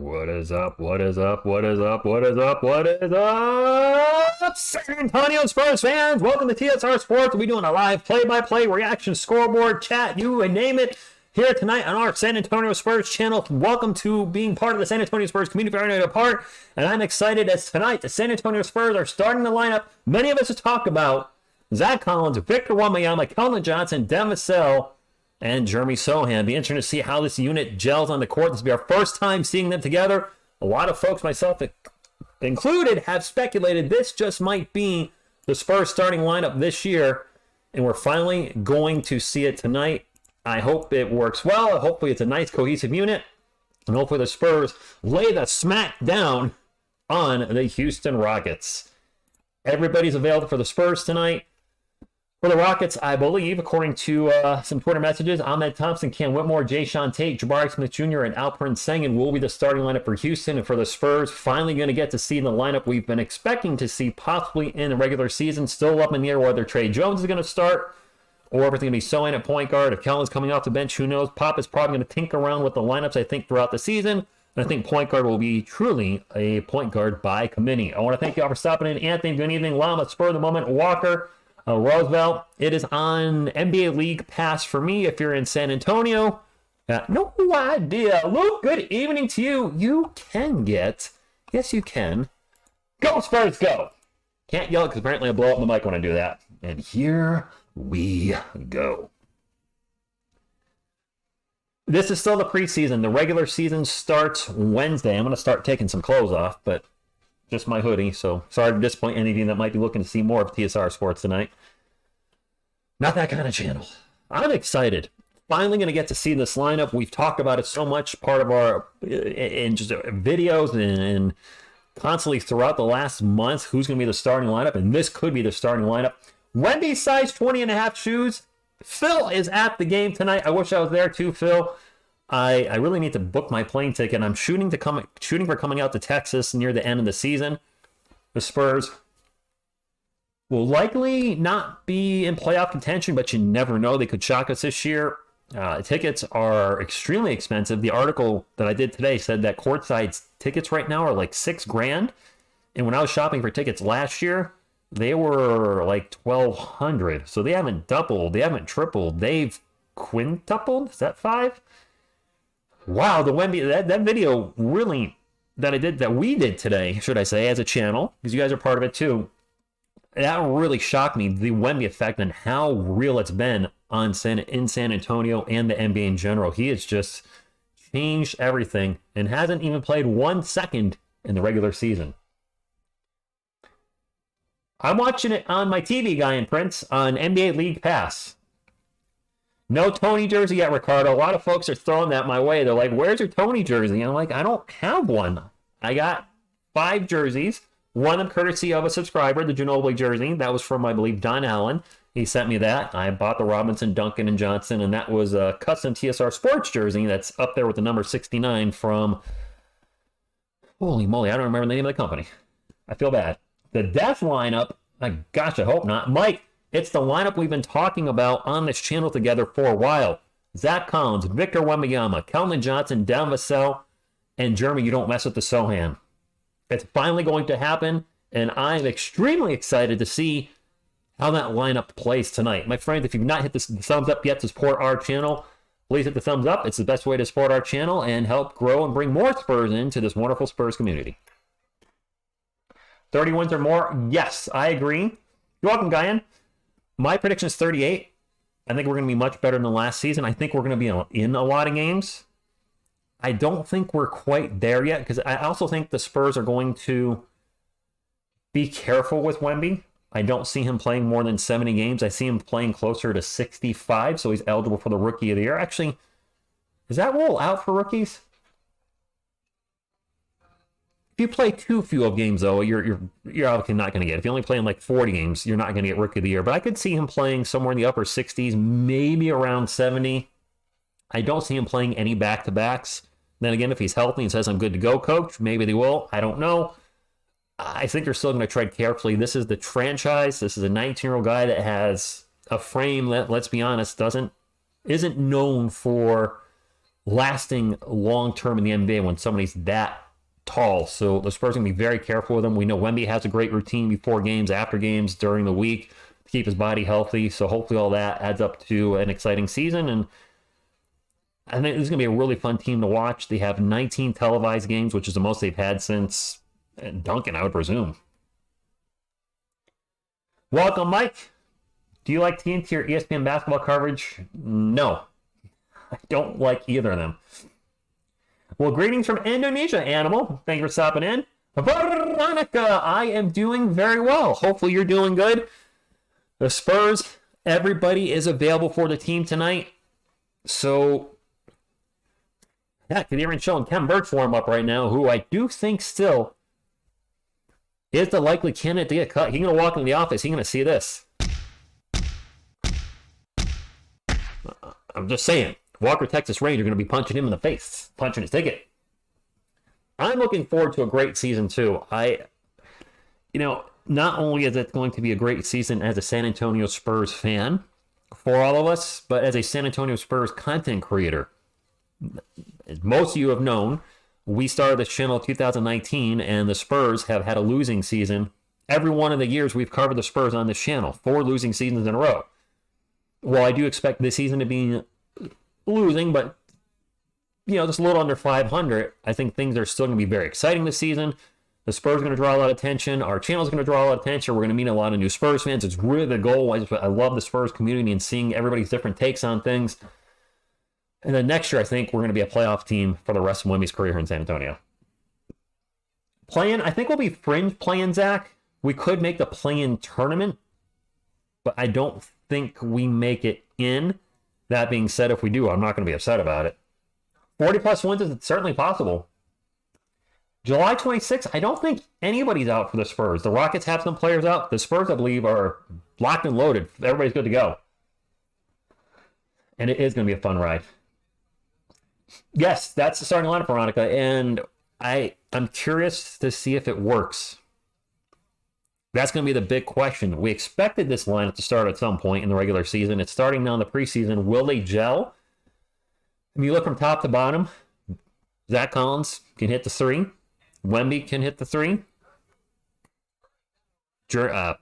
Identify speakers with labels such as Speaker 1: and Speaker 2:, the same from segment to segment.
Speaker 1: What is up? What is up? What is up? What is up? What is up? San Antonio Spurs fans, welcome to TSR Sports. We'll be doing a live play-by-play reaction scoreboard chat, you and name it, here tonight on our San Antonio Spurs channel. Welcome to being part of the San Antonio Spurs community part. And I'm excited as tonight the San Antonio Spurs are starting the lineup. Many of us have talked about Zach Collins, Victor Wembanyama, Keldon Johnson, Vassell, and Jeremy Sohan. Be interesting to see how this unit gels on the court. This will be our first time seeing them together. A lot of folks, myself included, have speculated this just might be the Spurs starting lineup this year, and we're finally going to see it tonight. I hope it works well. Hopefully it's a nice cohesive unit, and hopefully the Spurs lay the smack down on the Houston Rockets. Everybody's available for the Spurs tonight. For the Rockets, I believe, according to some Twitter messages, Ahmed Thompson, Cam Whitmore, Jayshawn Tate, Jabari Smith Jr., and Alperen Sengun will be the starting lineup for Houston. And for the Spurs, finally going to get to see the lineup we've been expecting to see possibly in the regular season. Still up in the air whether Trey Jones is going to start or if it's going to be Sohan at point guard. If Kellen's coming off the bench, who knows? Pop is probably going to tinker around with the lineups, I think, throughout the season. And I think point guard will be truly a point guard by committee. I want to thank you all for stopping in. Anthony, good evening. Llama, Spur of the Moment, Walker, Roosevelt. It is on NBA League Pass for me if you're in San Antonio. No idea. Luke, good evening to you. You can get, yes you can, go Spurs go. Can't yell because apparently I blow up the mic when I do that. And here we go. This is still the preseason. The regular season starts Wednesday. I'm going to start taking some clothes off, but just my hoodie, so sorry to disappoint any of you that might be looking to see more of TSR Sports tonight. Not that kind of channel. I'm excited. Finally going to get to see this lineup. We've talked about it so much, part of our in just videos and constantly throughout the last month, who's going to be the starting lineup, and this could be the starting lineup. Wendy's size 20.5 shoes. Phil is at the game tonight. I wish I was there too, Phil. I really need to book my plane ticket. I'm shooting for coming out to Texas near the end of the season. The Spurs will likely not be in playoff contention, but you never know. They could shock us this year. Tickets are extremely expensive. The article that I did today said that courtside tickets right now are like $6,000. And when I was shopping for tickets last year, they were like $1,200. So they haven't doubled. They haven't tripled. They've quintupled. Is that 5? Wow, the Wemby, that video really that we did today, should I say, as a channel, because you guys are part of it too. That really shocked me, the Wemby effect and how real it's been in San Antonio and the NBA in general. He has just changed everything and hasn't even played 1 second in the regular season. I'm watching it on my TV, Guy and Prince, on NBA League Pass. No Tony jersey yet, Ricardo. A lot of folks are throwing that my way. They're like, where's your Tony jersey? I'm like, I don't have one. I got 5 jerseys. One of them courtesy of a subscriber, the Ginobili jersey. That was from, I believe, Don Allen. He sent me that. I bought the Robinson, Duncan, and Johnson, and that was a custom TSR Sports jersey that's up there with the number 69 from... Holy moly, I don't remember the name of the company. I feel bad. The death lineup, gosh, I hope not. Mike, it's the lineup we've been talking about on this channel together for a while. Zach Collins, Victor Wembanyama, Keldon Johnson, Vassell, and Jeremy, you don't mess with the Sohan. It's finally going to happen, and I'm extremely excited to see how that lineup plays tonight. My friends, if you've not hit the thumbs up yet to support our channel, please hit the thumbs up. It's the best way to support our channel and help grow and bring more Spurs into this wonderful Spurs community. 30 wins or more? Yes, I agree. You're welcome, Guyan. My prediction is 38. I think we're going to be much better than last season. I think we're going to be in a lot of games. I don't think we're quite there yet because I also think the Spurs are going to be careful with Wemby. I don't see him playing more than 70 games. I see him playing closer to 65, so he's eligible for the Rookie of the Year. Actually, is that rule out for rookies? If you play too few of games, though, you're obviously not going to get. If you only play in like 40 games, you're not going to get Rookie of the Year. But I could see him playing somewhere in the upper 60s, maybe around 70. I don't see him playing any back-to-backs. Then again, if he's healthy and says, I'm good to go, coach, maybe they will. I don't know. I think they're still going to tread carefully. This is the franchise. This is a 19-year-old guy that has a frame that, let's be honest, isn't known for lasting long-term in the NBA when somebody's that tall. So the Spurs are going to be very careful with him. We know Wemby has a great routine before games, after games, during the week to keep his body healthy. So hopefully all that adds up to an exciting season. And I think this is going to be a really fun team to watch. They have 19 televised games, which is the most they've had since Duncan, I would presume. Welcome, Mike. Do you like TNT or ESPN basketball coverage? No. I don't like either of them. Well, greetings from Indonesia, Animal. Thank you for stopping in. Veronica, I am doing very well. Hopefully you're doing good. The Spurs, everybody is available for the team tonight. So, yeah, they're even showing Kevin Burke's warm up right now, who I do think still is the likely candidate to get cut. He's going to walk into the office. He's going to see this. I'm just saying. Walker, Texas Ranger, going to be punching him in the face, punching his ticket. I'm looking forward to a great season, too. Not only is it going to be a great season as a San Antonio Spurs fan for all of us, but as a San Antonio Spurs content creator. As most of you have known, we started this channel in 2019, and the Spurs have had a losing season every one of the years we've covered the Spurs on this channel. 4 losing seasons in a row. Well, I do expect this season to be losing, but just a little under 500. I think things are still going to be very exciting this season. The Spurs are going to draw a lot of attention. Our channel is going to draw a lot of attention. We're going to meet a lot of new Spurs fans. It's really the goal. I love the Spurs community and seeing everybody's different takes on things. And then next year, I think we're going to be a playoff team for the rest of Wemby's career here in San Antonio. Play-in, I think we'll be fringe play-in, Zach. We could make the play-in tournament, but I don't think we make it in. That being said, if we do, I'm not going to be upset about it. 40-plus wins is certainly possible. July 26th, I don't think anybody's out for the Spurs. The Rockets have some players out. The Spurs, I believe, are locked and loaded. Everybody's good to go. And it is going to be a fun ride. Yes, that's the starting lineup, Veronica. And I'm curious to see if it works. That's going to be the big question. We expected this lineup to start at some point in the regular season. It's starting now in the preseason. Will they gel? If you look from top to bottom, Zach Collins can hit the 3. Wemby can hit the 3. Kelvin,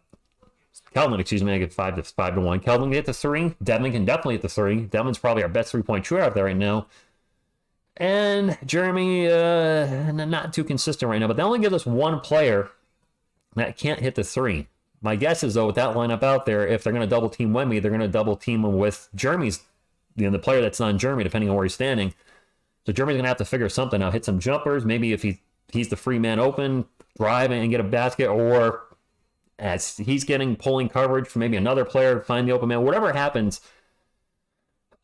Speaker 1: I get 5-1. Kelvin can hit the 3. Devin can definitely hit the 3. Devin's probably our best 3-point shooter out there right now. And Jeremy, not too consistent right now, but that only gives us one player that can't hit the 3. My guess is, though, with that lineup out there, if they're going to double team Wemby, they're going to double team him with Jeremy's, the player that's on Jeremy, depending on where he's standing. So Jeremy's going to have to figure something out, hit some jumpers, maybe if he's the free man open, drive and get a basket, or as he's pulling coverage from maybe another player, find the open man, whatever happens,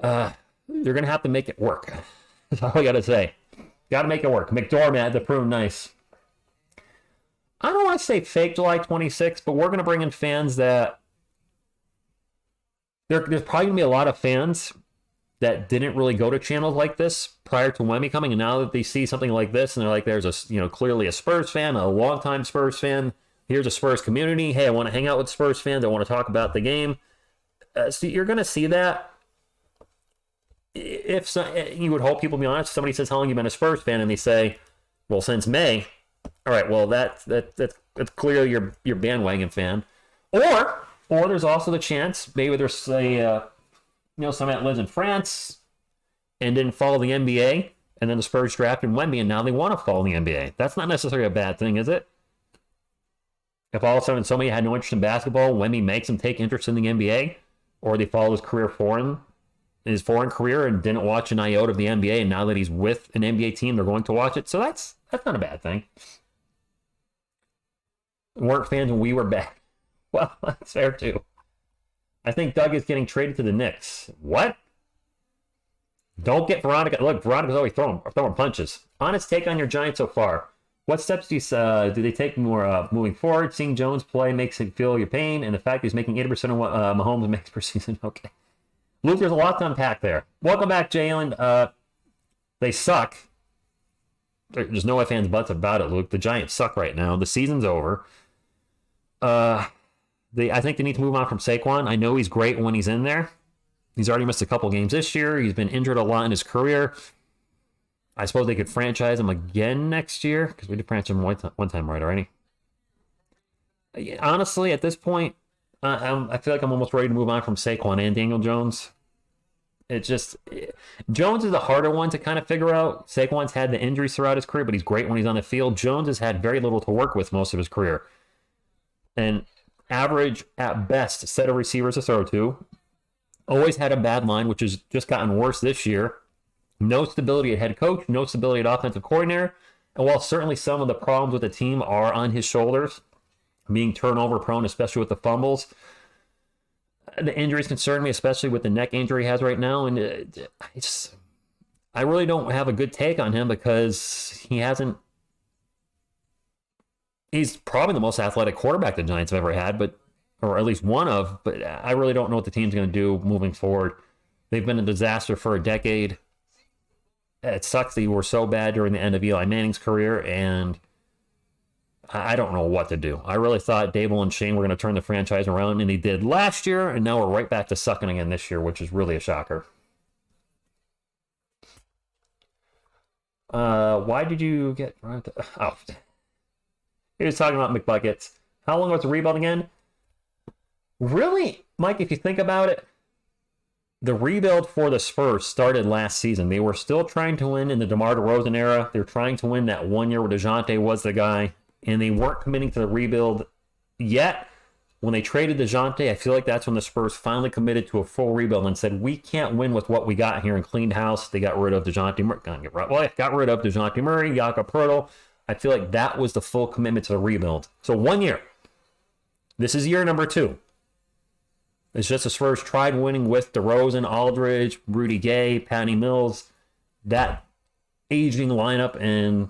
Speaker 1: you're going to have to make it work. That's all I got to say. Got to make it work. McDormand, the prune nice. I don't want to say fake July 26th, but we're going to bring in fans that... There's probably going to be a lot of fans that didn't really go to channels like this prior to Wemby coming, and now that they see something like this, and they're like, there's clearly a Spurs fan, a longtime Spurs fan. Here's a Spurs community. Hey, I want to hang out with Spurs fans. I want to talk about the game. So you're going to see that. You would hope people be honest. Somebody says, how long have you been a Spurs fan? And they say, well, since May. All right, well, that's clearly your bandwagon fan. Or there's also the chance, maybe there's somebody that lives in France and didn't follow the NBA, and then the Spurs drafted Wemby, and now they want to follow the NBA. That's not necessarily a bad thing, is it? If all of a sudden somebody had no interest in basketball, Wemby makes them take interest in the NBA, or they follow his foreign career and didn't watch an iota of the NBA, and now that he's with an NBA team, they're going to watch it. So that's not a bad thing. Weren't fans when we were back. Well, that's fair too. I think Doug is getting traded to the Knicks. What? Don't get Veronica. Look, Veronica's always throwing punches. Honest take on your Giants so far. What steps do they take more moving forward? Seeing Jones play makes it feel your pain, and the fact he's making 80% of what Mahomes makes per season. Okay. Luke, there's a lot to unpack there. Welcome back, Jalen. They suck. There's no ifs, ands, buts about it, Luke. The Giants suck right now. The season's over. I think they need to move on from Saquon. I know he's great when he's in there. He's already missed a couple games this year. He's been injured a lot in his career. I suppose they could franchise him again next year because we did franchise him one time right already. Honestly, at this point, I feel like I'm almost ready to move on from Saquon and Daniel Jones. It's just Jones is the harder one to kind of figure out. Saquon's had the injuries throughout his career, but he's great when he's on the field. Jones has had very little to work with most of his career. And average at best set of receivers to throw to. Always had a bad line, which has just gotten worse this year. No stability at head coach, no stability at offensive coordinator. And while certainly some of the problems with the team are on his shoulders, being turnover prone, especially with the fumbles, the injuries concern me, especially with the neck injury he has right now. And I really don't have a good take on him because he's probably the most athletic quarterback the Giants have ever had, or at least one of, but I really don't know what the team's going to do moving forward. They've been a disaster for a decade. It sucks that you were so bad during the end of Eli Manning's career, and I don't know what to do. I really thought Dable and Shane were going to turn the franchise around, and they did last year, and now we're right back to sucking again this year, which is really a shocker. Why did you get... Oh. He was talking about McBuckets. How long was the rebuild again? Really, Mike, if you think about it, the rebuild for the Spurs started last season. They were still trying to win in the DeMar DeRozan era. They were trying to win that 1 year where DeJounte was the guy, and they weren't committing to the rebuild yet. When they traded DeJounte, I feel like that's when the Spurs finally committed to a full rebuild and said, we can't win with what we got here, and cleaned house. They got rid of DeJounte Murray. Got rid of DeJounte Murray, Jakob Poeltl. I feel like that was the full commitment to the rebuild. So 1 year. This is year number 2. It's just the Spurs tried winning with DeRozan, Aldridge, Rudy Gay, Patty Mills, that aging lineup. And,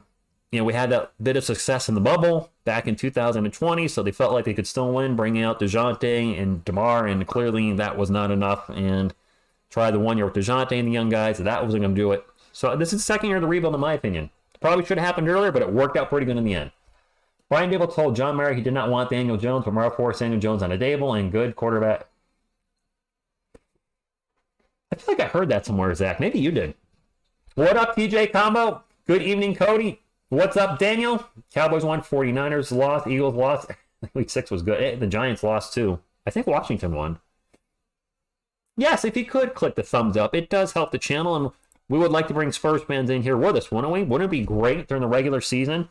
Speaker 1: we had that bit of success in the bubble back in 2020, so they felt like they could still win, bringing out DeJounte and DeMar, and clearly that was not enough. And tried the 1 year with DeJounte and the young guys, so that wasn't going to do it. So this is the second year of the rebuild, in my opinion. Probably should have happened earlier, but it worked out pretty good in the end. Brian Dable told John Murray he did not want Daniel Jones, but Murray forced Daniel Jones on a Dable, and good quarterback. I feel like I heard that somewhere, Zach. Maybe you did. What up, TJ Combo? Good evening, Cody. What's up, Daniel? Cowboys won, 49ers lost, Eagles lost. Week 6 was good. The Giants lost, too. I think Washington won. Yes, if you could click the thumbs up, it does help the channel, and we would like to bring Spurs fans in here with us, wouldn't we? Wouldn't it be great during the regular season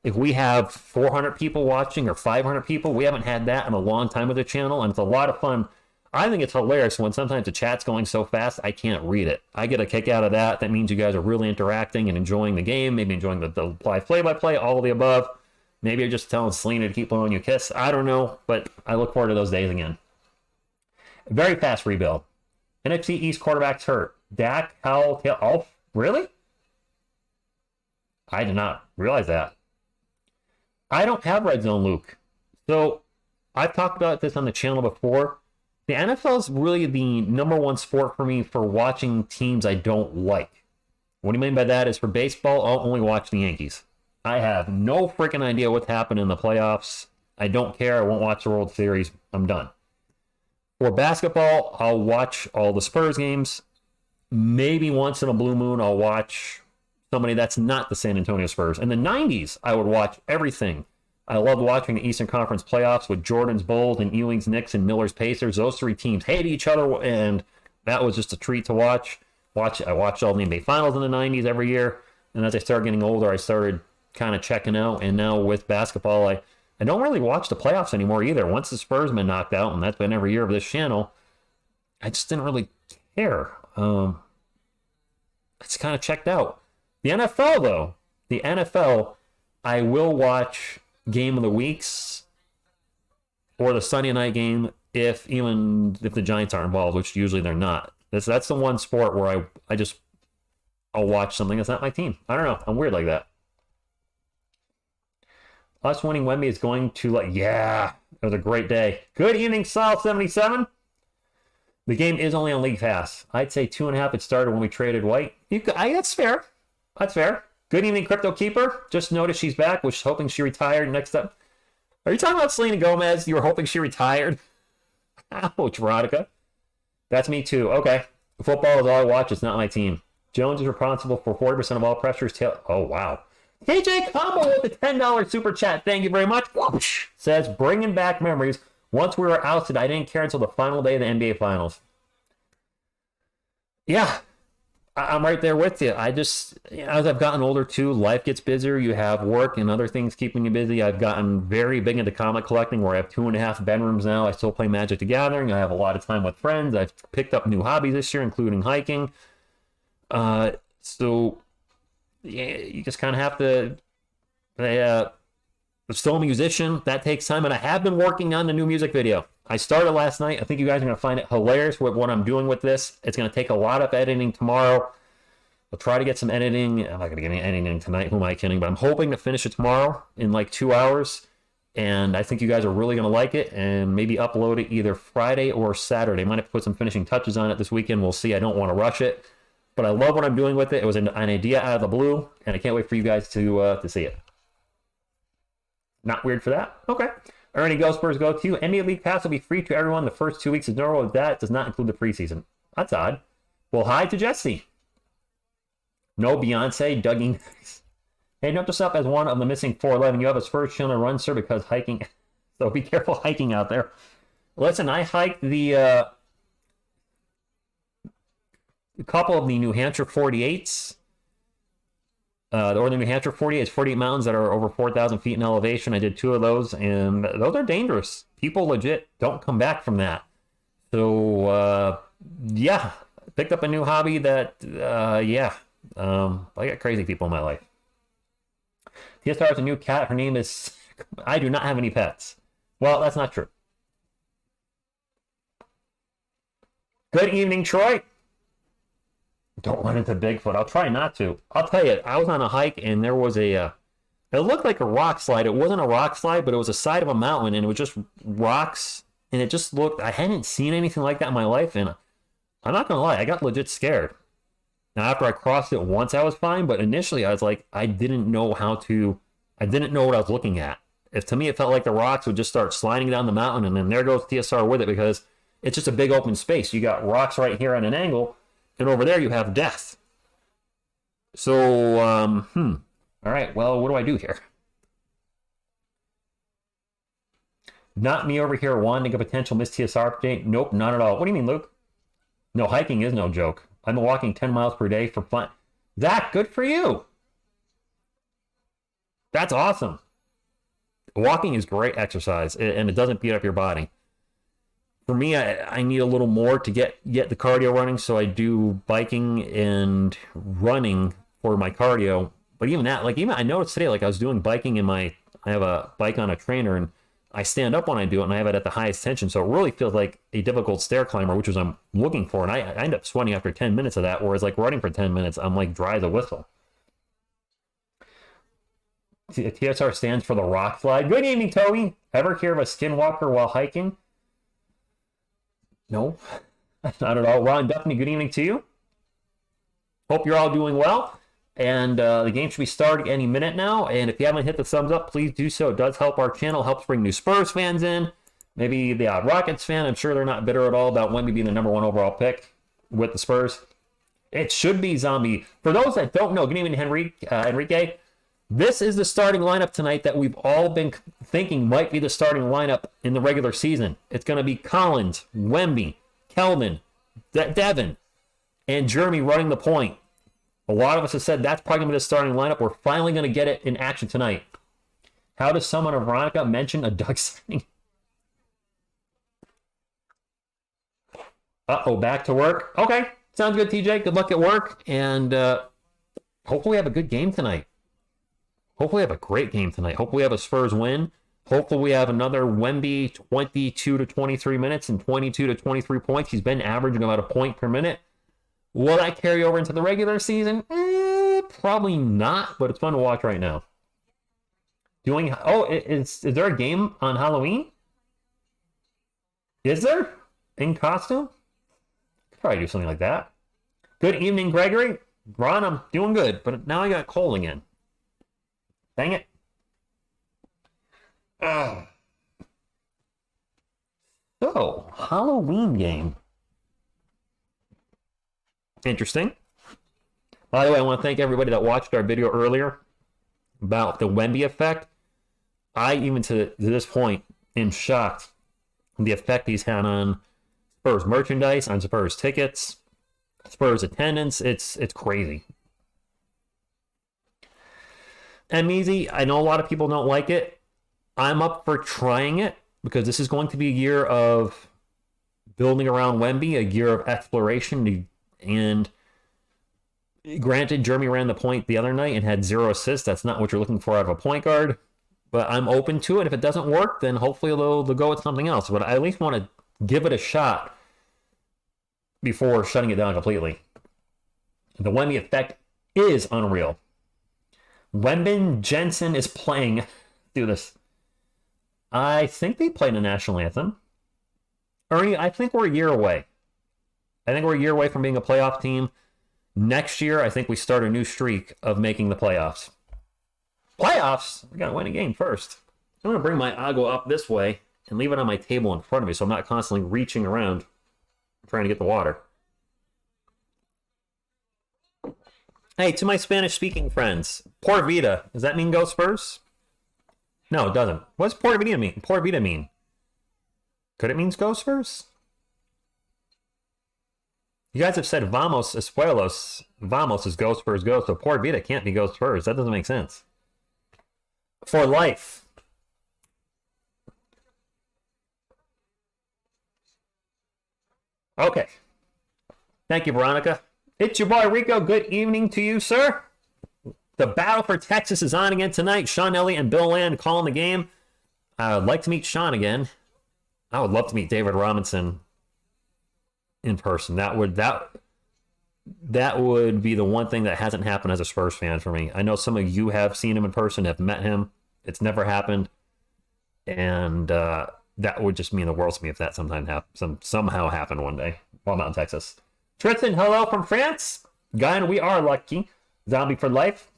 Speaker 1: if we have 400 people watching or 500 people? We haven't had that in a long time with the channel, and it's a lot of fun. I think it's hilarious when sometimes the chat's going so fast, I can't read it. I get a kick out of that. That means you guys are really interacting and enjoying the game, maybe enjoying the live play-by-play, all of the above. Maybe you're just telling Selena to keep blowing you a kiss. I don't know, but I look forward to those days again. Very fast rebuild. NFC East quarterbacks hurt. Dak, Howell, Taylor. Oh, really? I did not realize that. I don't have Red Zone, Luke. So I've talked about this on the channel before. The NFL is really the number one sport for me for watching teams I don't like. What do you mean by that? Is for baseball, I'll only watch the Yankees. I have no freaking idea what's happened in the playoffs. I don't care. I won't watch the World Series. I'm done. For basketball, I'll watch all the Spurs games. Maybe once in a blue moon, I'll watch somebody that's not the San Antonio Spurs. In the 90s, I would watch everything. I loved watching the Eastern Conference playoffs with Jordan's Bulls and Ewing's Knicks and Miller's Pacers. Those three teams hated each other, and that was just a treat to watch. I watched all the NBA Finals in the 90s every year, and as I started getting older, I started kind of checking out, and now with basketball, I don't really watch the playoffs anymore either. Once the Spurs been knocked out, and that's been every year of this channel, I just didn't really care. It's kind of checked out. The NFL, though, I will watch game of the weeks or the Sunday night game even if the Giants aren't involved, which usually they're not. That's the one sport where I'll watch something that's not my team. I don't know. I'm weird like that. Us winning Wemby is going to it was a great day. Good evening, Sal77. The game is only on League Pass. I'd say 2.5 it started when we traded White. That's fair. That's fair. Good evening, Crypto Keeper. Just noticed she's back. Was hoping she retired next up. Are you talking about Selena Gomez? You were hoping she retired? Ouch, Veronica. That's me too. Okay. Football is all I watch. It's not my team. Jones is responsible for 40% of all pressures. Oh, wow. KJ Combo with the $10 super chat. Thank you very much. Says, bringing back memories. Once we were ousted, I didn't care until the final day of the NBA Finals. Yeah, I'm right there with you. I just, as I've gotten older too, life gets busier. You have work and other things keeping you busy. I've gotten very big into comic collecting where I have 2.5 bedrooms now. I still play Magic the Gathering. I have a lot of time with friends. I've picked up new hobbies this year, including hiking. So yeah, you just kind of have to, I'm still a musician. That takes time. And I have been working on the new music video. I started last night. I think you guys are going to find it hilarious with what I'm doing with this. It's going to take a lot of editing tomorrow. I'll try to get some editing. I'm not going to get any editing tonight. Who am I kidding? But I'm hoping to finish it tomorrow in like 2 hours. And I think you guys are really going to like it. And maybe upload it either Friday or Saturday. Might have to put some finishing touches on it this weekend. We'll see. I don't want to rush it. But I love what I'm doing with it. It was an idea out of the blue. And I can't wait for you guys to see it. Not weird for that? Okay. Ernie Go Spurs go to you. NBA League Pass will be free to everyone the first 2 weeks of normal. That does not include the preseason. That's odd. Well, hi to Jesse. No Beyonce, Dougie. Hey, note yourself as one of the missing 411. You have a Spurs channel run, sir, because hiking. So be careful hiking out there. Listen, I hiked a couple of the New Hampshire 48s. The Northern New Hampshire 48 is 48 mountains that are over 4,000 feet in elevation. I did 2 of those, and those are dangerous. People legit don't come back from that. So, yeah, picked up a new hobby that, I got crazy people in my life. TSR has a new cat. Her name is... I do not have any pets. Well, that's not true. Good evening, Troy. Don't run into Bigfoot. I'll try not to. I'll tell you, I was on a hike and there was it looked like a rock slide. It wasn't a rock slide, but it was the side of a mountain and it was just rocks. And it just looked, I hadn't seen anything like that in my life. And I'm not going to lie, I got legit scared. Now, after I crossed it once, I was fine. But initially, I was like, I didn't know what I was looking at. To me, it felt like the rocks would just start sliding down the mountain. And then there goes TSR with it because it's just a big open space. You got rocks right here on an angle. And over there, you have death. So, all right, well, what do I do here? Not me over here wanting a potential Miss TSR update. Nope, not at all. What do you mean, Luke? No, hiking is no joke. I'm walking 10 miles per day for fun. Zach, good for you. That's awesome. Walking is great exercise, and it doesn't beat up your body. For me, I need a little more to get the cardio running, so I do biking and running for my cardio. But even that, I noticed today, I was doing biking I have a bike on a trainer, and I stand up when I do it, and I have it at the highest tension, so it really feels like a difficult stair climber, which is what I'm looking for, and I end up sweating after 10 minutes of that, whereas running for 10 minutes, I'm dry as a whistle. TSR stands for the rock slide. Good evening, Toby. Ever hear of a skinwalker while hiking? No, not at all. Ron Duffney, good evening to you. Hope you're all doing well. And the game should be starting any minute now. And if you haven't hit the thumbs up, please do so. It does help our channel, helps bring new Spurs fans in. Maybe the Rockets fan. I'm sure they're not bitter at all about Wemby being the #1 overall pick with the Spurs. It should be Zombie. For those that don't know, good evening, Enrique. This is the starting lineup tonight that we've all been thinking might be the starting lineup in the regular season. It's going to be Collins, Wemby, Kelvin, Devin, and Jeremy running the point. A lot of us have said that's probably going to be the starting lineup. We're finally going to get it in action tonight. How does someone of Veronica mention a Doug signing? Uh-oh, back to work. Okay, sounds good, TJ. Good luck at work. And hopefully we have a good game tonight. Hopefully we have a great game tonight. Hopefully we have a Spurs win. Hopefully we have another Wemby 22 to 23 minutes and 22 to 23 points. He's been averaging about a point per minute. Will that carry over into the regular season? Probably not, but it's fun to watch right now. Is there a game on Halloween? Is there? In costume? Could probably do something like that. Good evening, Gregory. Ron, I'm doing good, but now I got cold again. Dang it. So, Halloween game. Interesting. By the way, I want to thank everybody that watched our video earlier about the Wemby effect. I, even to this point, am shocked the effect he's had on Spurs merchandise, on Spurs tickets, Spurs attendance. It's crazy. And easy. I know a lot of people don't like it. I'm up for trying it because this is going to be a year of building around Wemby, a year of exploration. And granted, Jeremy ran the point the other night and had 0 assists. That's not what you're looking for out of a point guard. But I'm open to it. If it doesn't work, then hopefully they'll go with something else. But I at least want to give it a shot before shutting it down completely. The Wemby effect is unreal. Wembanyama Jensen is playing. Do this. I think they played the national anthem. Ernie, I think we're a year away. I think we're a year away from being a playoff team. Next year, I think we start a new streak of making the playoffs. Playoffs? We got to win a game first. I'm going to bring my Agua up this way and leave it on my table in front of me so I'm not constantly reaching around trying to get the water. Hey, to my Spanish-speaking friends, Por Vida, does that mean go Spurs? No, it doesn't. What does Por Vida mean? Por Vida mean? Could it mean go Spurs? You guys have said Vamos Espuelos. Vamos is go Spurs go, so Por Vida can't be go Spurs. That doesn't make sense. For life. Okay. Thank you, Veronica. It's your boy Rico. Good evening to you, sir. The battle for Texas is on again tonight. Sean Elliott and Bill Land calling the game. I would like to meet Sean again. I would love to meet David Robinson in person. That would be the one thing that hasn't happened as a Spurs fan for me. I know some of you have seen him in person, have met him. It's never happened. And that would just mean the world to me if that somehow happened one day while I'm out in Texas. Tristan, hello from France. Guy, we are lucky. Zombie for life.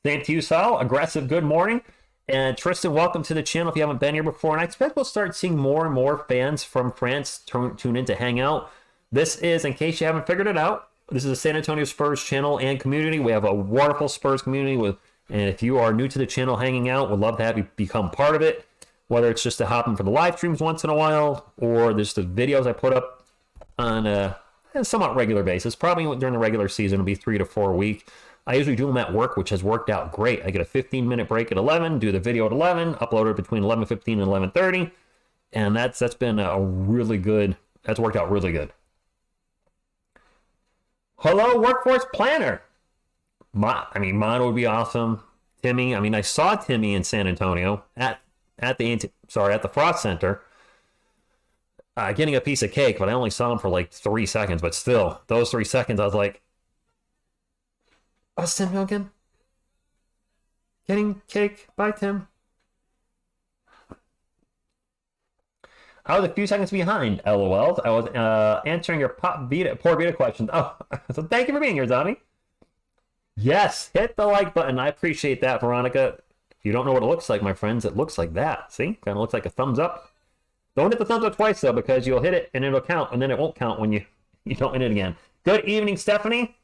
Speaker 1: Same to you, Sal. Aggressive, good morning. And Tristan, welcome to the channel if you haven't been here before. And I expect we'll start seeing more and more fans from France tune in to hang out. This is, in case you haven't figured it out, this is a San Antonio Spurs channel and community. We have a wonderful Spurs community. And if you are new to the channel hanging out, we'd love to have you become part of it. Whether it's just to hop in for the live streams once in a while, or just the videos I put up on a somewhat regular basis. Probably during the regular season, it'll be 3 to 4 a week. I usually do them at work, which has worked out great. I get a 15-minute break at 11, do the video at 11, upload it between 11:15 and 11:30, and that's been a really good. That's worked out really good. Hello, workforce planner. Mine would be awesome. Timmy. I saw Timmy in San Antonio at the Frost Center, getting a piece of cake, but I only saw him for like 3 seconds. But still, those 3 seconds, I was like, "Oh, Tim Hogan, getting cake. Bye, Tim." I was a few seconds behind. LOL. I was answering your Poor Vita questions. Oh, so thank you for being here, Zombie. Yes, hit the like button. I appreciate that, Veronica. If you don't know what it looks like, my friends, it looks like that. See? Kind of looks like a thumbs up. Don't hit the thumbs up twice, though, because you'll hit it and it'll count, and then it won't count when you don't hit it again. Good evening, Stephanie.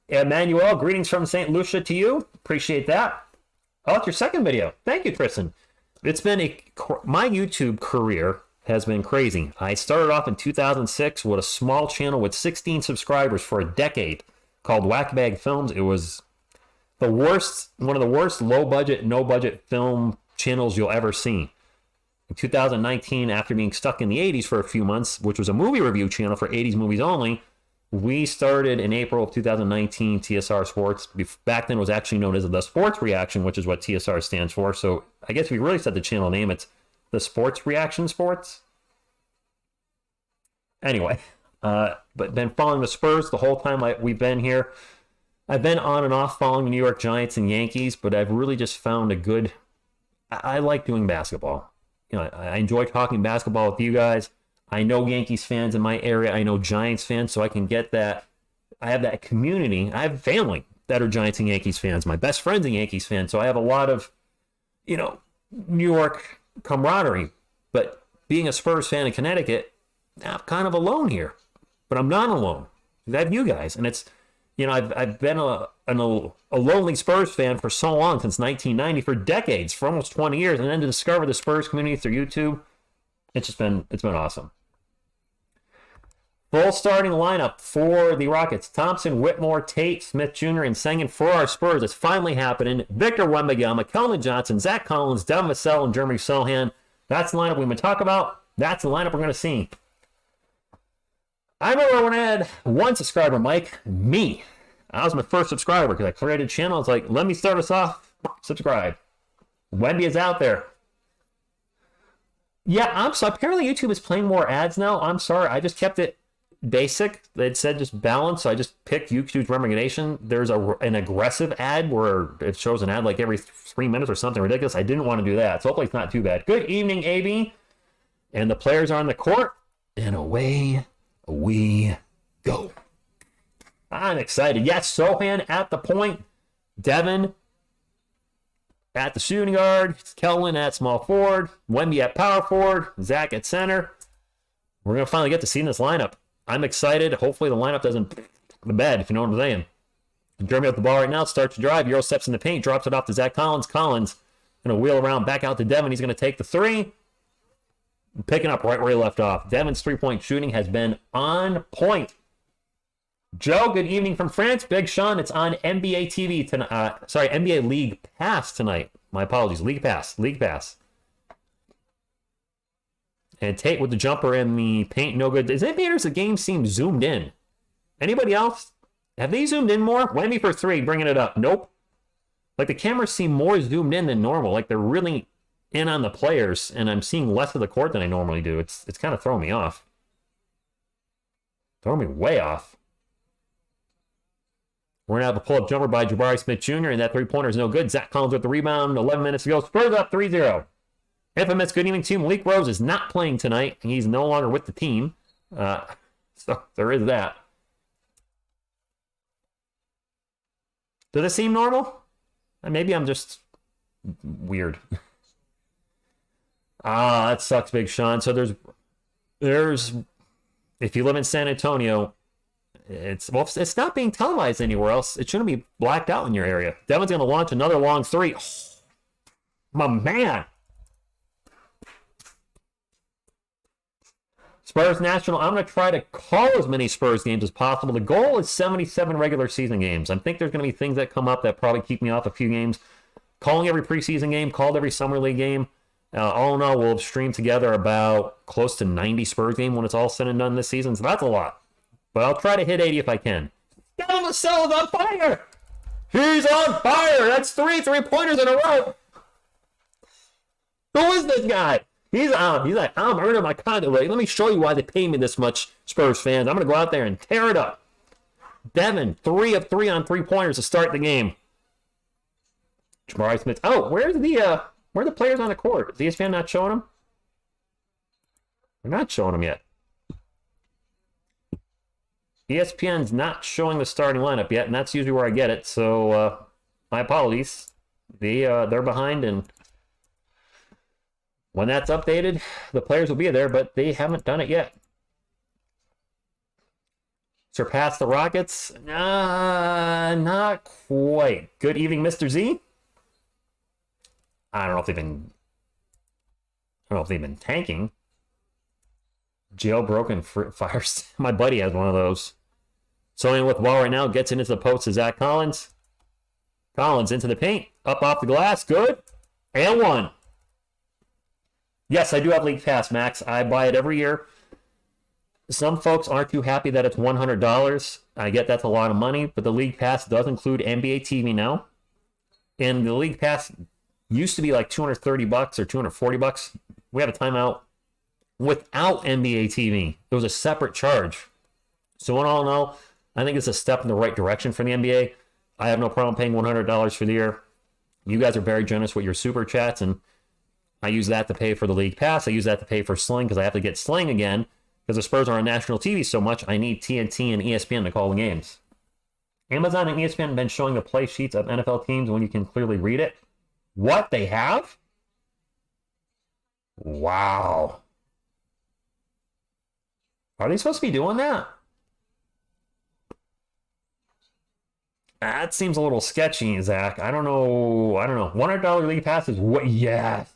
Speaker 1: Emmanuel, greetings from St. Lucia to you. Appreciate that. Oh, it's your second video. Thank you, Tristan. It's been my YouTube career has been crazy. I started off in 2006 with a small channel with 16 subscribers for a decade called Whack Bag Films. It was one of the worst low-budget, no-budget film channels you'll ever see. In 2019, after being stuck in the 80s for a few months, which was a movie review channel for 80s movies only, we started in April of 2019 TSR Sports. Back then it was actually known as the Sports Reaction, which is what TSR stands for. So I guess if we really said the channel name, it's the Sports Reaction Sports. Anyway, but been following the Spurs the whole time we've been here. I've been on and off following the New York Giants and Yankees, but I've really just found I like doing basketball. I enjoy talking basketball with you guys. I know Yankees fans in my area. I know Giants fans, so I can get that. I have that community. I have family that are Giants and Yankees fans. My best friend's a Yankees fan, so I have a lot of, New York camaraderie. But being a Spurs fan in Connecticut, I'm kind of alone here. But I'm not alone. I have you guys, and it's I've been a lonely Spurs fan for so long, since 1990, for decades, for almost 20 years, and then to discover the Spurs community through YouTube, it's been awesome. Full starting lineup for the Rockets: Thompson, Whitmore, Tate, Smith Jr., and Sengun. For our Spurs, it's finally happening: Victor Wembanyama, Keldon Johnson, Zach Collins, Devin Vassell, and Jeremy Sohan. That's the lineup we've been talking about. That's the lineup we're going to see. I remember when I had one subscriber, Mike, me. I was my first subscriber because I created a channel. It's like, let me start us off. Subscribe. Wemby is out there. Yeah, so apparently YouTube is playing more ads now. I'm sorry. I just kept it basic. It said just balance, so I just picked YouTube's recommendation. There's an aggressive ad where it shows an ad like every 3 minutes or something ridiculous. I didn't want to do that, so hopefully it's not too bad. Good evening, AB. And the players are on the court, and away we go. I'm excited. Yes, Sohan at the point, Devin at the shooting guard, Keldon at small forward, Wemby at power forward, Zach at center. We're going to finally get to see this lineup. I'm excited. Hopefully the lineup doesn't the bed, if you know what I'm saying. Jeremy with the ball right now, starts to drive. Euro steps in the paint, drops it off to Zach Collins. Collins going to wheel around back out to Devin. He's going to take the three. Picking up right where he left off. Devin's three-point shooting has been on point. Joe, good evening from France. Big Sean, it's on NBA TV tonight. NBA League Pass tonight. My apologies. League Pass. And Tate with the jumper in the paint, no good. Is it matters the game seems zoomed in? Anybody else? Have they zoomed in more? Wemby for three, bringing it up. Nope. Like the cameras seem more zoomed in than normal. Like they're really in on the players, and I'm seeing less of the court than I normally do. It's kind of throwing me off. Throwing me way off. We're going to have a pull-up jumper by Jabari Smith Jr., and that three-pointer is no good. Zach Collins with the rebound. 11 minutes to go. Spurs up 3-0. Infamous, good evening team. Malik Rose is not playing tonight. He's no longer with the team. So there is that. Does it seem normal? Maybe I'm just weird. That sucks, Big Sean. So there's if you live in San Antonio, it's not being televised anywhere else. It shouldn't be blacked out in your area. Devin's going to launch another long three. Oh, my man. Spurs National. I'm going to try to call as many Spurs games as possible. The goal is 77 regular season games. I think there's going to be things that come up that probably keep me off a few games. Calling every preseason game, called every summer league game. All in all, we'll have streamed together about close to 90 Spurs games when it's all said and done this season. So that's a lot. But I'll try to hit 80 if I can. Devin Vassell is on fire! He's on fire! That's three three-pointers in a row! Who is this guy? He's like, I'm earning my contract. Let me show you why they pay me this much, Spurs fans. I'm going to go out there and tear it up. Devin, 3 of 3 on three-pointers to start the game. Jabari Smith. Oh, where are the players on the court? Is ESPN not showing them? They're not showing them yet. ESPN's not showing the starting lineup yet, and that's usually where I get it. So my apologies. They're behind, and when that's updated, the players will be there, but they haven't done it yet. Surpass the Rockets? Not quite. Good evening, Mr. Z. I don't know if they've been tanking. Jailbroken fires. My buddy has one of those. So in with the ball right now, gets into the post to Zach Collins. Collins into the paint, up off the glass, good, and one. Yes, I do have League Pass, Max. I buy it every year. Some folks aren't too happy that it's $100. I get that's a lot of money, but the League Pass does include NBA TV now. And the League Pass used to be like $230 or $240. We have a timeout without NBA TV. It was a separate charge. So in all, I think it's a step in the right direction for the NBA. I have no problem paying $100 for the year. You guys are very generous with your super chats, and I use that to pay for the League Pass. I use that to pay for Sling because I have to get Sling again because the Spurs are on national TV so much. I need TNT and ESPN to call the games. Amazon and ESPN have been showing the play sheets of NFL teams when you can clearly read it. What, they have? Wow. Are they supposed to be doing that? That seems a little sketchy, Zach. I don't know. I don't know. $100 league pass is what? Yes.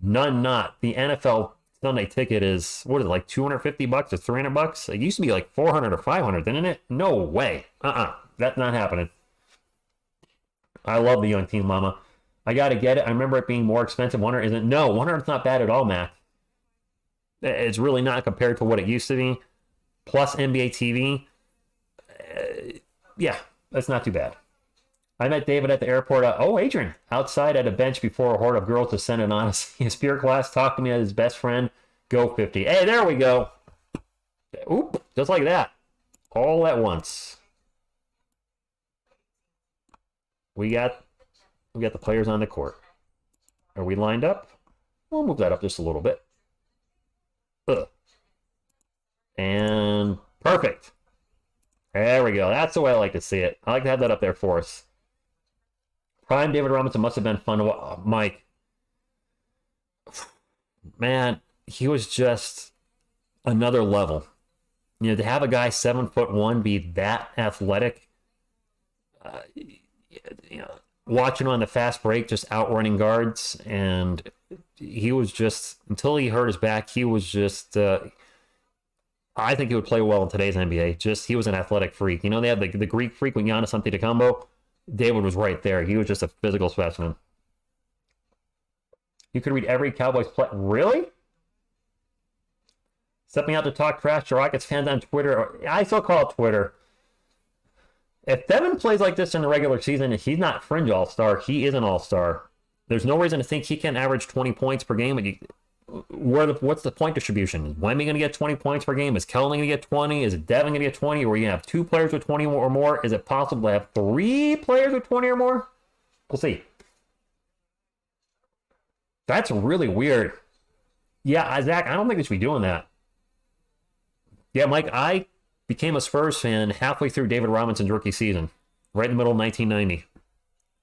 Speaker 1: None not. The NFL Sunday ticket is, what is it, like $250 or $300? It used to be like 400 or 500, didn't it? No way. That's not happening. I love the young team, mama. I got to get it. I remember it being more expensive. 100 isn't. No, 100 is not bad at all, Mac. It's really not compared to what it used to be. Plus NBA TV. Yeah, that's not too bad. I met David at the airport. Adrian, outside at a bench before a horde of girls descended on us. His spirit class talked to me as his best friend. Go 50. Hey, there we go. Oop, just like that. All at once. We got the players on the court. Are we lined up? We'll move that up just a little bit. Ugh. And perfect. There we go. That's the way I like to see it. I like to have that up there for us. Prime David Robinson must have been fun to watch. Mike. Man, he was just another level. You know, to have a guy 7'1" be that athletic, you know, watching on the fast break, just outrunning guards, and he was just, until he hurt his back, he was just, I think he would play well in today's NBA. Just, he was an athletic freak. You know, they have the Greek freak with Giannis Antetokounmpo. David was right there. He was just a physical specimen. You could read every Cowboys play. Really? Stepping out to talk trash to Rockets fans on Twitter. I still call it Twitter. If Devin plays like this in the regular season, he's not fringe all-star. He is an all-star. There's no reason to think he can average 20 points per game. What's the point distribution? Is Wemby going to get 20 points per game? Is Kelly going to get 20? Is it Devin going to get 20? Or are you going to have 2 players with 20 or more? Is it possible to have 3 players with 20 or more? We'll see. That's really weird. Yeah, Zach, I don't think they should be doing that. Yeah, Mike, I became a Spurs fan halfway through David Robinson's rookie season, right in the middle of 1990.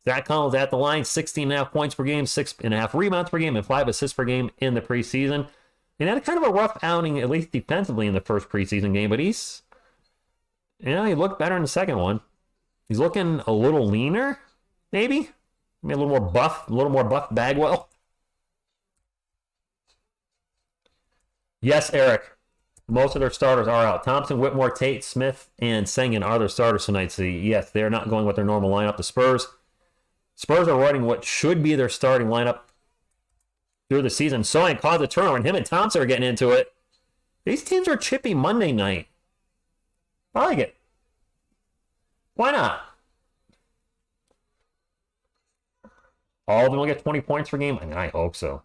Speaker 1: Zach Collins at the line, 16.5 points per game, 6.5 rebounds per game, and 5 assists per game in the preseason. And had kind of a rough outing, at least defensively, in the first preseason game, but he looked better in the second one. He's looking a little leaner, maybe a little more buff Bagwell. Yes, Eric. Most of their starters are out. Thompson, Whitmore, Tate, Smith, and Sengun are their starters tonight. So, yes, they're not going with their normal lineup. The Spurs are running what should be their starting lineup through the season. Soin caused a turnover, and him and Thompson are getting into it. These teams are chippy Monday night. I like it. Why not? All of them will get 20 points per game? I hope so.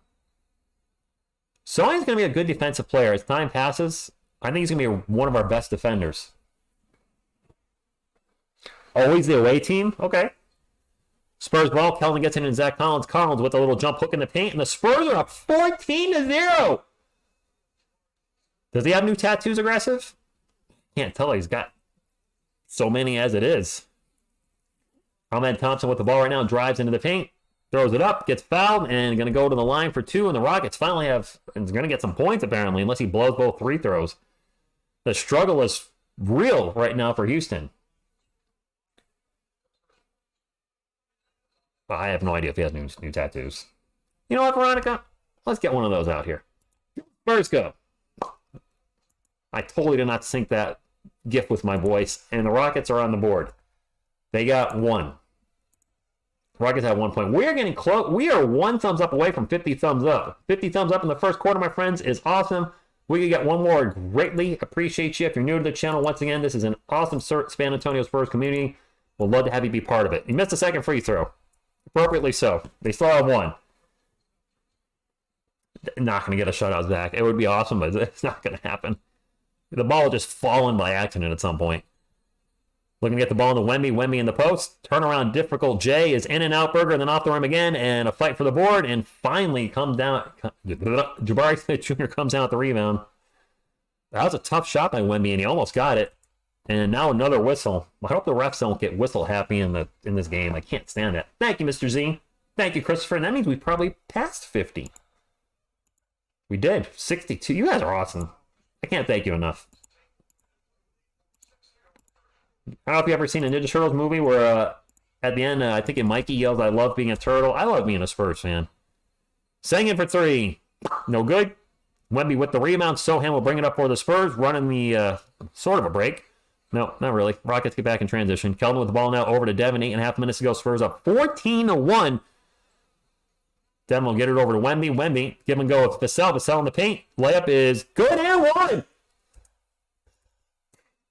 Speaker 1: Soin's going to be a good defensive player. As time passes, I think he's going to be one of our best defenders. Always the away team? Okay. Spurs ball. Kelvin gets in and Zach Collins. Collins with a little jump hook in the paint, and the Spurs are up 14-0. Does he have new tattoos, Aggressive? Can't tell. He's got so many as it is. Ahmed Thompson with the ball right now. Drives into the paint. Throws it up, gets fouled, and going to go to the line for 2. And the Rockets finally is going to get some points, apparently, unless he blows both free throws. The struggle is real right now for Houston. I have no idea if he has new tattoos. You know what, Veronica? Let's get one of those out here. Spurs go. I totally did not sync that GIF with my voice, and the Rockets are on the board. They got 1. Rockets have 1 point. We're getting close. We are 1 thumbs up away from 50 thumbs up. 50 thumbs up in the first quarter, my friends, is awesome. We can get 1 more. Greatly appreciate you. If you're new to the channel, once again, this is an awesome San Antonio Spurs community. We'll love to have you be part of it. You missed a second free throw. Appropriately so. They still have 1. Not going to get a shutout, Zach. It would be awesome, but it's not going to happen. The ball will just fall in by accident at some point. Looking to get the ball into Wemby. Wemby in the post. Turnaround difficult. Jay is in and out. Burger, then off the rim again. And a fight for the board. And finally comes down. Jabari Smith Jr. comes down with the rebound. That was a tough shot by Wemby, and he almost got it. And now another whistle. I hope the refs don't get whistle happy in this game. I can't stand that. Thank you, Mr. Z. Thank you, Christopher. And that means we probably passed 50. We did. 62. You guys are awesome. I can't thank you enough. I don't know if you've ever seen a Ninja Turtles movie where at the end, I think Mikey yells, "I love being a turtle." I love being a Spurs fan. Singing for three. No good. Wemby with the rebound. Sohan will bring it up for the Spurs, running the sort of a break. No, not really. Rockets get back in transition. Keldon with the ball now over to Devin. 8.5 minutes to go. Spurs up 14-1. Devin will get it over to Wemby. Wemby, give and go with Vassell. Vassell in the paint. Layup is good and one.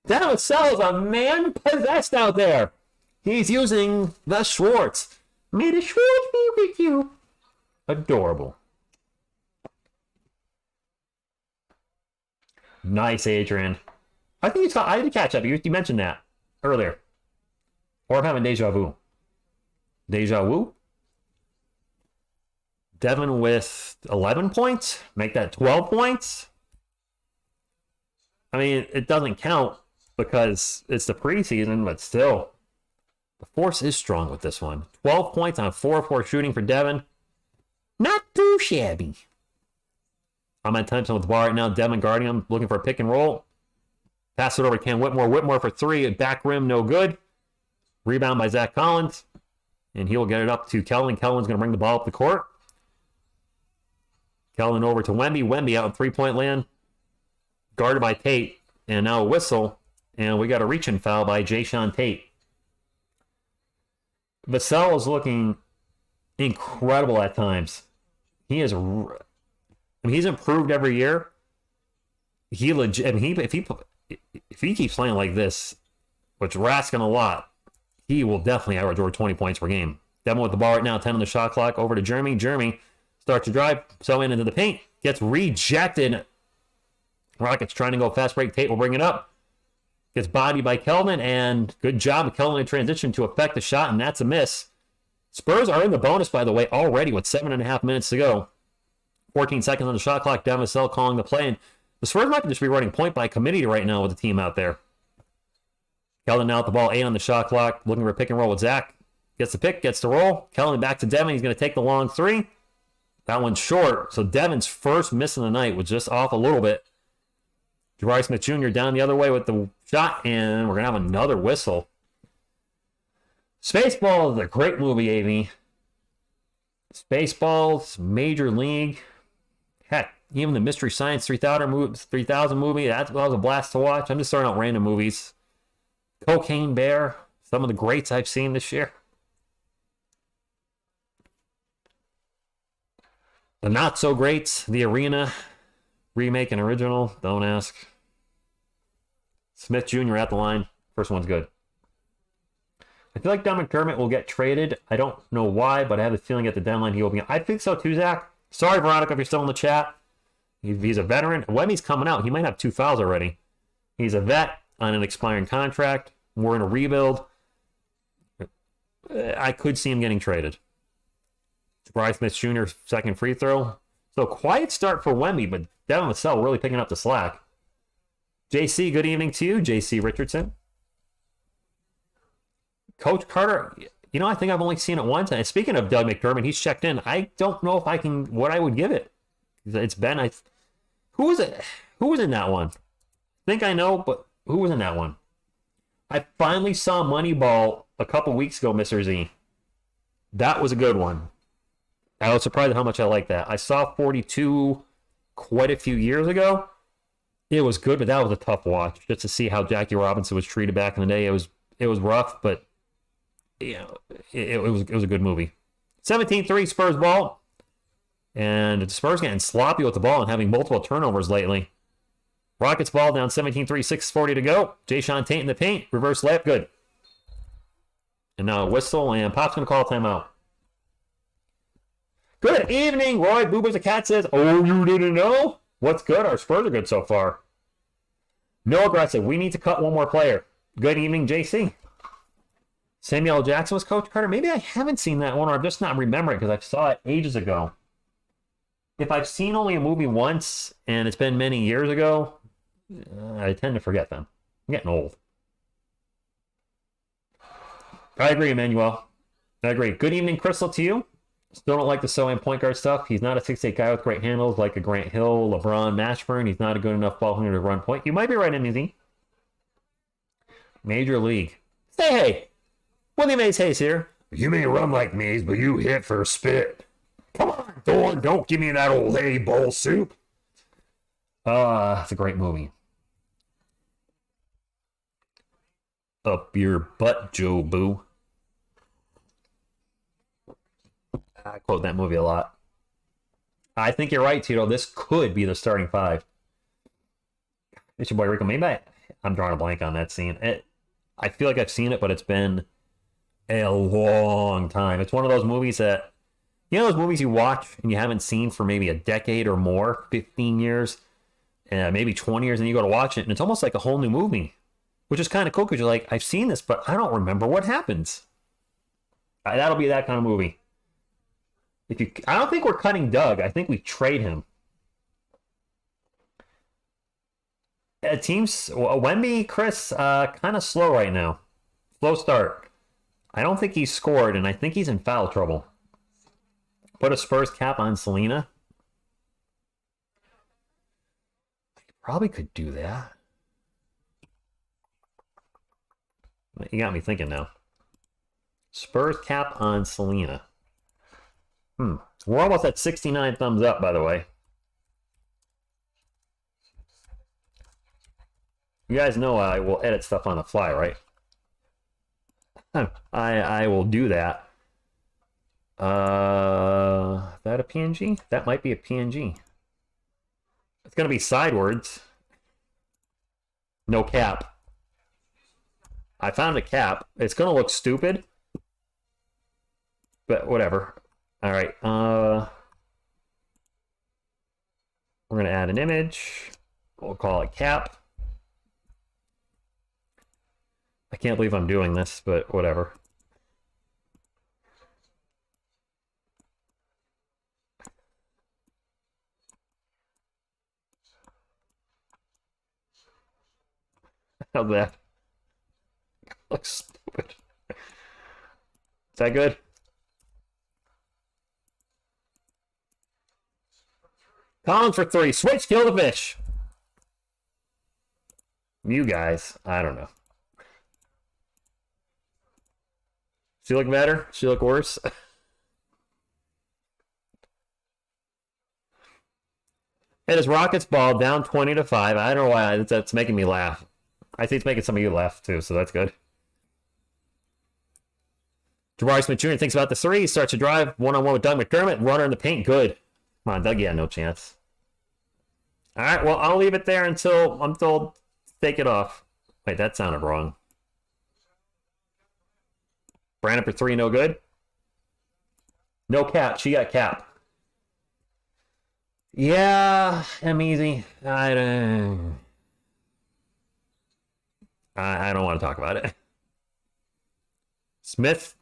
Speaker 1: Devin Vassell is a man possessed out there. He's using the Schwartz. May the Schwartz be with you. Adorable. Nice, Adrian. I think I had to catch up. You mentioned that earlier. Or I'm having deja vu. Deja vu? Devin with 11 points? Make that 12 points? I mean, it doesn't count because it's the preseason, but still. The force is strong with this one. 12 points on 4-4 shooting for Devin. Not too shabby. I'm at Thompson with the ball right now. Devin guarding him, looking for a pick and roll. Pass it over to Cam Whitmore. Whitmore for three. Back rim, no good. Rebound by Zach Collins. And he'll get it up to Keldon. Keldon's going to bring the ball up the court. Keldon over to Wemby. Wemby out in three-point land. Guarded by Tate. And now a whistle. And we got a reach-in foul by Jayshawn Tate. Vassell is looking incredible at times. He's improved every year. If he keeps playing like this, which we're asking a lot, he will definitely average over 20 points per game. Devin with the ball right now, 10 on the shot clock, over to Jeremy. Jeremy starts to drive, so into the paint, gets rejected. Rockets trying to go fast break. Tate will bring it up. Gets bodied by Keldon, and good job of Keldon in transition to affect the shot, and that's a miss. Spurs are in the bonus, by the way, already with 7.5 minutes to go. 14 seconds on the shot clock. Devin Vassell calling the play, and the Spurs might just be running point by committee right now with the team out there. Keldon now at the ball, 8 on the shot clock, looking for a pick and roll with Zach. Gets the pick, gets the roll. Keldon back to Devin. He's going to take the long three. That one's short, so Devin's first miss of the night was just off a little bit. Jabari Smith Jr. down the other way with the shot, and we're going to have another whistle. Spaceballs is a great movie, AV. Spaceballs, Major League. Heck, even the Mystery Science 3000 movie, that was a blast to watch. I'm just throwing out random movies. Cocaine Bear, some of the greats I've seen this year. The Not So Greats, The Arena, remake and original, don't ask. Smith Jr. at the line. First one's good. I feel like Don McDermott will get traded. I don't know why, but I have a feeling at the deadline he will be. I think so too, Zach. Sorry, Veronica, if you're still in the chat. He's a veteran. Wemmy's coming out. He might have 2 fouls already. He's a vet on an expiring contract. We're in a rebuild. I could see him getting traded. Jabari Smith Jr. second free throw. So quiet start for Wemby, but Devin Vassell really picking up the slack. JC, good evening to you. JC Richardson. Coach Carter, you know, I think I've only seen it once. And speaking of Doug McDermott, he's checked in. I don't know if I can, what I would give it. It's been, who was it? Who was in that one? I think I know, but who was in that one? I finally saw Moneyball a couple weeks ago, Mr. Z. That was a good one. I was surprised at how much I liked that. I saw 42 quite a few years ago. It was good, but that was a tough watch. Just to see how Jackie Robinson was treated back in the day. It was rough, but you know, it was a good movie. 17-3 Spurs ball. And the Spurs getting sloppy with the ball and having multiple turnovers lately. Rockets ball down 17-3, 6:40 to go. Jayshawn Tate in the paint. Reverse layup, good. And now a whistle, and Pop's going to call a timeout. Good evening, Roy. Boober's a Cat says, oh, you didn't know? What's good? Our Spurs are good so far. No aggressive. We need to cut one more player. Good evening, JC. Samuel L. Jackson was Coach Carter. Maybe I haven't seen that one, or I'm just not remembering because I saw it ages ago. If I've seen only a movie once and it's been many years ago, I tend to forget them. I'm getting old. I agree, Emmanuel. I agree. Good evening, Crystal, to you. Still don't like the Sohan point guard stuff. He's not a 6'8 guy with great handles like a Grant Hill, LeBron, Mashburn. He's not a good enough ball handler to run point. You might be right, MZ. Major League. Say hey. Willie Mays Hayes here.
Speaker 2: You may run like Mays, but you hit for spit. Come on, Thorne, don't give me that old hay bowl soup.
Speaker 1: It's a great movie. Up your butt, Joe Boo. I quote that movie a lot. I think you're right, Tito. This could be the starting five. It's your boy Rico. Maybe I'm drawing a blank on that scene. I feel like I've seen it, but it's been a long time. It's one of those movies that, you know, those movies you watch and you haven't seen for maybe a decade or more, 15 years, maybe 20 years, and you go to watch it, and it's almost like a whole new movie, which is kind of cool because you're like, I've seen this, but I don't remember what happens. That'll be that kind of movie. I don't think we're cutting Doug. I think we trade him. Teams, Wemby, Chris, kind of slow right now. Slow start. I don't think he's scored, and I think he's in foul trouble. Put a Spurs cap on Selena. I probably could do that. You got me thinking now. Spurs cap on Selena. We're almost at 69 thumbs up, by the way. You guys know I will edit stuff on the fly, right? I will do that. That a PNG? That might be a PNG. It's going to be sidewards. No cap. I found a cap. It's going to look stupid. But whatever. All right. We're going to add an image. We'll call it cap. I can't believe I'm doing this, but whatever. How's that? Looks stupid. Is that good? Collins for three. Switch, kill the fish. You guys, I don't know. She look better? She look worse? It is Rockets ball down 20-5. I don't know why that's making me laugh. I think it's making some of you laugh too, so that's good. Jabari Smith Jr. thinks about the three, starts to drive one-on-one with Doug McDermott, runner in the paint, good. Come on, Doug, yeah, no chance. All right, well, I'll leave it there until I'm told to take it off. Wait, that sounded wrong. Brandon for three, no good. No cap. She got cap. Yeah, I'm easy. I don't want to talk about it. Smith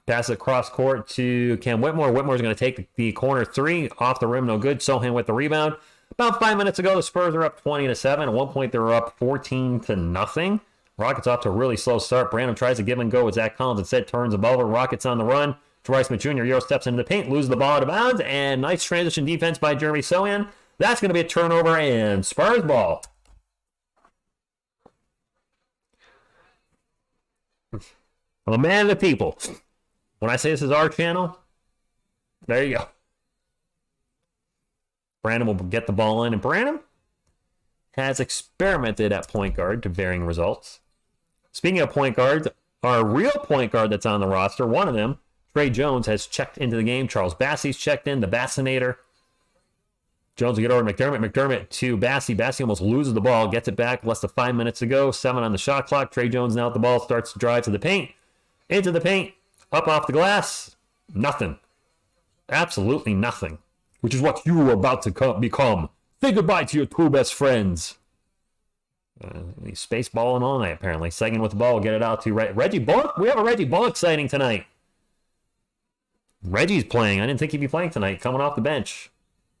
Speaker 1: passes across court to Cam Whitmore. Whitmore's going to take the corner three off the rim, no good. Sohan with the rebound. About 5 minutes ago, the Spurs are up 20-7. At one point, they were up 14-0. Rockets off to a really slow start. Brandon tries to give and go with Zach Collins. Instead, turns the ball over. Rockets on the run. Jabari Smith Jr. Euro steps into the paint, loses the ball out of bounds, and nice transition defense by Jeremy Sohan. That's going to be a turnover and Spurs ball. I'm a man of the people. When I say this is our channel, there you go. Brandon will get the ball in, and Brandon has experimented at point guard to varying results. Speaking of point guards, our real point guard that's on the roster, one of them, Trey Jones, has checked into the game. Charles Bassey's checked in, the Bassinator. Jones will get over to McDermott. McDermott to Bassey. Bassey almost loses the ball, gets it back less than 5 minutes to go. 7 on the shot clock. Trey Jones now at the ball, starts to drive to the paint. Into the paint, up off the glass. Nothing. Absolutely nothing. Which is what you were about to become. Say goodbye to your two best friends. He's space balling all night, apparently. Seguin with the ball, get it out to Reggie Bullock. We have a Reggie Bullock sighting tonight. Reggie's playing. I didn't think he'd be playing tonight, coming off the bench.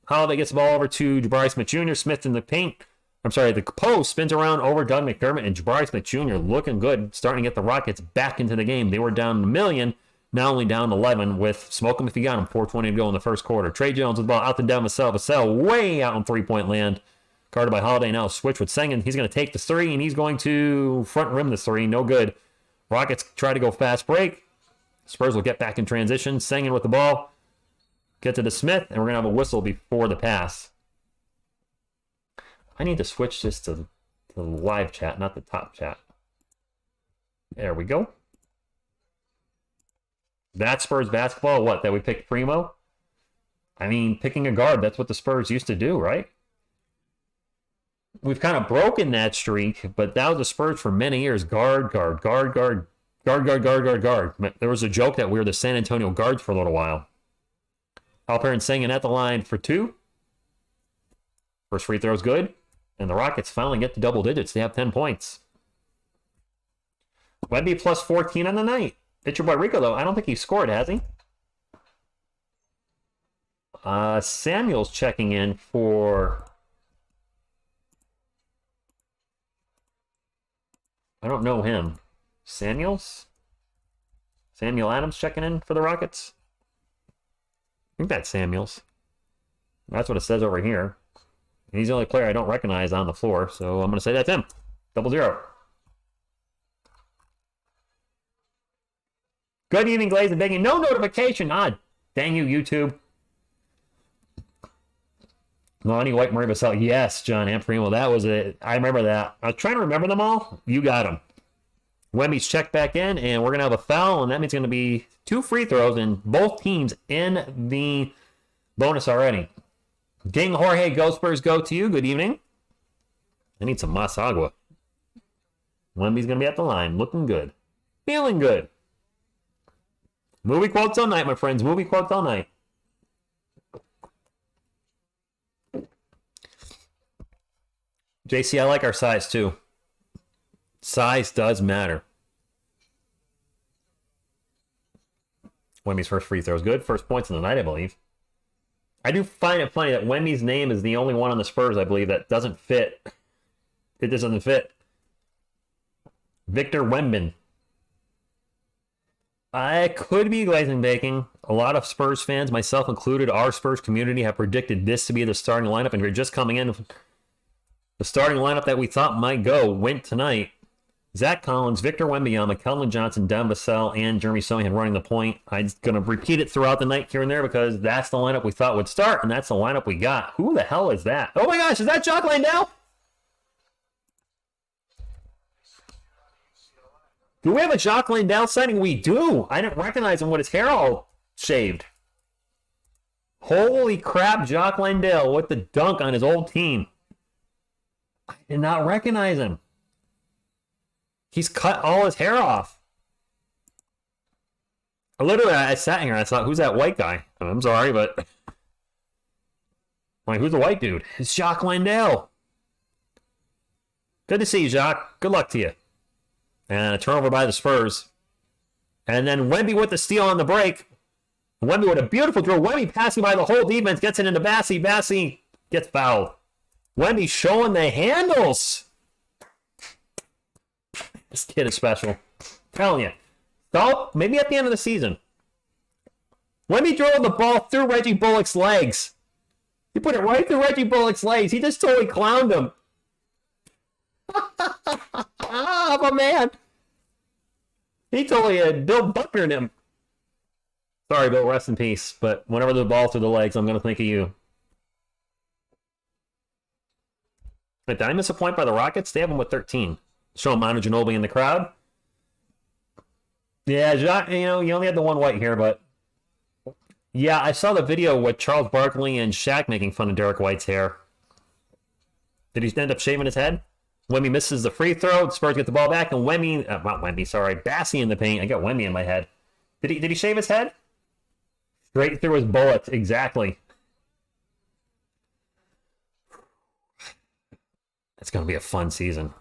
Speaker 1: Holiday gets the ball over to Jabari Smith Jr. Smith in the paint. I'm sorry, the post spins around over Doug McDermott, and Jabari Smith Jr. looking good, starting to get the Rockets back into the game. They were down 1 million, now only down 11 with smoke him if you got him. 4:20 to go in the first quarter. Trey Jones with the ball out to down Vassell. Vassell way out in three-point land. Guarded by Holiday. Now switch with Sengun. He's going to take the three, and he's going to front rim the three. No good. Rockets try to go fast break. Spurs will get back in transition. Sengun with the ball. Get to the Smith, and we're going to have a whistle before the pass. I need to switch this to the live chat, not the top chat. There we go. That Spurs basketball, what, that we picked Primo? I mean, picking a guard, that's what the Spurs used to do, right? We've kind of broken that streak, but that was the Spurs for many years. Guard, guard, guard, guard, guard, guard, guard, guard, guard. There was a joke that we were the San Antonio guards for a little while. Alperen Sengun at the line for two. First free throw is good. And the Rockets finally get to double digits. They have 10 points. Wemby plus 14 on the night. It's your boy Rico, though. I don't think he scored, has he? Samuel's checking in for... I don't know him. Samuels? Samuel Adams checking in for the Rockets? I think that's Samuels. That's what it says over here. He's the only player I don't recognize on the floor, so I'm going to say that's him. 0-0. Good evening, Glaze and Biggie. No notification. Ah, dang you, YouTube. Lonnie White, Murray Vassell. Yes, John Amprimo. That was it. I remember that. I was trying to remember them all. You got them. Wemby's checked back in, and we're going to have a foul, and that means it's going to be 2 free throws, and both teams in the bonus already. Ding Jorge, Go Spurs, go to you. Good evening. I need some Masagua. Wemby's going to be at the line. Looking good. Feeling good. Movie quotes all night, my friends. Movie quotes all night. JC, I like our size too. Size does matter. Wemby's first free throw is good. First points of the night, I believe. I do find it funny that Wemby's name is the only one on the Spurs, I believe, that doesn't fit. It just doesn't fit. Victor Wembin. I could be glazing baking. A lot of Spurs fans, myself included, our Spurs community, have predicted this to be the starting lineup, and you're just coming in. The starting lineup that we thought might go went tonight. Zach Collins, Victor Wembanyama, Keldon Johnson, Devin Vassell, and Jeremy Sohan running the point. I'm going to repeat it throughout the night here and there because that's the lineup we thought would start, and that's the lineup we got. Who the hell is that? Oh my gosh, is that Jock Landale? Do we have a Jock Landale sighting? We do. I didn't recognize him with his hair all shaved. Holy crap, Jock Landale with the dunk on his old team. I did not recognize him. He's cut all his hair off. I sat here and I thought, who's that white guy? I'm sorry, but... Like, who's the white dude? It's Jock Landale. Good to see you, Jock. Good luck to you. And a turnover by the Spurs. And then Wemby with the steal on the break. Wemby with a beautiful drill. Wemby passing by the whole defense. Gets it into Bassey. Bassey gets fouled. Wemby showing the handles. This kid is special. I'm telling you. So, maybe at the end of the season. Wemby drove the ball through Reggie Bullock's legs. He put it right through Reggie Bullock's legs. He just totally clowned him. I'm a man. He totally Bill Bucknered him. Sorry, Bill, rest in peace. But whenever the ball through the legs, I'm going to think of you. Did I miss a point by the Rockets? They have them with 13. Show Manu Ginobili in the crowd. Yeah, Jacques, you only had the one white here, but... Yeah, I saw the video with Charles Barkley and Shaq making fun of Derek White's hair. Did he end up shaving his head? Wemby misses the free throw. The Spurs get the ball back, and Bassey in the paint. I got Wemby in my head. Did he shave his head? Straight through his bullet, exactly. It's going to be a fun season.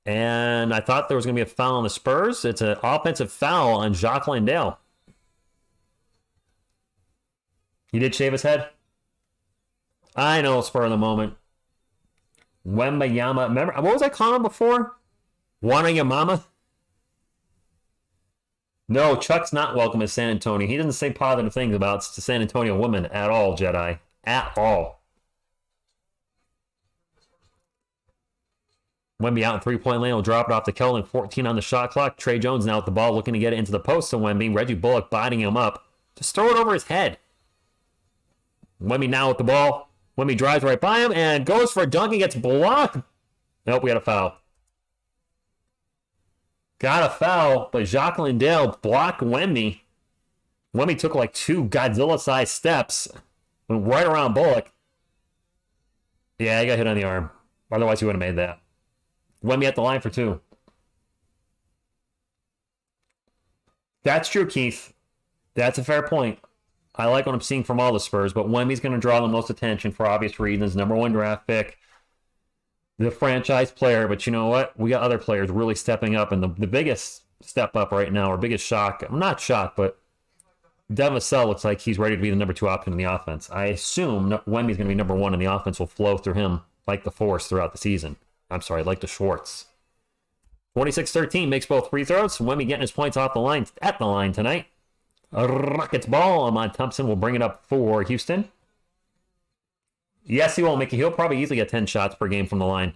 Speaker 1: And I thought there was going to be a foul on the Spurs. It's an offensive foul on Jock Landale. He did shave his head? I know, spur of the moment. Wembanyama. Remember, what was I calling him before? Wanayamama? No, Chuck's not welcome at San Antonio. He doesn't say positive things about the San Antonio women at all, Jedi. At all. Wemby out in three-point lane will drop it off to Keldon. 14 on the shot clock. Trey Jones now with the ball, looking to get it into the post to Wemby. Reggie Bullock biting him up. Just throw it over his head. Wemby now with the ball. Wemby drives right by him and goes for a dunk and gets blocked. Nope, we got a foul. Got a foul, but Jock Landale blocked Wemby. Wemby took like 2 Godzilla-sized steps. Went right around Bullock. Yeah, he got hit on the arm. Otherwise, he would have made that. Wemby at the line for 2. That's true, Keith. That's a fair point. I like what I'm seeing from all the Spurs, but Wemby's going to draw the most attention for obvious reasons. #1 draft pick. The franchise player, but you know what? We got other players really stepping up, and the biggest step up right now, or biggest shock, I'm not shocked, but Vassell looks like he's ready to be the #2 option in the offense. I assume Wemby's going to be #1 and the offense will flow through him like the Force throughout the season. I'm sorry, like the Schwartz. 26-13 makes both free throws. Wemby getting his points off the line at the line tonight. Rockets ball. Ahmad Thompson will bring it up for Houston. Yes, he will, Mickey. He'll probably easily get 10 shots per game from the line.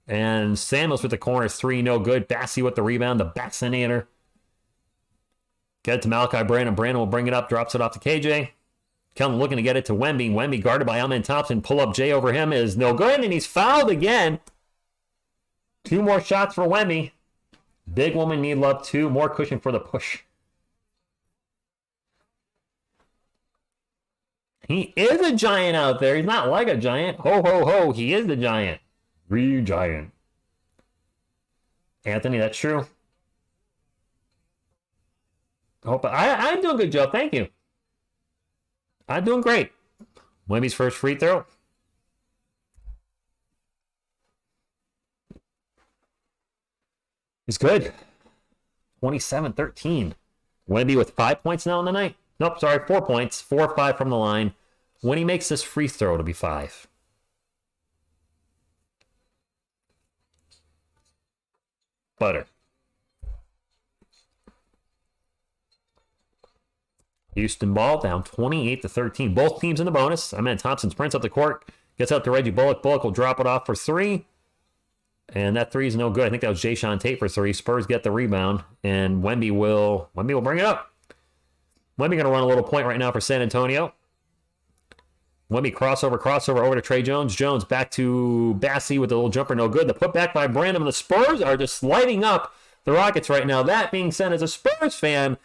Speaker 1: And Samuels with the corners, 3, no good. Bassey with the rebound, the Bassinator. Get it to Malachi Brandon. Brandon will bring it up, drops it off to KJ. Keldon looking to get it to Wemby. Wemby guarded by Ahmad Thompson. Pull up J over him is no good, and he's fouled again. 2 more shots for Wemby. Big woman need love 2. More cushion for the push. He is a giant out there. He's not like a giant. Ho, ho, ho. He is the giant. Giant. Anthony, that's true. I'm doing a good job. Thank you. I'm doing great. Wemby's first free throw. He's good. 27-13. Wemby with 5 points now in the night. Nope, sorry, 4 points. 4 or 5 from the line. When he makes this free throw, it'll be 5. Butter. Houston ball down 28-13. Both teams in the bonus. Ahmad Thompson sprints up the court. Gets up to Reggie Bullock. Bullock will drop it off for 3. And that 3 is no good. I think that was Jayshawn Tate for 3. Spurs get the rebound. And Wemby will bring it up. Wemby going to run a little point right now for San Antonio. Wemby crossover over to Trey Jones. Jones back to Bassey with a little jumper, no good. The putback by Brandon. The Spurs are just lighting up the Rockets right now. That being said, as a Spurs fan,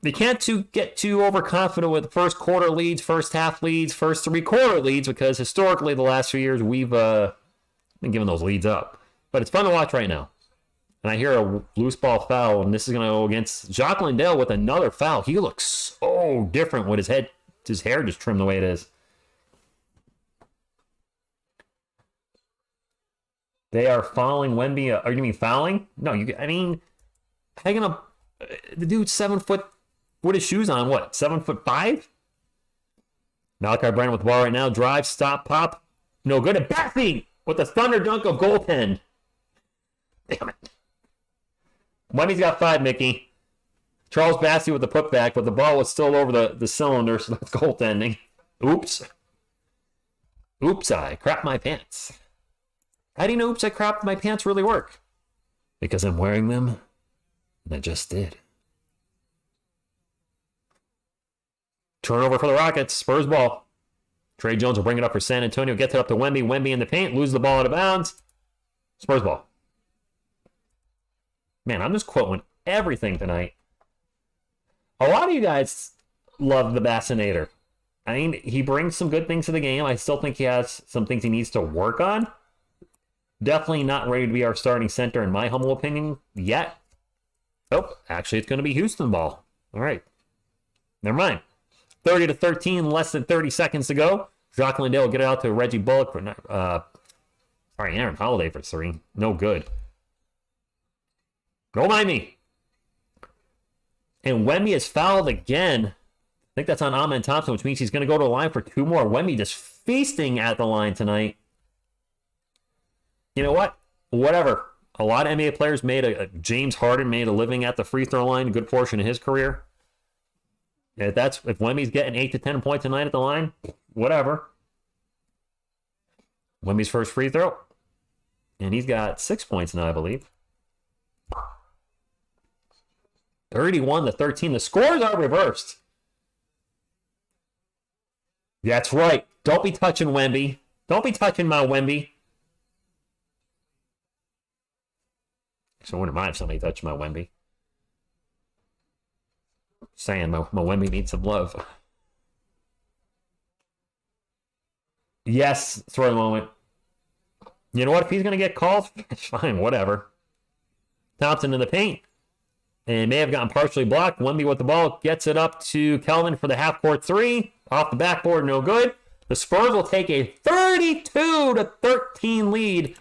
Speaker 1: you can't get too overconfident with first quarter leads, first half leads, first 3-quarter leads, because historically the last few years we've been giving those leads up. But it's fun to watch right now. And I hear a loose ball foul, and this is going to go against Jock Landale with another foul. He looks so different with his hair just trimmed the way it is. They are fouling Wemby. Are you mean fouling? No, hanging up. The dude's 7 foot with his shoes on. What? 7'5"? Malachi Brandon with the ball right now. Drive, stop, pop. No good. And Bassey with the thunder dunk of goaltend. Damn it. Wemby's got 5, Mickey. Charles Bassey with the putback, but the ball was still over the cylinder, so that's goaltending. Oops. Oops, I crapped my pants. How do you know oops, I crapped my pants really work? Because I'm wearing them, and I just did. Turnover for the Rockets. Spurs ball. Trey Jones will bring it up for San Antonio. Gets it up to Wemby. Wemby in the paint. Loses the ball out of bounds. Spurs ball. Man, I'm just quoting everything tonight. A lot of you guys love the Bassinator. I mean, he brings some good things to the game. I still think he has some things he needs to work on. Definitely not ready to be our starting center, in my humble opinion, yet. Oh, actually, it's going to be Houston ball. All right. Never mind. 30-13, less than 30 seconds to go. Jock Landale will get it out to Reggie Bullock for Aaron Holiday for 3. No good. Don't mind me. And Wemby is fouled again. I think that's on Ahmad Thompson, which means he's going to go to the line for 2 more. Wemby just feasting at the line tonight. You know what? Whatever. A lot of NBA players James Harden made a living at the free throw line, a good portion of his career. If Wemby's getting 8 to 10 points a night at the line, whatever. Wemby's first free throw. And he's got 6 points now, I believe. 31-13. The scores are reversed. That's right. Don't be touching Wemby. Don't be touching my Wemby. So I wouldn't mind if somebody touched my Wemby. Saying my Wemby needs some love. Yes, throw the moment. You know what? If he's going to get called, it's fine, whatever. Thompson in the paint. And may have gotten partially blocked. Wemby with the ball gets it up to Kelvin for the half-court three. Off the backboard, no good. The Spurs will take a 32-13 lead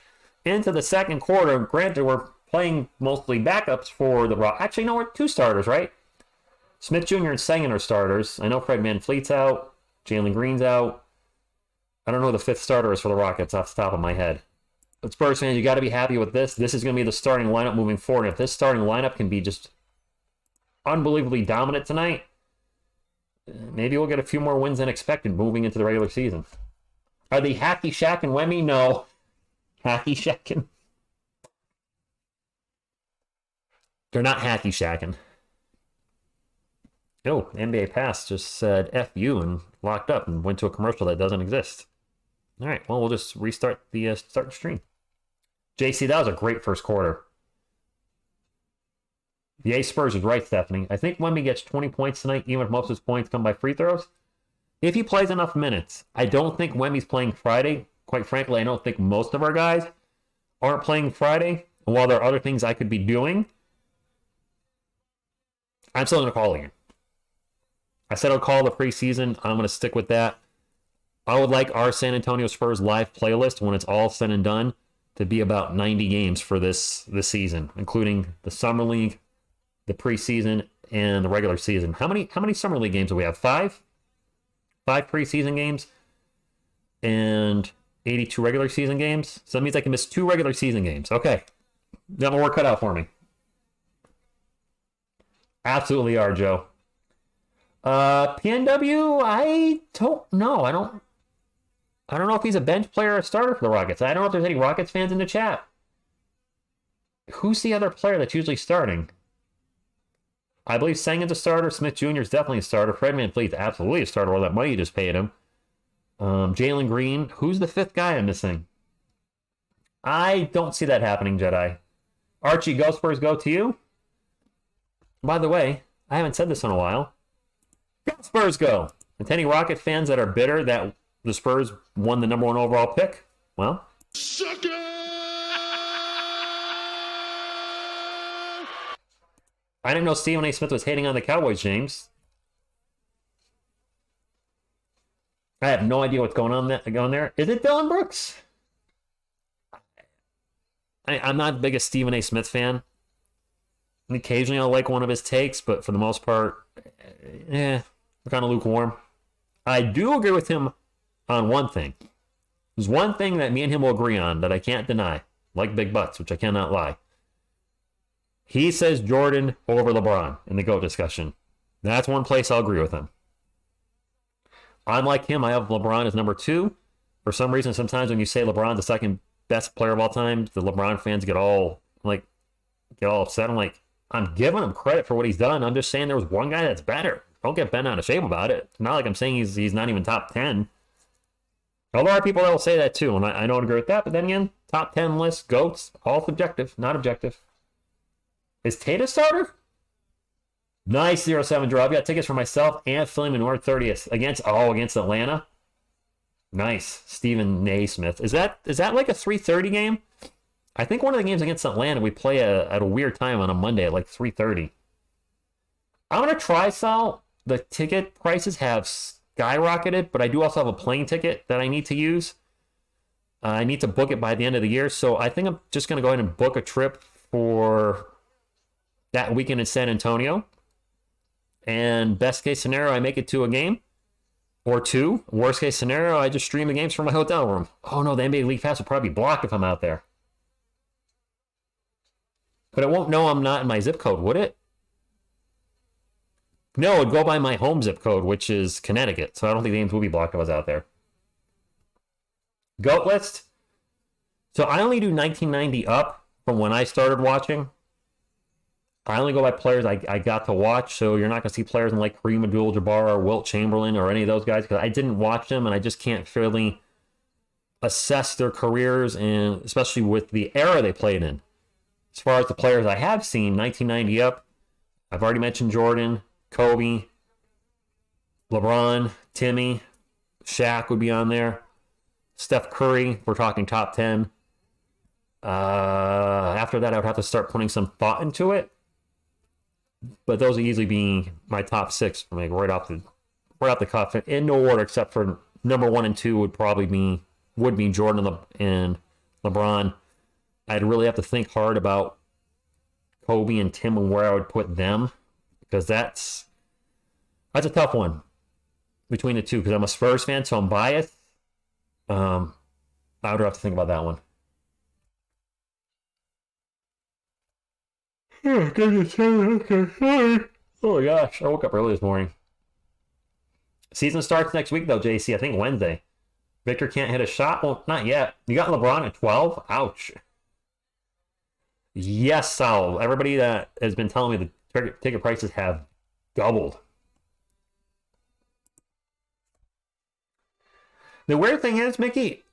Speaker 1: into the second quarter. Granted, we're playing mostly backups for the Rock. Actually, no, we're 2 starters, right? Smith Jr. and Sengun are starters. I know Fred VanVleet's out. Jalen Green's out. I don't know who the 5th starter is for the Rockets off the top of my head. But Spurs fans, you got to be happy with this. This is going to be the starting lineup moving forward. If this starting lineup can be just unbelievably dominant tonight, maybe we'll get a few more wins than expected moving into the regular season. Are they hacky shacking Wemby? No. Hacky shacking. They're not hacky shacking. Oh, NBA Pass just said F you and locked up and went to a commercial that doesn't exist. All right, well, we'll just restart the stream. JC, that was a great first quarter. The A Spurs is right, Stephanie. I think Wemby gets 20 points tonight, even if most of his points come by free throws. If he plays enough minutes, I don't think Wemby's playing Friday. Quite frankly, I don't think most of our guys aren't playing Friday. And while there are other things I could be doing, I'm still going to call again. I said I'll call the preseason. I'm going to stick with that. I would like our San Antonio Spurs live playlist when it's all said and done to be about 90 games for this season, including the Summer League, the preseason, and the regular season. How many Summer League games do we have? 5? 5 preseason games and 82 regular season games. So that means I can miss 2 regular season games. Okay. Got my work cut out for me. Absolutely are, Joe. PNW, I don't know. I don't know if he's a bench player or a starter for the Rockets. I don't know if there's any Rockets fans in the chat. Who's the other player that's usually starting? I believe Sengun's a starter. Smith Jr. is definitely a starter. Fred VanVleet's absolutely a starter. All that money you just paid him. Jalen Green. Who's the 5th guy I'm missing? I don't see that happening, Jedi. Archie, go Spurs, go to you. By the way, I haven't said this in a while. Go Spurs, go. And to any Rocket fans that are bitter that the Spurs won the number 1 overall pick, well,
Speaker 3: Sucker!
Speaker 1: I didn't know Stephen A. Smith was hating on the Cowboys, James. I have no idea what's going on there. Is it Dylan Brooks? I'm not the biggest Stephen A. Smith fan. And occasionally I'll like one of his takes, but for the most part, we're kind of lukewarm. I do agree with him on one thing. There's one thing that me and him will agree on that I can't deny, like big butts, which I cannot lie. He says Jordan over LeBron in the GOAT discussion. That's one place I'll agree with him. I'm like him. I have LeBron as number 2. For some reason, sometimes when you say LeBron's the second best player of all time, the LeBron fans get all upset. I'm like, I'm giving him credit for what he's done. I'm just saying there was one guy that's better. Don't get bent out of shape about it. It's not like I'm saying he's not even top 10. Although there are people that will say that too, and I don't agree with that. But then again, top 10 list, GOATs, all subjective, not objective. Is Tate a starter? Nice 0-7 draw. I've got tickets for myself and Philly Manor 30th against Atlanta. Nice. Stephen Naismith. Is that like a 3:30 game? I think one of the games against Atlanta we play at a weird time on a Monday at like 3:30. I'm going to try, Sal. The ticket prices have skyrocketed, but I do also have a plane ticket that I need to use. I need to book it by the end of the year, so I think I'm just going to go ahead and book a trip for that weekend in San Antonio. And best case scenario, I make it to a game or 2. Worst case scenario, I just stream the games from my hotel room. Oh no, the NBA League Pass will probably be blocked if I'm out there. But it won't know I'm not in my zip code, would it? No, it'd go by my home zip code, which is Connecticut. So I don't think the games will be blocked if I was out there. GOAT list. So I only do 1990 up from when I started watching. I only go by players I got to watch, so you're not going to see players in like Kareem Abdul-Jabbar or Wilt Chamberlain or any of those guys because I didn't watch them and I just can't fairly assess their careers, and especially with the era they played in. As far as the players I have seen, 1990 up, I've already mentioned Jordan, Kobe, LeBron, Timmy, Shaq would be on there. Steph Curry, we're talking top 10. After that, I would have to start putting some thought into it. But those would easily be my top 6 from like right off the cuff, in no order except for number 1 and 2 would be Jordan and LeBron. I'd really have to think hard about Kobe and Tim and where I would put them because that's a tough one between the two because I'm a Spurs fan, so I'm biased. I would have to think about that one. Oh my gosh, I woke up early this morning. Season starts next week though, JC. I think Wednesday. Victor can't hit a shot? Well, not yet. You got LeBron at 12? Ouch. Yes, Sal. Everybody that has been telling me the ticket prices have doubled. The weird thing is, Mickey,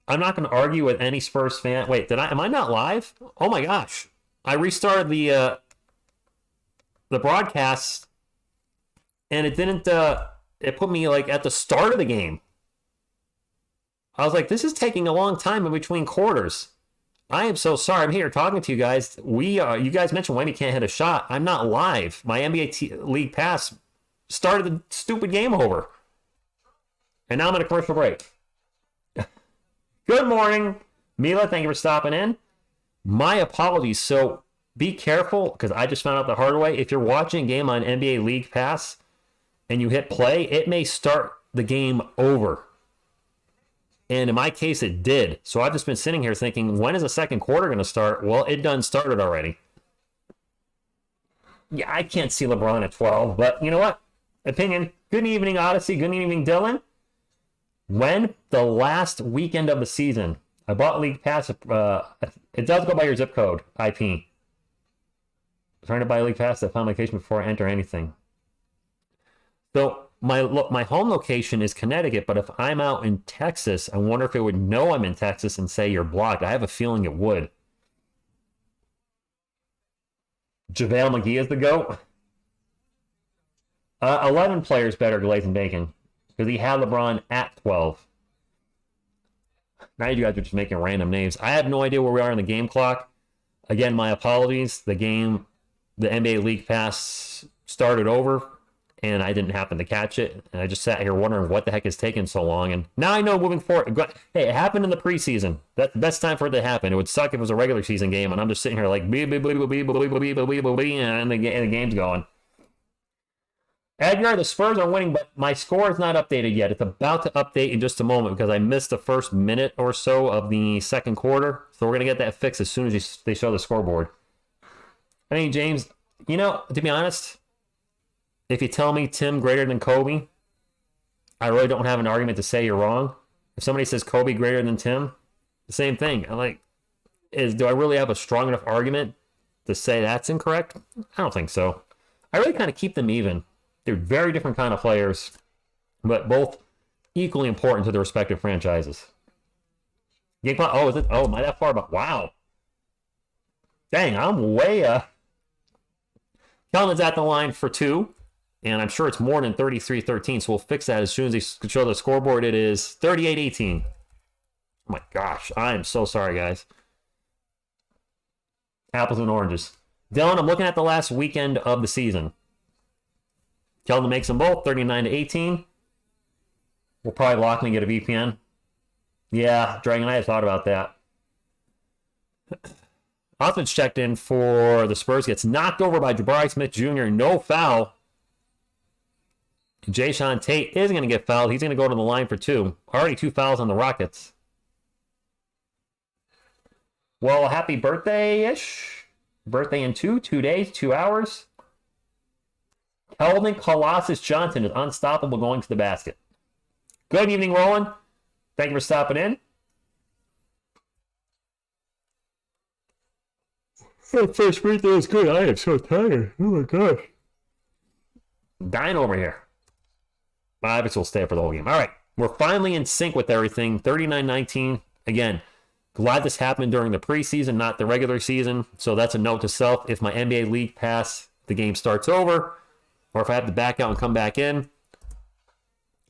Speaker 1: I'm not going to argue with any Spurs fan. Wait, am I not live? Oh my gosh. I restarted the broadcast and it didn't it put me like at the start of the game. I was like, this is taking a long time in between quarters. I am so sorry. I'm here talking to you guys. You guys mentioned Wemby can't hit a shot. I'm not live. My NBA League Pass started the stupid game over. And now I'm in a commercial break. Good morning, Mila. Thank you for stopping in. My apologies. So be careful, because I just found out the hard way. If you're watching a game on NBA League Pass and you hit play, it may start the game over. And in my case, it did. So I've just been sitting here thinking, when is the second quarter going to start? Well, it done started already. Yeah, I can't see LeBron at 12, but you know what? Opinion. Good evening, Odyssey. Good evening, Dylan. When the last weekend of the season, I bought League Pass. It does go by your zip code, IP. Trying to buy League Pass, I found location before I enter anything. So my home location is Connecticut, but if I'm out in Texas, I wonder if it would know I'm in Texas and say you're blocked. I have a feeling it would. JaVale McGee is the GOAT. 11 players better Glazing Bacon because he had LeBron at 12. Now you guys are just making random names. I have no idea where we are in the game clock. Again, my apologies. The NBA League Pass started over, and I didn't happen to catch it. And I just sat here wondering what the heck is taking so long. And now I know moving forward. Hey, it happened in the preseason. That's the best time for it to happen. It would suck if it was a regular season game, and I'm just sitting here like, and the game's going. Edgar, the Spurs are winning, but my score is not updated yet. It's about to update in just a moment because I missed the first minute or so of the second quarter. So we're going to get that fixed as soon as they show the scoreboard. I mean, James, to be honest, if you tell me Tim greater than Kobe, I really don't have an argument to say you're wrong. If somebody says Kobe greater than Tim, the same thing. I'm like, do I really have a strong enough argument to say that's incorrect? I don't think so. I really kind of keep them even. They're very different kind of players, but both equally important to their respective franchises. Game clock. Oh, is it? Oh, am I that far? But wow. Dang, I'm way Kelvin's at the line for 2, and I'm sure it's more than 33-13, so we'll fix that as soon as they show the scoreboard. It is 38-18. Oh my gosh, I am so sorry, guys. Apples and oranges. Dylan, I'm looking at the last weekend of the season. Kelvin makes them both 39-18. We'll probably lock and get a VPN. Yeah, Dragon, I had thought about that. Offense checked in for the Spurs. Gets knocked over by Jabari Smith Jr. No foul. Jayshawn Tate is going to get fouled. He's going to go to the line for 2. Already 2 fouls on the Rockets. Well, happy birthday-ish. Birthday in 2 days, 2 hours. Kelvin Colossus Johnson is unstoppable going to the basket. Good evening, Roland. Thank you for stopping in. That first free throw is good. I am so tired. Oh my gosh. Dying over here. I guess we'll stay up for the whole game. All right. We're finally in sync with everything. 39-19. Again, glad this happened during the preseason, not the regular season. So that's a note to self. If my NBA League Pass, the game starts over, or if I have to back out and come back in,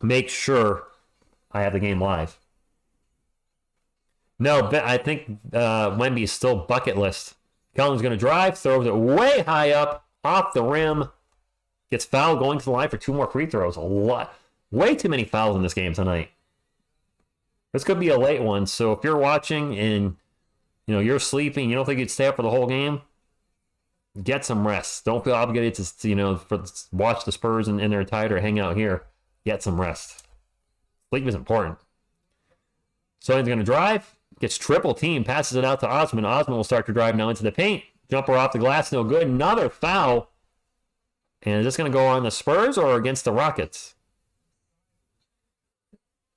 Speaker 1: make sure I have the game live. No, I think Wemby is still bucket list. Kellen's going to drive, throws it way high up, off the rim, gets fouled, going to the line for 2 more free throws. A lot. Way too many fouls in this game tonight. This could be a late one, so if you're watching and you're sleeping, you don't think you'd stay up for the whole game, get some rest. Don't feel obligated to watch the Spurs in their tide or hang out here. Get some rest. Sleep is important. So he's going to drive, gets triple team, passes it out to Osman. Osman will start to drive now into the paint. Jumper off the glass, no good. Another foul. And is this going to go on the Spurs or against the Rockets?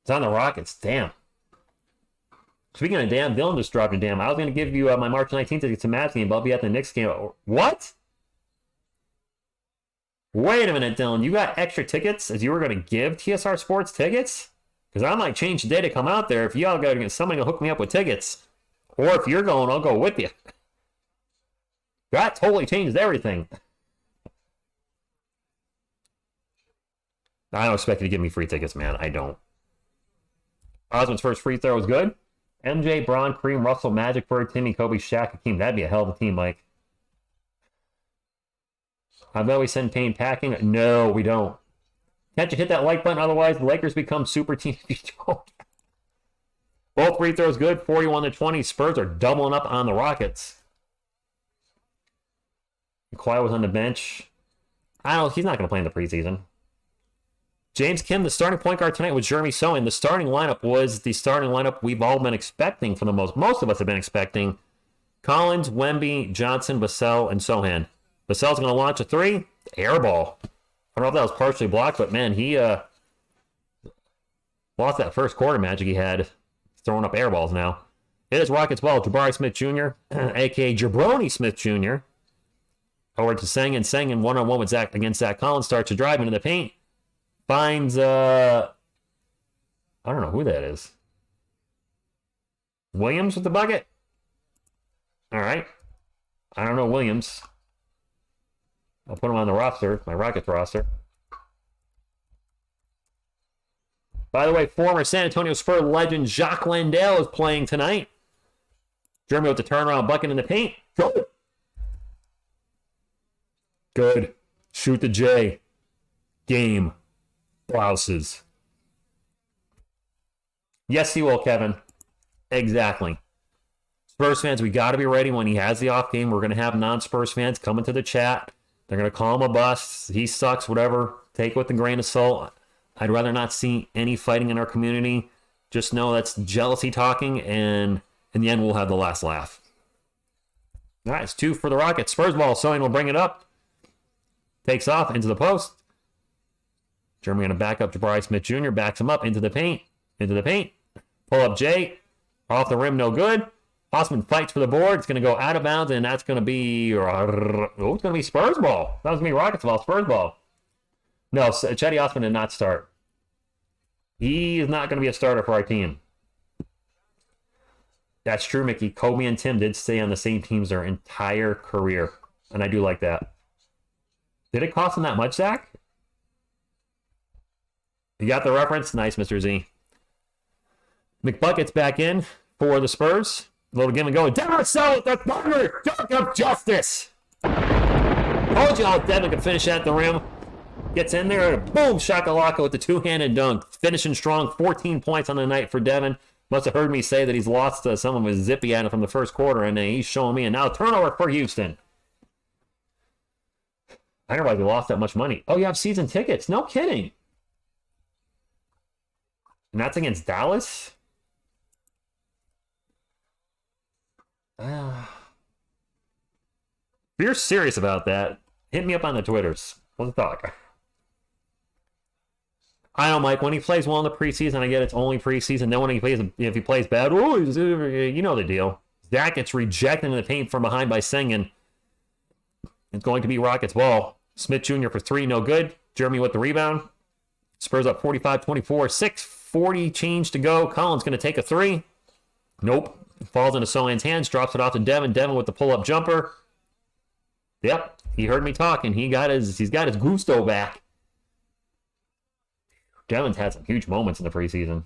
Speaker 1: It's on the Rockets. Damn. Speaking of damn, Dylan just dropped a damn. I was going to give you my March 19th tickets to Mavs game, but I'll be at the Knicks game. What? Wait a minute, Dylan. You got extra tickets as you were going to give TSR Sports tickets? Because I might change the day to come out there if y'all got to get somebody to hook me up with tickets. Or if you're going, I'll go with you. That totally changed everything. I don't expect you to give me free tickets, man. I don't. Osman's first free throw was good. MJ, Braun, Kareem, Russell, Magic, Bird, Timmy, Kobe, Shaq, Hakeem. That'd be a hell of a team, Mike. I bet we send Payne packing. No, we don't. Can't you hit that like button? Otherwise, the Lakers become super team if you don't. Both free throws good. 41-20. Spurs are doubling up on the Rockets. Kawhi was on the bench. I don't know. He's not going to play in the preseason. James Kim, the starting point guard tonight was Jeremy Sohan. The starting lineup was the starting lineup we've all been expecting for the most of us have been expecting. Collins, Wemby, Johnson, Vassell, and Sohan. Vassell's going to launch a 3. Air ball. I don't know if that was partially blocked, but man, he lost that first quarter magic he had. He's throwing up air balls now. It is Rockets ball. Jabari Smith Jr., a.k.a. Jabroni Smith Jr. Over to Sengun. Sengun one-on-one with against Zach Collins. Starts to drive into the paint. Finds, I don't know who that is. Williams with the bucket? All right. I don't know Williams. I'll put him on the roster, my Rockets roster. By the way, former San Antonio Spurs legend Jock Landale is playing tonight. Jeremy with the turnaround bucket in the paint. Good. Good. Shoot the J. Game. Blouses. Yes, he will, Kevin. Exactly. Spurs fans, we got to be ready when he has the off game. We're going to have non-Spurs fans come into the chat. They're going to call him a bust. He sucks, whatever. Take it with a grain of salt. I'd rather not see any fighting in our community. Just know that's jealousy talking, and in the end, we'll have the last laugh. All right, it's 2 for the Rockets. Spurs ball. Sohan will bring it up. Takes off into the post. Jeremy going to back up Jabari Smith Jr. Backs him up into the paint. Into the paint. Pull up Jay. Off the rim, no good. Osman fights for the board. It's going to go out of bounds, and that's going to be... Oh, it's going to be Spurs ball. That was going to be Rockets ball. Spurs ball. No, Chetty Osman did not start. He is not going to be a starter for our team. That's true, Mickey. Kobe and Tim did stay on the same teams their entire career, and I do like that. Did it cost them that much, Zach? You got the reference? Nice, Mr. Z. McBucket's back in for the Spurs. A little give and go. Devin Vassell with the thunder. Dunk of justice. Told you how Devin could finish at the rim. Gets in there and boom, shakalaka with the two-handed dunk. Finishing strong. 14 points on the night for Devin. Must have heard me say that he's lost some of his zippy at him from the first quarter, and he's showing me. And now turnover for Houston. I didn't realize he lost that much money. Oh, you have season tickets. No kidding. And that's against Dallas? If you're serious about that, hit me up on the Twitters. Let's talk. I know, Mike. When he plays well in the preseason, I get it's only preseason. Then when he plays, if he plays bad, you know the deal. Zach gets rejected in the paint from behind by Sengun. It's going to be Rockets ball. Smith Jr. for 3, no good. Jeremy with the rebound. Spurs up 45-24, 6:40 change to go. Collins going to take a 3. Nope. Falls into Sohan's hands, drops it off to Devin. Devin with the pull-up jumper. Yep, he heard me talking. He's got his gusto back. Devin's had some huge moments in the preseason.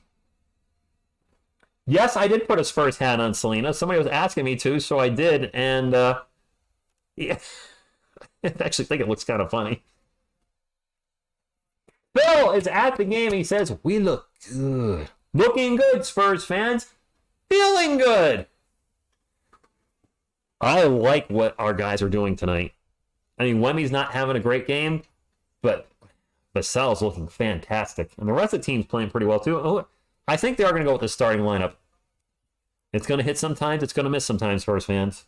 Speaker 1: Yes, I did put a Spurs hat on Selena. Somebody was asking me to, so I did. And, yeah, I actually think it looks kind of funny. Bill is at the game. He says, we look good. Looking good, Spurs fans. Feeling good. I like what our guys are doing tonight. I mean, Wemmy's not having a great game, but Vassell's looking fantastic. And the rest of the team's playing pretty well, too. I think they are going to go with the starting lineup. It's going to hit sometimes. It's going to miss sometimes, Spurs fans.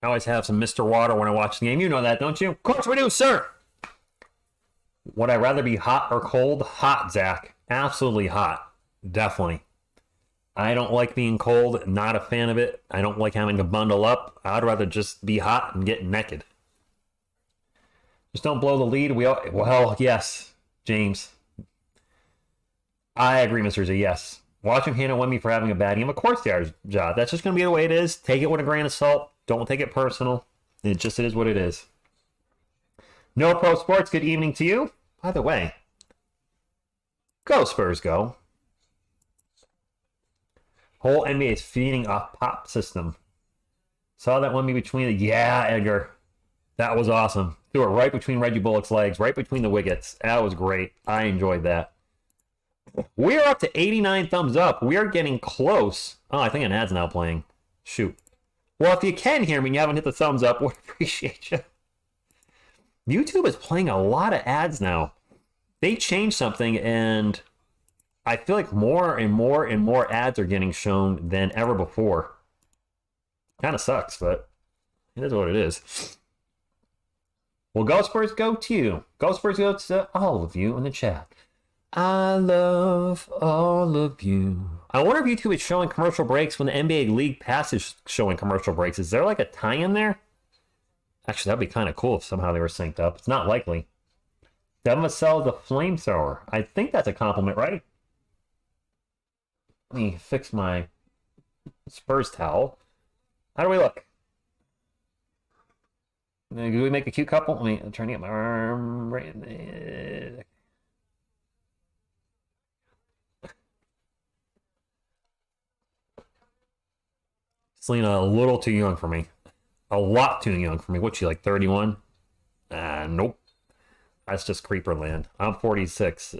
Speaker 1: I always have some Mr. Water when I watch the game. You know that, don't you? Of course we do, sir. Would I rather be hot or cold? Hot, Zach. Absolutely hot. Definitely. I don't like being cold. Not a fan of it. I don't like having to bundle up. I'd rather just be hot and get naked. Just don't blow the lead. Well, yes, James. I agree, Mr. Z. Yes. Watch him handle Wemby for having a bad game. Of course they are, John. That's just going to be the way it is. Take it with a grain of salt. Don't take it personal. It is what it is. No Pro Sports, good evening to you. By the way, go Spurs, go. Whole NBA is feeding off pop system. Saw that one between the... Yeah, Edgar. That was awesome. Threw it right between Reggie Bullock's legs, right between the wickets. That was great. I enjoyed that. We are up to 89 thumbs up. We are getting close. Oh, I think an ad's now playing. Shoot. Well, if you can hear me and you haven't hit the thumbs up, would appreciate you. YouTube is playing a lot of ads now. They changed something, and I feel like more and more and more ads are getting shown than ever before. Kind of sucks, but it is what it is. Well, go Spurs, go to you. Go Spurs, go to all of you in the chat. I love all of you. I wonder if YouTube is showing commercial breaks when the NBA League Pass is showing commercial breaks. Is there like a tie-in there? Actually, that'd be kind of cool if somehow they were synced up. It's not likely. Devin Vassell is a flamethrower. I think that's a compliment, right? Let me fix my Spurs towel. How do we look? Do we make a cute couple? I'm trying to get my arm right in there. Selena, a little too young for me. A lot too young for me. What's she, like 31? Nope. That's just creeper land. I'm 46.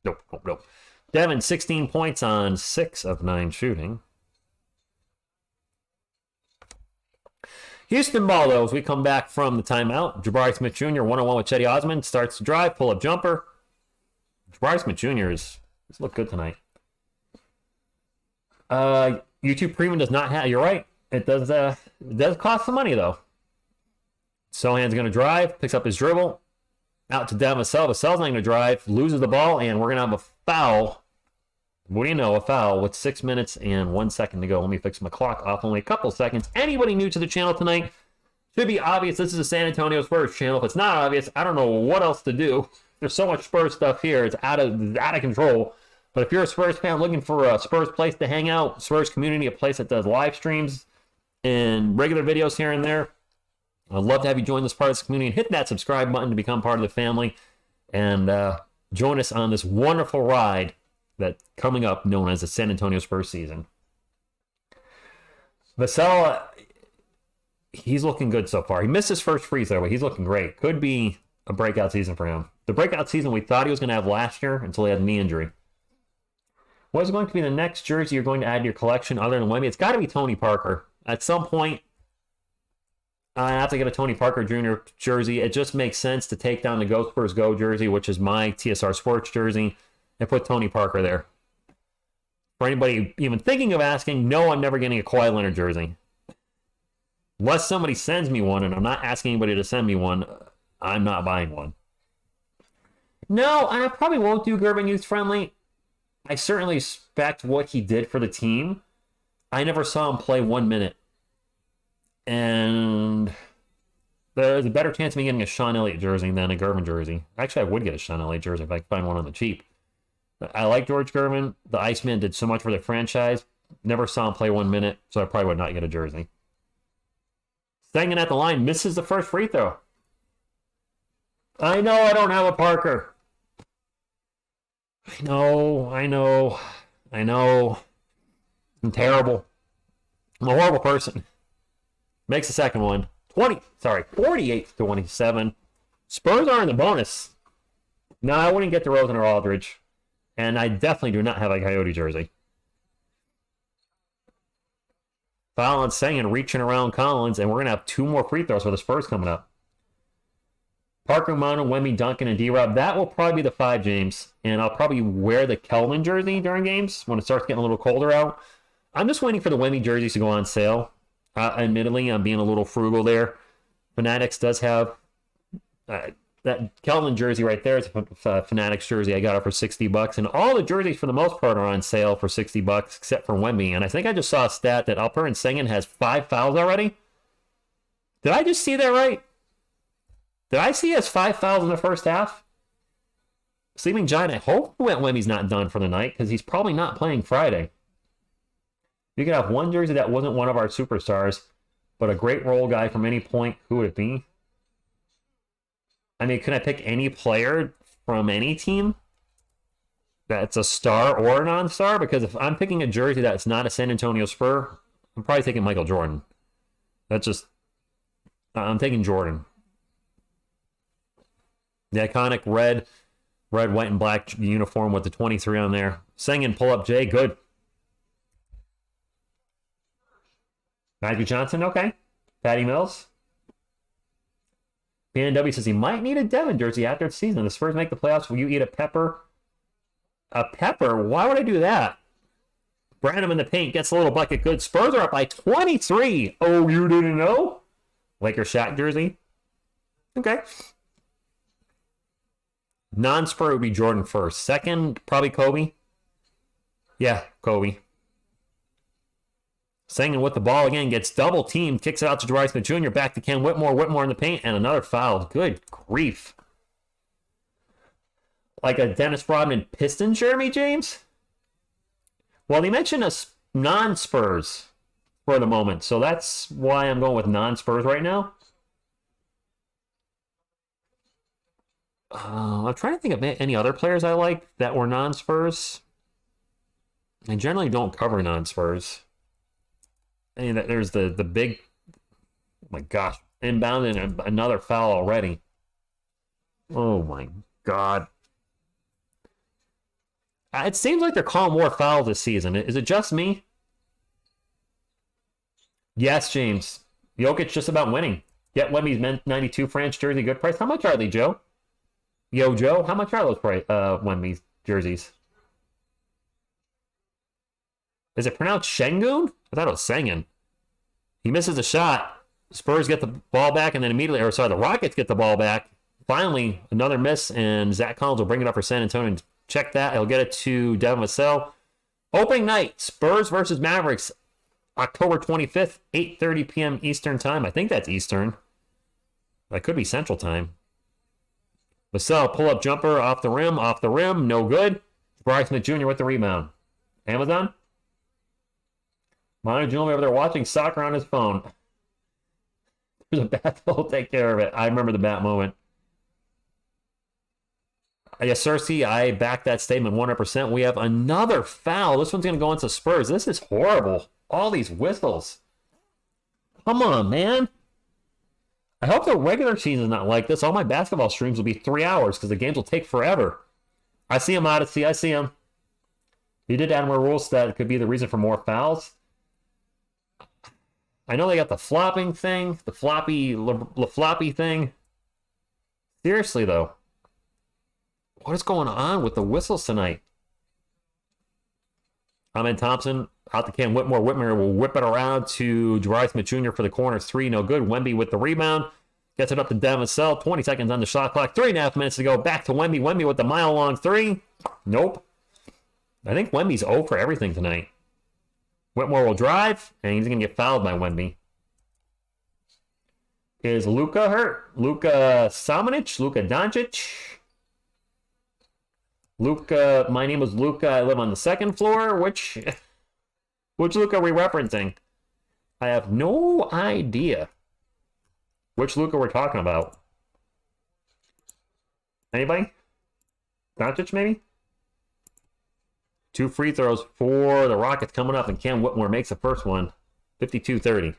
Speaker 1: Nope. Devin, 16 points on 6 of 9 shooting. Houston ball, though, as we come back from the timeout. Jabari Smith Jr., one-on-one with Chetty Osman. Starts to drive, pull-up jumper. Jabari Smith Jr. has looked good tonight. YouTube Premium does not have... You're right. It does cost some money, though. Sohan's going to drive, picks up his dribble. Out to Devin Vassell. Vassell's not going to drive, loses the ball, and we're going to have a foul. What do you know? A foul with 6 minutes and 1 second to go. Let me fix my clock off only a couple seconds. Anybody new to the channel tonight, should be obvious. This is a San Antonio Spurs channel. If it's not obvious, I don't know what else to do. There's so much Spurs stuff here. It's out of control. But if you're a Spurs fan looking for a Spurs place to hang out, Spurs community, a place that does live streams and regular videos here and there, I'd love to have you join this part of this community and hit that subscribe button to become part of the family and join us on this wonderful ride that's coming up known as the San Antonio Spurs season. Vassell, he's looking good so far. He missed his first free throw, but he's looking great. Could be a breakout season for him. The breakout season we thought he was going to have last year until he had a knee injury. What is going to be the next jersey you're going to add to your collection other than Wemby? It's got to be Tony Parker. At some point, I have to get a Tony Parker Jr. jersey. It just makes sense to take down the Go Spurs Go jersey, which is my TSR Sports jersey, and put Tony Parker there. For anybody even thinking of asking, no, I'm never getting a Kawhi Leonard jersey. Unless somebody sends me one, and I'm not asking anybody to send me one, I'm not buying one. No, and I probably won't do Gerben Youth Friendly. I certainly respect what he did for the team. I never saw him play 1 minute. And there's a better chance of me getting a Sean Elliott jersey than a Gerben jersey. Actually, I would get a Sean Elliott jersey if I could find one on the cheap. I like George Gerben. The Iceman did so much for the franchise. Never saw him play 1 minute, so I probably would not get a jersey. Staying at the line, misses the first free throw. I know I don't have a Parker. I know. I'm terrible. I'm a horrible person. Makes the second one. 48-27. Spurs are in the bonus. No, I wouldn't get DeRozan or Aldridge. And I definitely do not have a Coyote jersey. Foul on Sengun, reaching around Collins, and we're going to have 2 more free throws for the Spurs coming up. Parker, Mono, Wemby, Duncan, and D-Rob. That will probably be the 5, James. And I'll probably wear the Kelvin jersey during games when it starts getting a little colder out. I'm just waiting for the Wemby jerseys to go on sale. Admittedly, I'm being a little frugal there. Fanatics does have that Kelvin jersey right there. It's a Fanatics jersey. I got it for $60, and all the jerseys for the most part are on sale for $60 except for Wemby. And I think I just saw a stat that Alperen Sengun has 5 fouls already. Did I just see that right? Did I see he has 5 fouls in the first half? Sleeping Giant, I hope Wemby's not done for the night because he's probably not playing Friday. You could have one jersey that wasn't one of our superstars, but a great role guy from any point. Who would it be? I mean, can I pick any player from any team that's a star or a non-star? Because if I'm picking a jersey that's not a San Antonio Spur, I'm probably taking Michael Jordan. That's just... I'm taking Jordan. The iconic red, white, and black uniform with the 23 on there. Sengun, pull up Jay, good. Matthew Johnson, okay. Patty Mills. PNW says he might need a Devin jersey after the season. The Spurs make the playoffs. Will you eat a pepper? A pepper? Why would I do that? Branham in the paint gets a little bucket good. Spurs are up by 23. Oh, you didn't know? Laker Shaq jersey. Okay. Non-Spur would be Jordan first. Second, probably Kobe. Yeah, Kobe. Sengun with the ball again, gets double teamed, kicks it out to Jabari Smith Jr. Back to Ken Whitmore. Whitmore in the paint, and another foul. Good grief. Like a Dennis Rodman Piston, Jeremy James? Well, he mentioned us non-Spurs for the moment, so that's why I'm going with non-Spurs right now. I'm trying to think of any other players I like that were non-Spurs. I generally don't cover non-Spurs. I mean, there's the big, oh my gosh, inbound and another foul already. Oh my God. It seems like they're calling more fouls this season. Is it just me? Yes, James. Jokic just about winning. Get Wemby's 92 French jersey, good price. How much are they, Joe? Yo, Joe, how much are those Wemby's jerseys? Is it pronounced Şengün? I thought it was Sengun. He misses a shot. Spurs get the ball back, and then immediately, the Rockets get the ball back. Finally, another miss, and Zach Collins will bring it up for San Antonio. Check that. He'll get it to Devin Vassell. Opening night, Spurs versus Mavericks, October 25th, 8:30 p.m. Eastern Time. I think that's Eastern. That could be Central Time. Vassell, pull-up jumper, off the rim, no good. Bryce Smith Jr. with the rebound. Amazon? Manu Ginobili over there watching soccer on his phone. There's a bat, we'll take care of it. I remember the bat moment. Yes, Cersei, I back that statement 100%. We have another foul. This one's going to go into Spurs. This is horrible. All these whistles. Come on, man. I hope the regular season is not like this. All my basketball streams will be 3 hours because the games will take forever. I see him, Odyssey. I see him. He did add more rules that could be the reason for more fouls. I know they got the flopping thing, the floppy thing. Seriously, though. What is going on with the whistles tonight? Ahmed Thompson, Out to Cam Whitmore. Whitmore will whip it around to Jabari Smith Jr. for the corner. 3, no good. Wemby with the rebound. Gets it up to Vassell. 20 seconds on the shot clock. 3.5 minutes to go. Back to Wemby. Wemby with the mile-long 3. Nope. I think Wemby's 0 for everything tonight. Whitmore will drive, and he's going to get fouled by Wemby. Is Luka hurt? Luka Samanic? Luka Doncic? Luka, my name is Luka. I live on the second floor. Which Luka are we referencing? I have no idea which Luka we're talking about. Anybody? Doncic, maybe? 2 free throws for the Rockets coming up, and Cam Whitmore makes the first one. 52-30.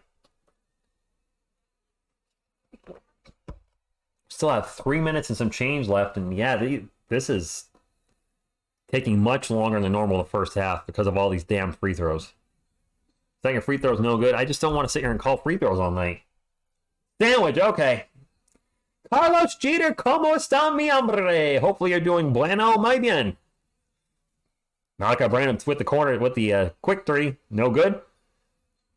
Speaker 1: Still have 3 minutes and some change left, and yeah, this is taking much longer than normal the first half because of all these damn free throws. Second free throw is no good. I just don't want to sit here and call free throws all night. Sandwich, okay. Carlos Jeter, ¿cómo está mi hombre? Hopefully you're doing bueno, muy bien. Malika Branham with the corner with the quick 3. No good.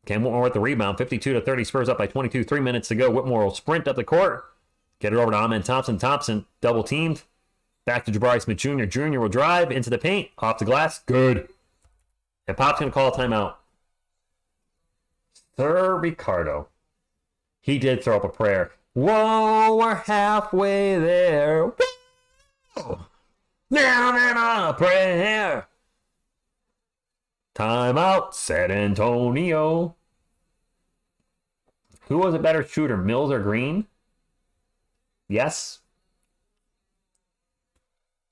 Speaker 1: Cam Whitmore with the rebound. 52-30. Spurs up by 22. 3 minutes to go. Whitmore will sprint up the court. Get it over to Amen Thompson. Thompson double teamed. Back to Jabari Smith Jr. Jr. will drive into the paint. Off the glass. Good. And Pop's going to call a timeout. Sir Ricardo. He did throw up a prayer. Whoa, we're halfway there. Whoa. Down and on a prayer. Timeout, San Antonio. Who was a better shooter, Mills or Green? Yes.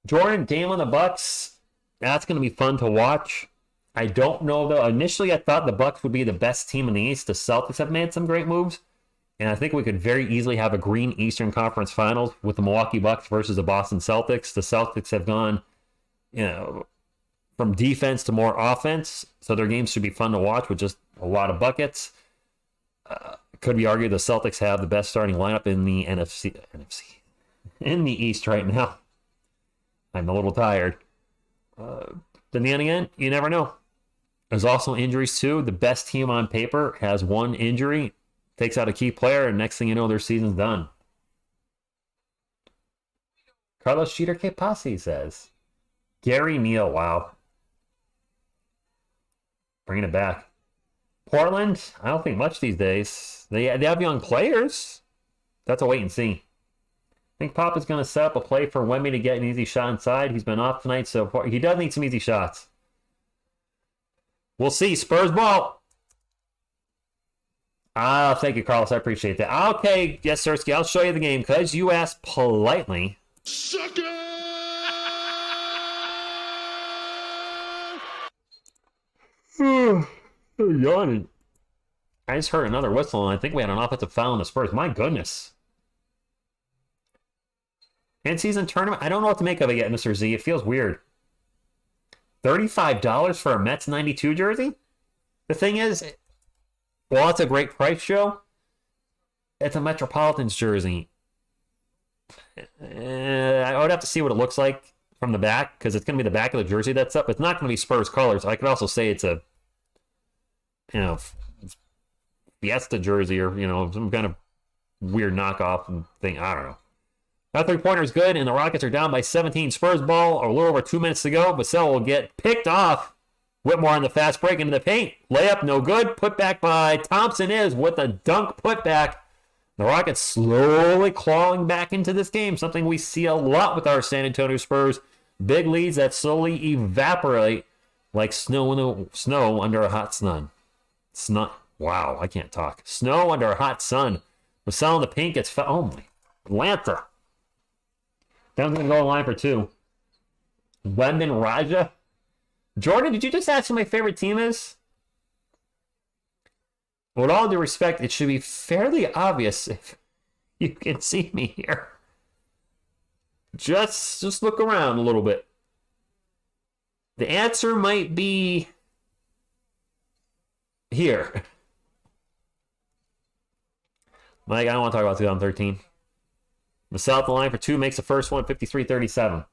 Speaker 1: Jordan, Dame on the Bucks. That's going to be fun to watch. I don't know, though. Initially, I thought the Bucks would be the best team in the East. The Celtics have made some great moves. And I think we could very easily have a green Eastern Conference Finals with the Milwaukee Bucks versus the Boston Celtics. The Celtics have gone, from defense to more offense, so their games should be fun to watch with just a lot of buckets. Could be argued the Celtics have the best starting lineup in the in the East right now. I'm a little tired. Then in the end, you never know. There's also injuries too. The best team on paper has one injury, takes out a key player, and next thing you know, their season's done. Carlos Jeter que pase says. Gary Neal, wow. Bringing it back. Portland, I don't think much these days. They have young players. That's a wait and see. I think Pop is going to set up a play for Wemby to get an easy shot inside. He's been off tonight so far. He does need some easy shots. We'll see. Spurs ball. Thank you, Carlos. I appreciate that. Okay, yes, Sirski, I'll show you the game because you asked politely.
Speaker 3: Sucker!
Speaker 1: Yawning. I just heard another whistle, and I think we had an offensive foul on the Spurs. My goodness. In-season tournament? I don't know what to make of it yet, Mr. Z. It feels weird. $35 for a Mets 92 jersey? The thing is, while it's a great price show, it's a Metropolitans jersey. I would have to see what it looks like from the back, because it's going to be the back of the jersey that's up. It's not going to be Spurs colors. I could also say it's a, Fiesta jersey or, some kind of weird knockoff thing. I don't know. That three-pointer is good, and the Rockets are down by 17. Spurs ball, a little over 2 minutes to go. Vassell will get picked off. Whitmore on the fast break into the paint. Layup, no good. Put back by Thompson is with a dunk putback. The Rockets slowly clawing back into this game, something we see a lot with our San Antonio Spurs. Big leads that slowly evaporate like snow under a hot sun. Wow, I can't talk. Snow under a hot sun. Vassell in the paint gets oh my Atlanta. Down's going to go in line for 2. Wendon Raja. Jordan, did you just ask who my favorite team is? With all due respect, it should be fairly obvious if you can see me here. Just look around a little bit. The answer might be here. Mike, I don't want to talk about 2013. Vassell at the line for 2 makes the first one, 53-37.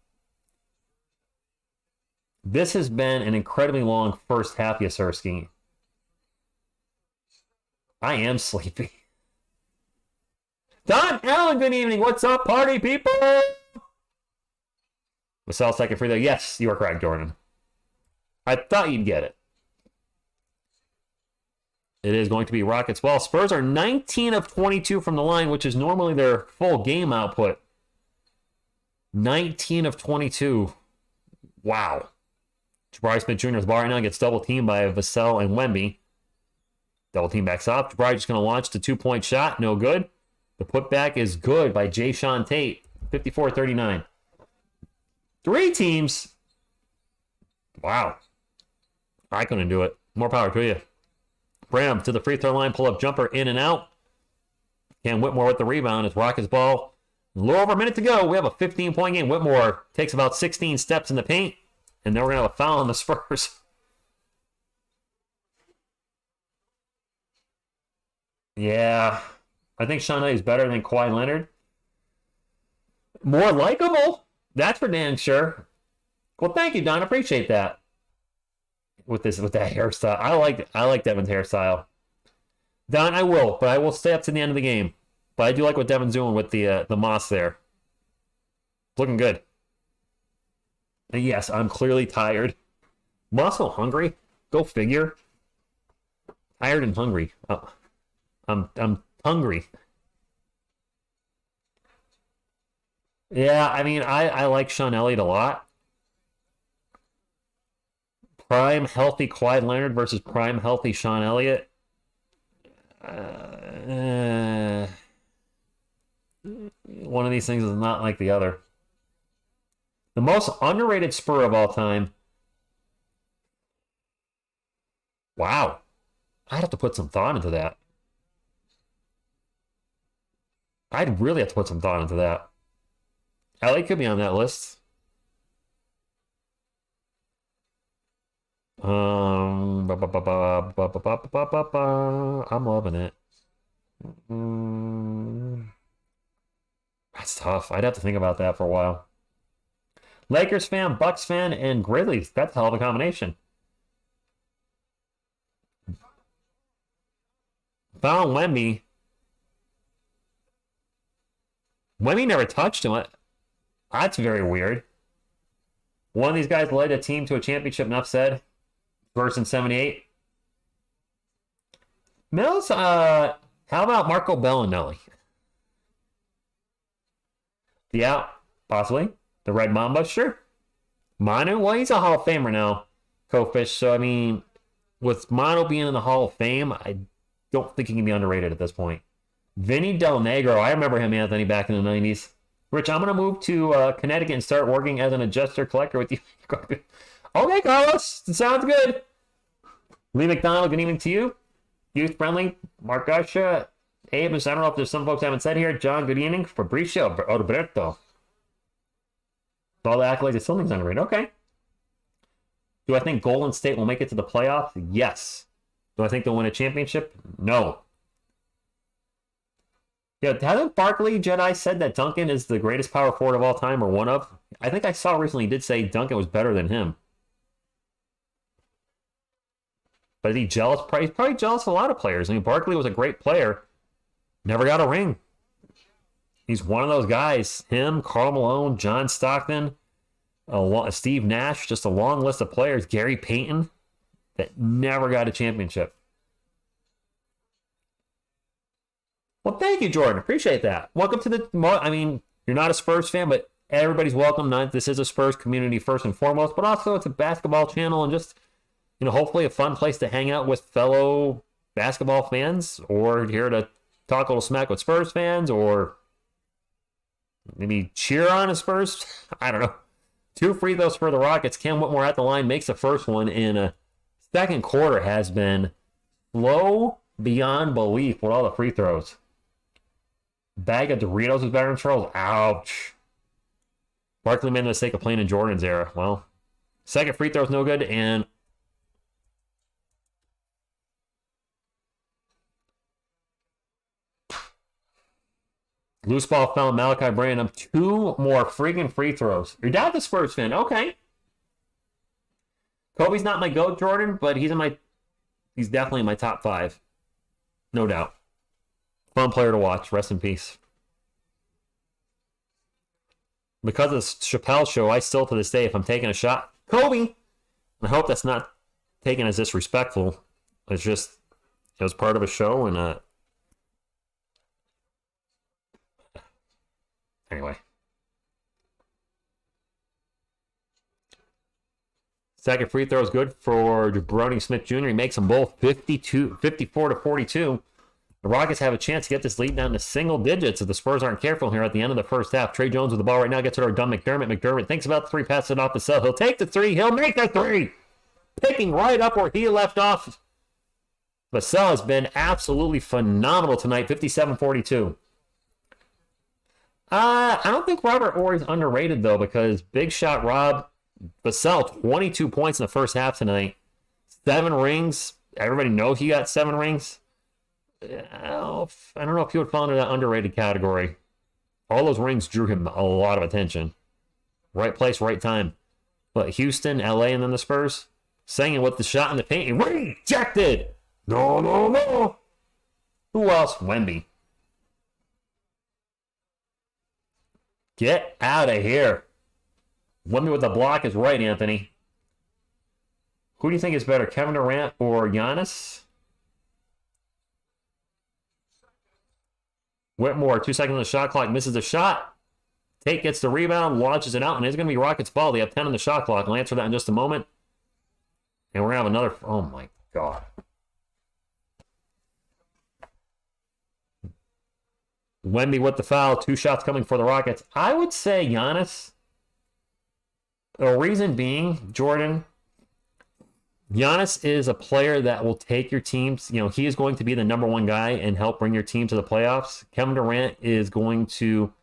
Speaker 1: This has been an incredibly long first half, Yasirski. I am sleepy. Don Allen, good evening. What's up, party people? Vassell second free throw. Yes, you are correct, Jordan. I thought you'd get it. It is going to be Rockets ball. Spurs are 19 of 22 from the line, which is normally their full game output. 19 of 22. Wow. Jabari Smith Jr. is bar right now, gets double teamed by Vassell and Wemby. Double team backs up. Jabari just going to launch the 2-point shot. No good. The putback is good by Jay Sean Tate. 54-39. 3 teams. Wow. I couldn't do it. More power to you. Bram to the free throw line. Pull up jumper in and out. Cam Whitmore with the rebound. It's Rockets ball. A little over a minute to go. We have a 15-point game. Whitmore takes about 16 steps in the paint. And then we're going to have a foul on the Spurs. Yeah. I think Sean is better than Kawhi Leonard. More likable. That's for damn sure. Well, thank you, Don. Appreciate that. With that hairstyle. I like Devin's hairstyle. Don, I will stay up to the end of the game. But I do like what Devin's doing with the moss there. Looking good. And yes, I'm clearly tired. Muscle hungry. Go figure. Tired and hungry. Oh, I'm hungry. Yeah, I mean, I like Sean Elliott a lot. Prime healthy Kawhi Leonard versus prime healthy Sean Elliott. One of these things is not like the other. The most underrated Spur of all time. Wow. I'd have to put some thought into that. I'd really have to put some thought into that. LA could be on that list. I'm loving it. That's tough. I'd have to think about that for a while. Lakers fan, Bucks fan, and Grizzlies. That's a hell of a combination. Found Wemby. Wemby never touched him. That's very weird. One of these guys led a team to a championship, enough said. Versus 78. Mills, how about Marco Bellinelli? Yeah, possibly. The Red Mamba, sure. Manu, well, he's a Hall of Famer now, Kofish. So, I mean, with Manu being in the Hall of Fame, I don't think he can be underrated at this point. Vinny Del Negro, I remember him, Anthony, back in the 90s. Rich, I'm going to move to Connecticut and start working as an adjuster collector with you. Okay, Carlos. Sounds good. Lee McDonald, good evening to you. Youth friendly. Mark Gusha. Abe, I don't know if there's some folks I haven't said here. John, good evening. Fabricio Alberto. All the accolades, it still thinks underrated. Okay. Do I think Golden State will make it to the playoffs? Yes. Do I think they'll win a championship? No. Yeah, hasn't Barkley Jedi said that Duncan is the greatest power forward of all time, or one of? I think I saw recently he did say Duncan was better than him. But is he jealous? He's probably jealous of a lot of players. I mean, Barkley was a great player. Never got a ring. He's one of those guys. Him, Karl Malone, John Stockton, Steve Nash, just a long list of players. Gary Payton, that never got a championship. Well, thank you, Jordan. Appreciate that. Welcome to the... I mean, you're not a Spurs fan, but everybody's welcome. This is a Spurs community first and foremost, but also it's a basketball channel and just, hopefully a fun place to hang out with fellow basketball fans, or here to talk a little smack with Spurs fans, or maybe cheer on a Spurs. I don't know. 2 free throws for the Rockets. Cam Whitmore at the line makes the first one in a second quarter. Has been slow beyond belief with all the free throws. Bag of Doritos is better than Charles. Ouch. Barkley made the mistake of playing in Jordan's era. Well, second free throw's no good, and loose ball found Malachi Branham. 2 more freaking free throws. Your dad's a Spurs fan. Okay. Kobe's not my GOAT, Jordan, but he's definitely in my top 5. No doubt. Fun player to watch. Rest in peace. Because of the Chappelle show, I still to this day, if I'm taking a shot, Kobe! I hope that's not taken as disrespectful. It's just, it was part of a show, and anyway. Second free throw is good for Jabroni Smith Jr. He makes them both 54 to 42. The Rockets have a chance to get this lead down to single digits if the Spurs aren't careful here at the end of the first half. Trey Jones with the ball right now gets it over to McDermott. McDermott thinks about the 3, passes it off to Vassell. He'll take the 3. He'll make the 3. Picking right up where he left off. Vassell has been absolutely phenomenal tonight. 57-42. I don't think Robert Horry's underrated, though, because big shot Rob. Vassell, 22 points in the first half tonight. 7 rings. Everybody knows he got 7 rings. I don't know if he would fall into that underrated category. All those rings drew him a lot of attention. Right place, right time. But Houston, LA, and then the Spurs, singing with the shot in the paint. Rejected! No. Who else? Wemby. Get out of here. Wemby with the block is right, Anthony. Who do you think is better, Kevin Durant or Giannis? Whitmore, 2 seconds on the shot clock, misses the shot. Tate gets the rebound, launches it out, and it's going to be Rockets' ball. They have 10 on the shot clock. I'll answer that in just a moment. And we're going to have another... Oh, my God. Wemby with the foul. 2 shots coming for the Rockets. I would say Giannis. The reason being, Jordan... Giannis is a player that will take your teams. He is going to be the number 1 guy and help bring your team to the playoffs. Kevin Durant is going to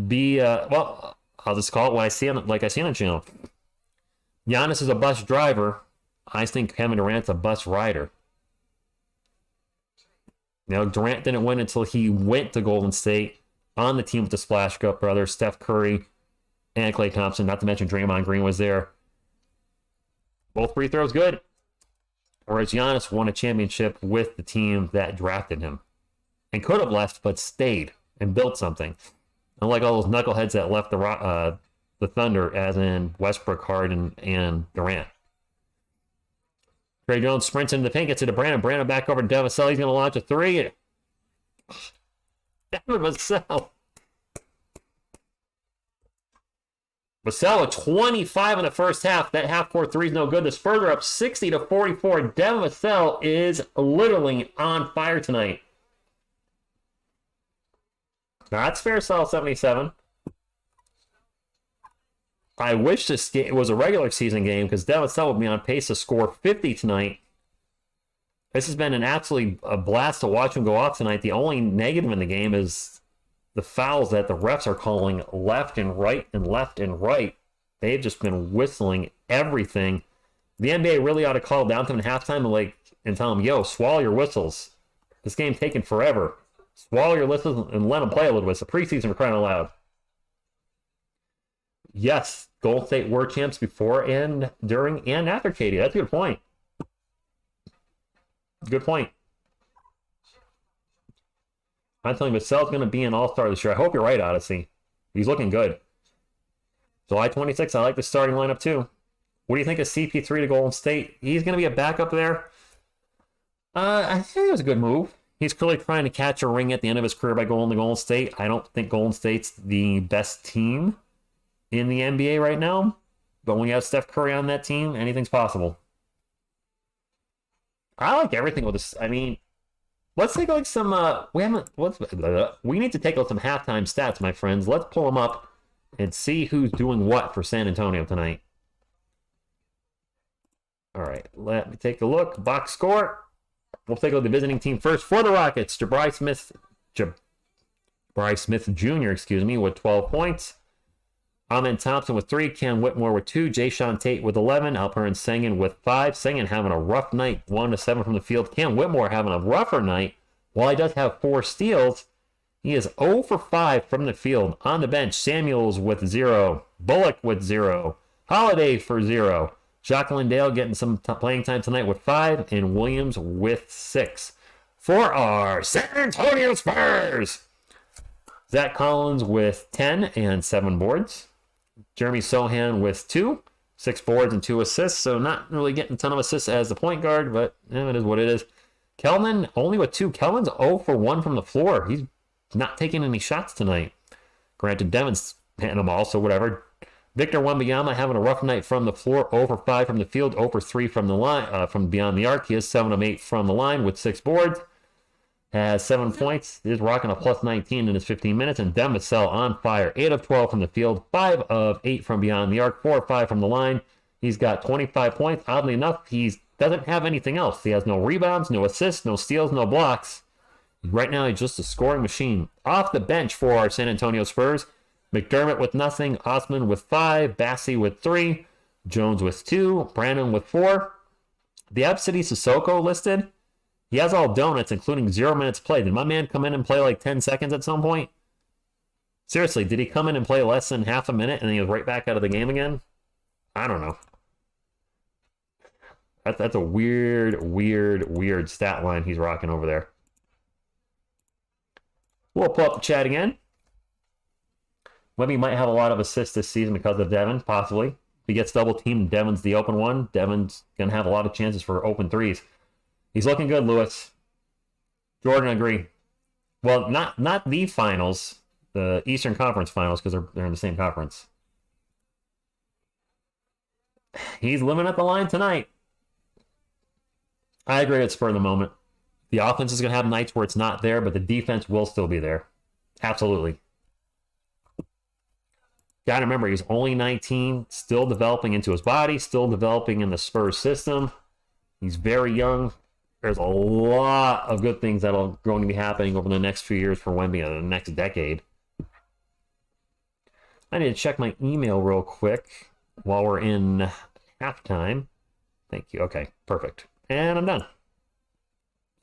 Speaker 1: be, I'll just call it what I see on, like I see on the channel. Giannis is a bus driver. I think Kevin Durant's a bus rider. Durant didn't win until he went to Golden State on the team with the Splash Cup brothers, Steph Curry and Klay Thompson, not to mention Draymond Green was there. Both free throws good. Whereas Giannis won a championship with the team that drafted him. And could have left, but stayed and built something. Unlike all those knuckleheads that left the Thunder, as in Westbrook, Harden, and Durant. Trey Jones sprints into the paint, gets it to Brandon. Brandon back over to Vassell. He's going to launch a 3. Devin Vassell. Vassell with 25 in the first half. That half-court 3 is no good. The Spurs are up 60-44. Devin Vassell is literally on fire tonight. That's fair sell, 77. I wish this game was a regular season game because Devin Vassell would be on pace to score 50 tonight. This has been an absolutely a blast to watch him go off tonight. The only negative in the game is the fouls that the refs are calling left and right and left and right. They've just been whistling everything. The NBA really ought to call down to him in halftime and tell him, yo, swallow your whistles. This game's taking forever. Swallow your whistles and let them play a little bit. It's a preseason for crying out loud. Yes, Golden State were champs before and during and after KD. That's a good point. Good point. I'm telling you, Vassell's going to be an all-star this year. I hope you're right, Odyssey. He's looking good. July 26th, I like the starting lineup too. What do you think of CP3 to Golden State? He's going to be a backup there. I think it was a good move. He's clearly trying to catch a ring at the end of his career by going to Golden State. I don't think Golden State's the best team in the NBA right now. But when you have Steph Curry on that team, anything's possible. I like everything with this. I mean, let's take some. We need to take out some halftime stats, my friends. Let's pull them up and see who's doing what for San Antonio tonight. All right, let me take a look. Box score. We'll take a look at the visiting team first for the Rockets. Jabari Smith Jr. With 12 points. Ahmed Thompson with 3, Cam Whitmore with 2, Jayshawn Tate with 11, Alperen Sengun with 5. Sengun having a rough night, 1-7 from the field. Cam Whitmore having a rougher night. While he does have 4 steals, he is 0 for 5 from the field. On the bench, Samuels with 0, Bullock with 0, Holiday for 0. Jock Landale getting some playing time tonight with 5, and Williams with 6. For our San Antonio Spurs, Zach Collins with 10 and 7 boards. Jeremy Sohan with 2, 6 boards and 2 assists. So not really getting a ton of assists as the point guard, but it is what it is. Kelman only with 2. Kelman's 0 for 1 from the floor. He's not taking any shots tonight. Granted, Devin's hitting them all, so whatever. Victor Wembanyama having a rough night from the floor. 0 for 5 from the field. 0 for 3 from the line, from beyond the arc. He is 7 of 8 from the line with 6 boards. Has 7 points. He's rocking a plus 19 in his 15 minutes. And Vassell on fire. 8 of 12 from the field. 5 of 8 from beyond the arc. 4 of 5 from the line. He's got 25 points. Oddly enough, he doesn't have anything else. He has no rebounds, no assists, no steals, no blocks. Right now, he's just a scoring machine. Off the bench for our San Antonio Spurs, McDermott with nothing. Osman with 5. Bassey with 3. Jones with 2. Brandon with 4. The City Sissoko listed. He has all donuts, including 0 minutes played. Did my man come in and play like 10 seconds at some point? Seriously, did he come in and play less than half a minute and then he was right back out of the game again? I don't know. That's a weird stat line he's rocking over there. We'll pull up the chat again. Webby might have a lot of assists this season because of Devin, possibly. If he gets double teamed, Devin's the open one. Devin's going to have a lot of chances for open threes. He's looking good, Lewis. Jordan, agree. Well, not the finals, the Eastern Conference finals, because they're in the same conference. He's living at the line tonight. I agree with spur of the moment. The offense is going to have nights where it's not there, but the defense will still be there. Absolutely. Got to remember, he's only 19, still developing into his body, still developing in the Spurs system. He's very young. There's a lot of good things that are going to be happening over the next few years for Wemby in the next decade. I need to check my email real quick while we're in halftime. Thank you. Okay, perfect. And I'm done.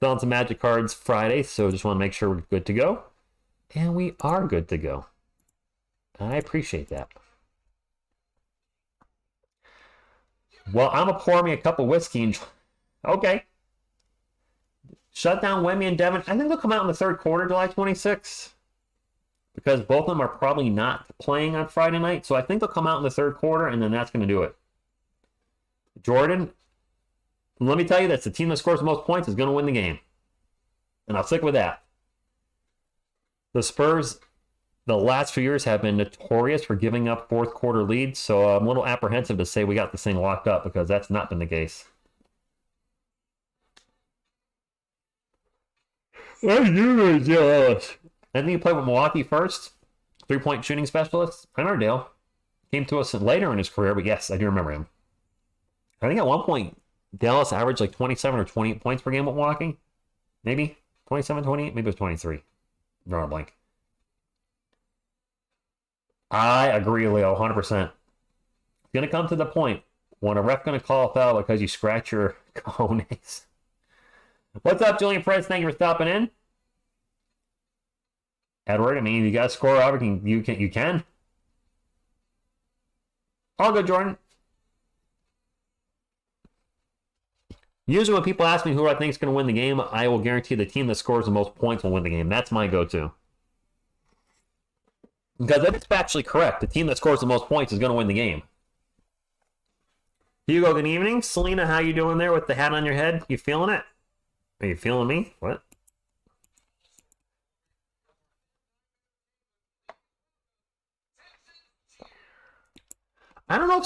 Speaker 1: Selling some Magic cards Friday, so just want to make sure we're good to go. And we are good to go. I appreciate that. Well, I'm going to pour me a cup of whiskey and... Okay. Shut down Wemby and Devin. I think they'll come out in the third quarter, July 26th. Because both of them are probably not playing on Friday night. So I think they'll come out in the third quarter, and then that's going to do it. Jordan, let me tell you this. The team that scores the most points is going to win the game. And I'll stick with that. The Spurs, the last few years, have been notorious for giving up fourth quarter leads. So I'm a little apprehensive to say we got this thing locked up because that's not been the case. I think you played with Milwaukee first. 3-point shooting specialist. Landale came to us later in his career, but yes, I do remember him. I think at one point, Dallas averaged like 27 or 28 points per game with Milwaukee. Maybe 27, 28, maybe it was 23. Drawing a blank. I agree, Leo, 100%. It's going to come to the point when a ref going to call a foul because you scratch your cojones. What's up, Julian Perez? Thank you for stopping in. Edward, I mean, you got to score over. You can. All good, Jordan. Usually when people ask me who I think is going to win the game, I will guarantee the team that scores the most points will win the game. That's my go-to. Because if it's factually correct, the team that scores the most points is going to win the game. Hugo, good evening. Selena, how you doing there with the hat on your head? You feeling it? Are you feeling me? What? I don't know if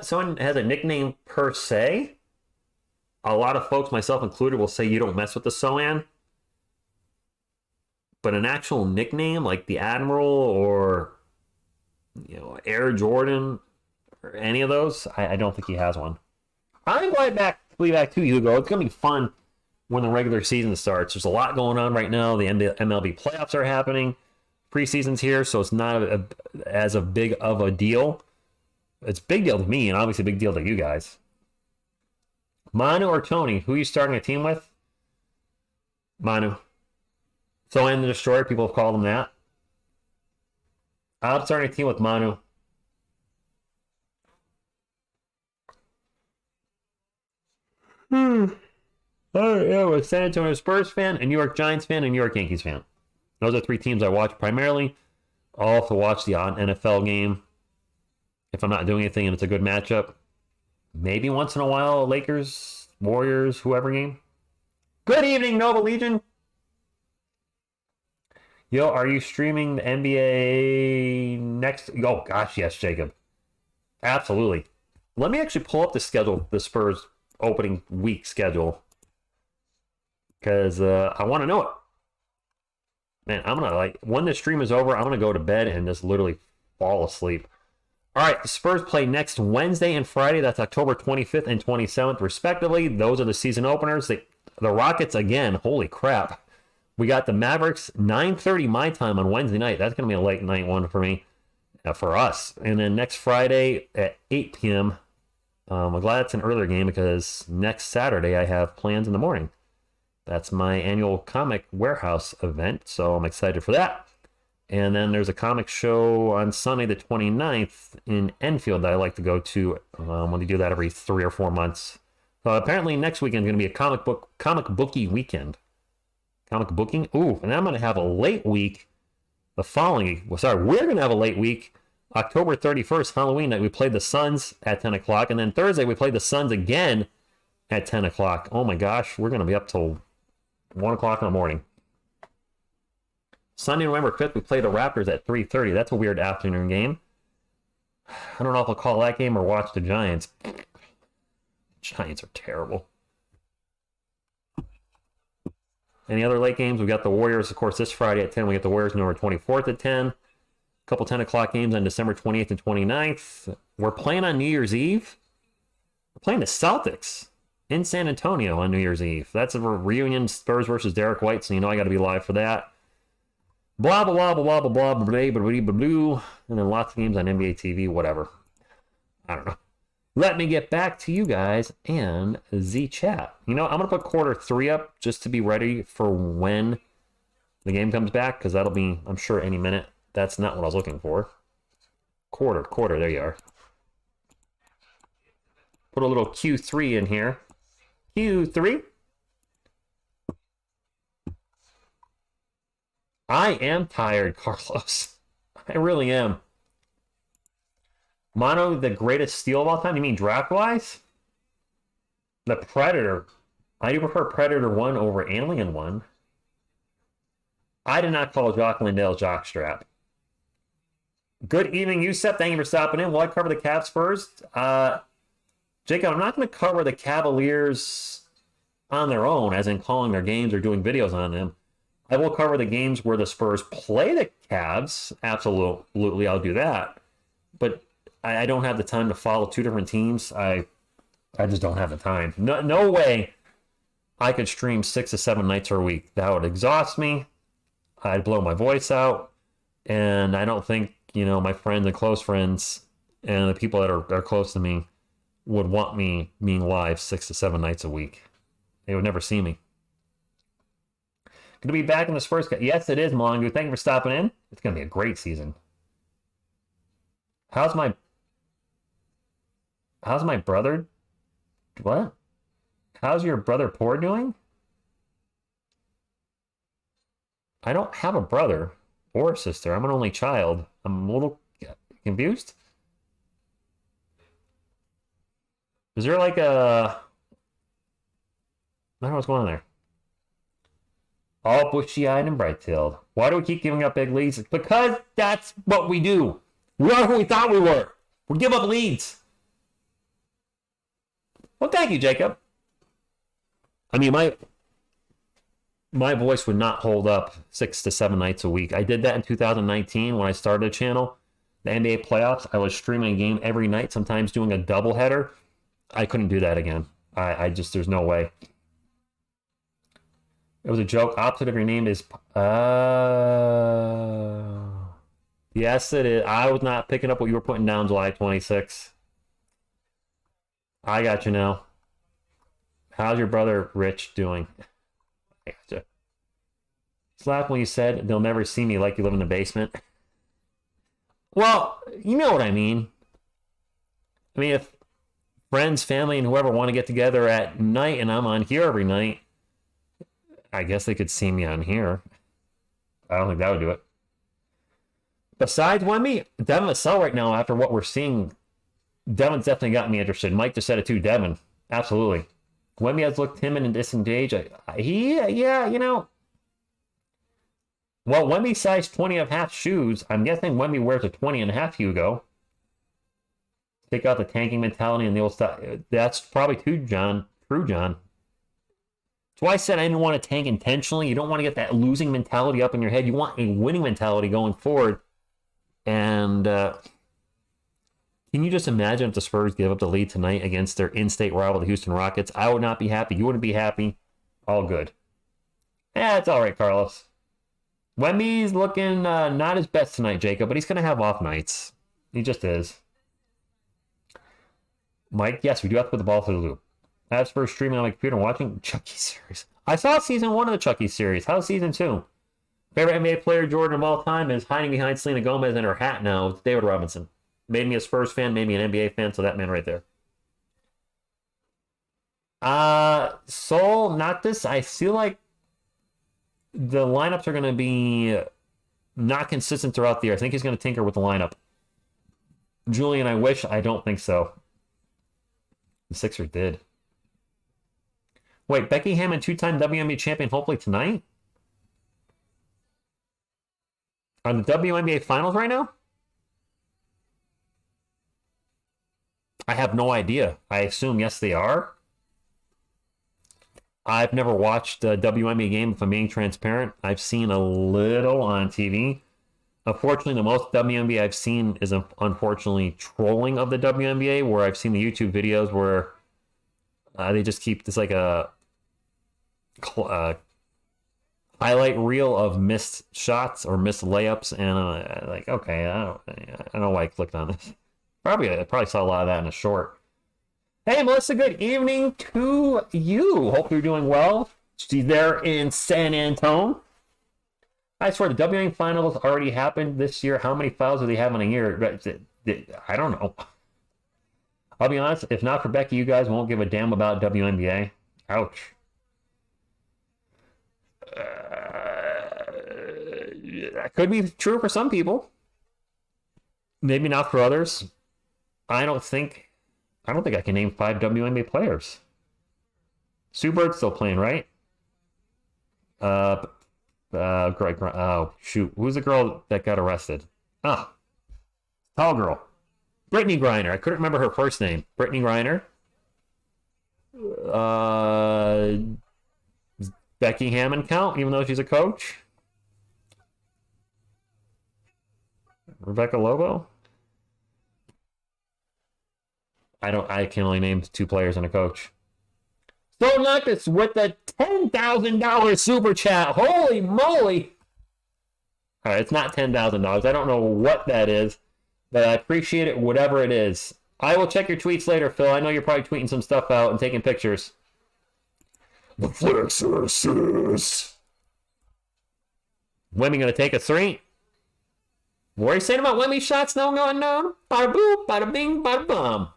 Speaker 1: someone has a nickname per se. A lot of folks, myself included, will say you don't mess with the Soan. But an actual nickname like the Admiral or Air Jordan or any of those, I don't think he has one. I'm glad to be back to Hugo. It's going to be fun when the regular season starts. There's a lot going on right now. The MLB playoffs are happening. Preseason's here, so it's not as big of a deal. It's a big deal to me, and obviously a big deal to you guys. Manu or Tony, who are you starting a team with? Manu. So and the Destroyer, people have called him that. I'm starting a team with Manu. Yeah, I'm a San Antonio Spurs fan, a New York Giants fan, and New York Yankees fan. Those are three teams I watch primarily. I'll also watch the odd NFL game if I'm not doing anything and it's a good matchup. Maybe once in a while, Lakers, Warriors, whoever game. Good evening, Nova Legion. Yo, are you streaming the NBA next? Oh, gosh, yes, Jacob. Absolutely. Let me actually pull up the schedule, the Spurs opening week schedule, because I want to know it. Man, I'm going to, like, when the stream is over, I'm going to go to bed and just literally fall asleep. All right, the Spurs play next Wednesday and Friday. That's October 25th and 27th, respectively. Those are the season openers. The Rockets, again, holy crap. We got the Mavericks, 9:30 my time on Wednesday night. That's going to be a late night one for me, for us. And then next Friday at 8 p.m., I'm glad it's an earlier game because next Saturday I have plans in the morning. That's my annual comic warehouse event, so I'm excited for that. And then there's a comic show on Sunday the 29th in Enfield that I like to go to when they do that every 3 or 4 months. Apparently next weekend is going to be a comic bookie weekend. Comic booking? Ooh, and I'm going to have a late week the following... Well, sorry, we're going to have a late week. October 31st, Halloween night, we played the Suns at 10 o'clock. And then Thursday, we played the Suns again at 10 o'clock. Oh my gosh, we're going to be up till 1 o'clock in the morning. Sunday, November 5th, we played the Raptors at 3:30. That's a weird afternoon game. I don't know if I'll call that game or watch the Giants. Giants are terrible. Any other late games? We got the Warriors, of course, this Friday at 10. We got the Warriors November 24th at 10. A couple 10 o'clock games on December 28th and 29th. We're playing on New Year's Eve. We're playing the Celtics in San Antonio on New Year's Eve. That's a reunion, Spurs versus Derek White, so you know I got to be live for that. Blah, blah, blah, blah, blah, blah, blah, blah, blah, blah, blah, blah. And then lots of games on NBA TV, whatever. I don't know. Let me get back to you guys and the chat. You know, I'm going to put quarter 3 up just to be ready for when the game comes back, because that'll be, I'm sure, any minute. That's not what I was looking for. Quarter, there you are. Put a little Q3 in here. Q3. I am tired, Carlos. I really am. Mono, the greatest steal of all time? You mean draft-wise? The Predator. I do prefer Predator 1 over Alien 1. I did not call Jock Landale jockstrap. Good evening, Yusef. Thank you for stopping in. Will I cover the Cavs Spurs? Jacob, I'm not going to cover the Cavaliers on their own, as in calling their games or doing videos on them. I will cover the games where the Spurs play the Cavs. Absolutely, I'll do that. But I don't have the time to follow two different teams. I just don't have the time. No way I could stream 6 to 7 nights a week. That would exhaust me. I'd blow my voice out. And I don't think, my friends and close friends and the people that are close to me would want me being live 6 to 7 nights a week. They would never see me. Going to be back in the Spurs. Yes, it is, Mongo. Thank you for stopping in. It's going to be a great season. How's my brother? What? How's your brother Poor doing? I don't have a brother or a sister. I'm an only child. I'm a little confused. Is there like a... I don't know what's going on there. All bushy-eyed and bright-tailed. Why do we keep giving up big leads? Because that's what we do. We are who we thought we were. We give up leads. Well, thank you, Jacob. I mean, my voice would not hold up 6 to 7 nights a week. I did that in 2019 when I started a channel. The NBA playoffs, I was streaming a game every night, sometimes doing a doubleheader. I couldn't do that again. I just, there's no way. It was a joke. Opposite of your name is... Yes, it is. I was not picking up what you were putting down July 26th. I got you now. How's your brother Rich doing? I got you. Slap when you said they'll never see me like you live in the basement. Well, you know what I mean. I mean, if friends, family, and whoever want to get together at night, and I'm on here every night, I guess they could see me on here. I don't think that would do it. Besides Wemby, Devin Vassell right now, after what we're seeing, Devin's definitely got me interested. Mike just said it too, Devin. Absolutely. Wemby has looked timid and disengaged. Yeah, you know. Well, Wemby size 20.5 shoes. I'm guessing Wemby wears a 20.5, Hugo. Take out the tanking mentality and the old stuff. That's probably true, John. That's why I said I didn't want to tank intentionally. You don't want to get that losing mentality up in your head. You want a winning mentality going forward. And can you just imagine if the Spurs give up the lead tonight against their in-state rival, the Houston Rockets? I would not be happy. You wouldn't be happy. All good. Yeah, it's all right, Carlos. Wemby's looking not his best tonight, Jacob, but he's going to have off nights. He just is. Mike, yes, we do have to put the ball through the loop. As for streaming on my computer and watching Chucky series. I saw season 1 of the Chucky series. How's season 2? Favorite NBA player, Jordan, of all time is hiding behind Selena Gomez and her hat now. It's David Robinson. Made me a Spurs fan, made me an NBA fan, so that man right there. Soul, not this. I feel like the lineups are going to be not consistent throughout the year. I think he's going to tinker with the lineup. Julian, I wish. I don't think so. The Sixers did. Wait, Becky Hammond, 2-time WNBA champion, hopefully tonight? Are the WNBA finals right now? I have no idea. I assume yes, they are. I've never watched a WNBA game, if I'm being transparent. I've seen a little on TV. Unfortunately, the most WNBA I've seen is unfortunately trolling of the WNBA, where I've seen the YouTube videos where they just keep this like a highlight reel of missed shots or missed layups, and like, okay, I don't know why I clicked on this. I probably saw a lot of that in a short. Hey, Melissa, good evening to you. Hope you're doing well. She's there in San Antonio. I swear, the WNBA finals already happened this year. How many fouls do they have in a year? I don't know. I'll be honest, if not for Becky, you guys won't give a damn about WNBA. Ouch. That could be true for some people. Maybe not for others. I don't think I can name 5 WNBA players. Sue Bird's still playing, right? Oh, shoot. Who's the girl that got arrested? Tall girl. Brittany Griner. I couldn't remember her first name. Brittany Griner. Becky Hammond count, even though she's a coach? Rebecca Lobo? I can only name 2 players and a coach. So Lucas with the $10,000 super chat. Holy moly. All right, it's not $10,000. I don't know what that is, but I appreciate it, whatever it is. I will check your tweets later, Phil. I know you're probably tweeting some stuff out and taking pictures.
Speaker 2: The Flexuses.
Speaker 1: Wemby going to take a 3? What are you saying about Wemby shots? No. Bada boop, bada bing, bada bum.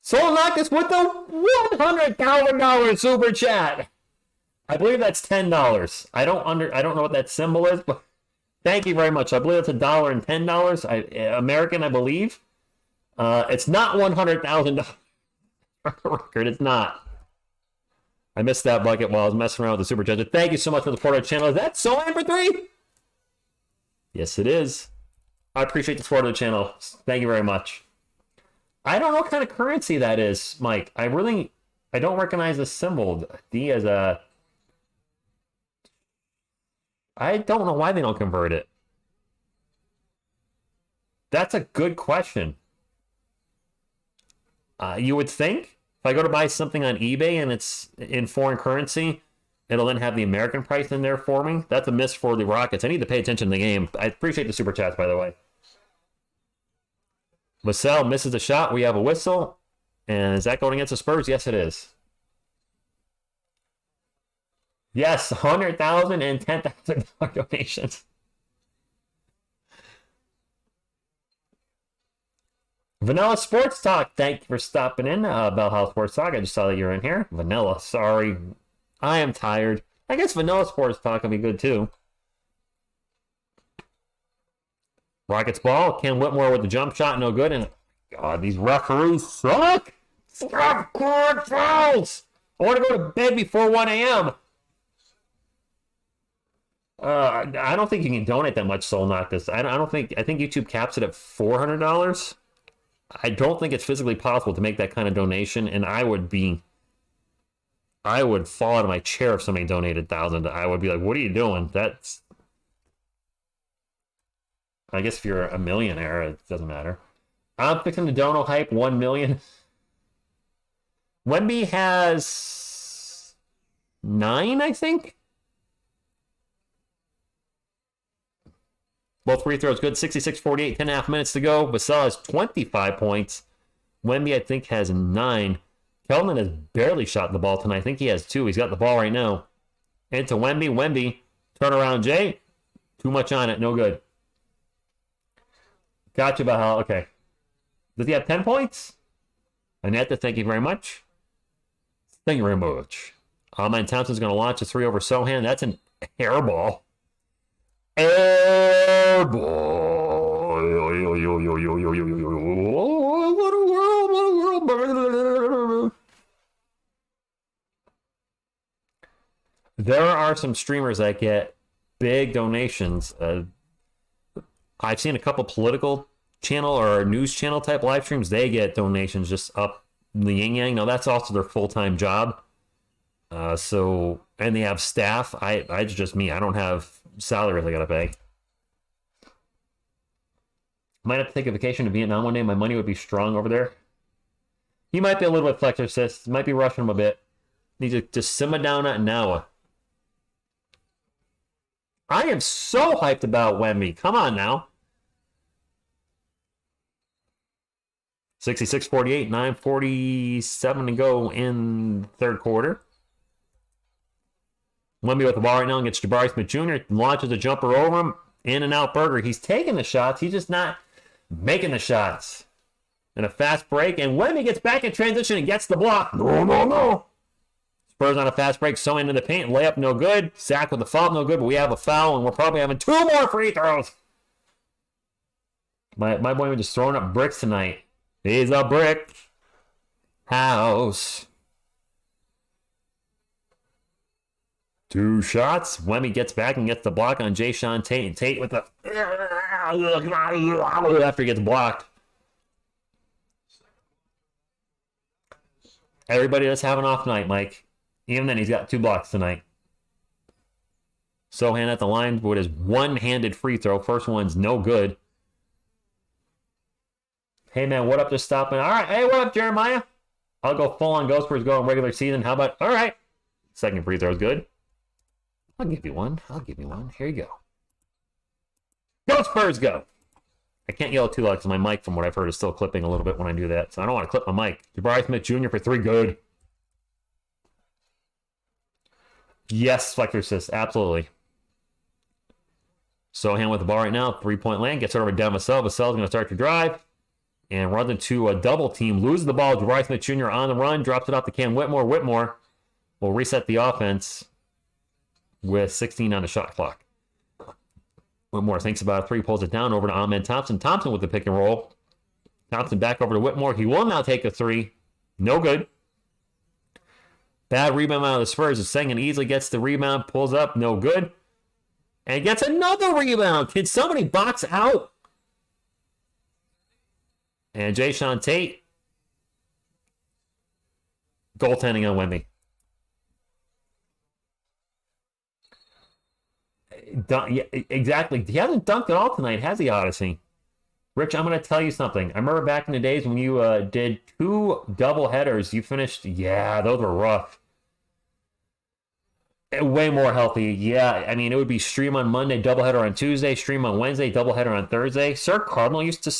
Speaker 1: So Lucas with the $100,000 super chat. I believe that's $10. I don't know what that symbol is, but thank you very much. I believe it's $1 and $10. American, I believe. It's not $100,000 record. It's not. I missed that bucket while I was messing around with the super chat. Thank you so much for the support of the channel. Is that Sohan for 3? Yes, it is. I appreciate the support of the channel. Thank you very much. I don't know what kind of currency that is, Mike. I don't recognize the symbol. D as a... I don't know why they don't convert it. That's a good question. You would think if I go to buy something on eBay and it's in foreign currency, it'll then have the American price in there for me. That's a miss for the Rockets. I need to pay attention to the game. I appreciate the super chats, by the way. Vassell misses a shot. We have a whistle. And is that going against the Spurs? Yes, it is. Yes, $100,000 and $10,000 donations. Vanilla Sports Talk. Thank you for stopping in. Bell House Sports Talk. I just saw that you're in here. Vanilla. Sorry. I am tired. I guess Vanilla Sports Talk will be good too. Rockets ball. Ken Whitmore with the jump shot. No good. And God, these referees suck. Stop court fouls. I want to go to bed before 1 a.m. I don't think you can donate that much, so I'll knock this. I think YouTube caps it at $400. I don't think it's physically possible to make that kind of donation, and I would fall out of my chair if somebody donated $1,000. I would be like, what are you doing? That's, I guess if you're a millionaire, it doesn't matter. I'm fixing the dono hype 1 million. Wemby has 9, I think. Both free throws good. 66-48, 10.5 minutes to go. Vassell has 25 points. Wemby, I think, has 9. Keldon has barely shot the ball tonight. I think he has 2. He's got the ball right now. Into Wemby. Wemby, turnaround Jay. Too much on it. No good. Gotcha, Vassell. Okay. Does he have 10 points? Annette, thank you very much. Thank you very much. Amen Thompson's going to launch a 3 over Sohan. That's an air ball. Air ball. What a world. What a world. There are some streamers that get big donations. I've seen a couple political channel or news channel type live streams. They get donations just up the yin yang. Now that's also their full-time job. And they have staff. It's just me. I don't have salaries I gotta pay. Might have to take a vacation to Vietnam one day. My money would be strong over there. He might be a little bit flexor sis. Might be rushing him a bit. Need to just simmer down at now. I am so hyped about Wemby. Come on now. 66-48, 9:47 to go in third quarter. Wemby with the ball right now gets Jabari Smith Jr. Launches a jumper over him. In and out burger. He's taking the shots. He's just not making the shots. And a fast break. And Wemby gets back in transition and gets the block. No. Spurs on a fast break. So into the paint. Layup no good. Zach with the foul no good. But we have a foul. And we're probably having 2 more free throws. My boy was just throwing up bricks tonight. He's a brick house. 2 shots. Wemby gets back and gets the block on Jayshawn Tate. And Tate with the after he gets blocked. Everybody does have an off night, Mike. Even then, he's got 2 blocks tonight. Sohan at the line with his one-handed free throw. First one's no good. Hey, man, what up? Just stopping. All right. Hey, what up, Jeremiah? I'll go full-on Ghost Spurs going regular season. How about... All right. Second free throw's good. I'll give you one. Here you go. Go Spurs, go! I can't yell too loud because my mic, from what I've heard, is still clipping a little bit when I do that. So I don't want to clip my mic. Jabari Smith Jr. for 3, good. Yes, Flector Sis, absolutely. Sohan with the ball right now. 3-point land. Gets it over to Vassell. Vassell's going to start to drive. And runs into a double team. Loses the ball. Jabari Smith Jr. on the run. Drops it off to Cam Whitmore. Whitmore will reset the offense with 16 on the shot clock. Whitmore thinks about a 3, pulls it down over to Amen Thompson. Thompson with the pick and roll. Thompson back over to Whitmore. He will now take a 3. No good. Bad rebound out of the Spurs. Sengun easily gets the rebound, pulls up, no good. And gets another rebound. Can somebody box out? And Jayshawn Tate. Goaltending on Wemby. Yeah, exactly. He hasn't dunked at all tonight, has he, Odyssey? Rich, I'm going to tell you something. I remember back in the days when you did 2 double headers. You finished, yeah, those were rough. Way more healthy. Yeah, I mean, it would be stream on Monday, doubleheader on Tuesday, stream on Wednesday, doubleheader on Thursday. Sir Cardinal used to,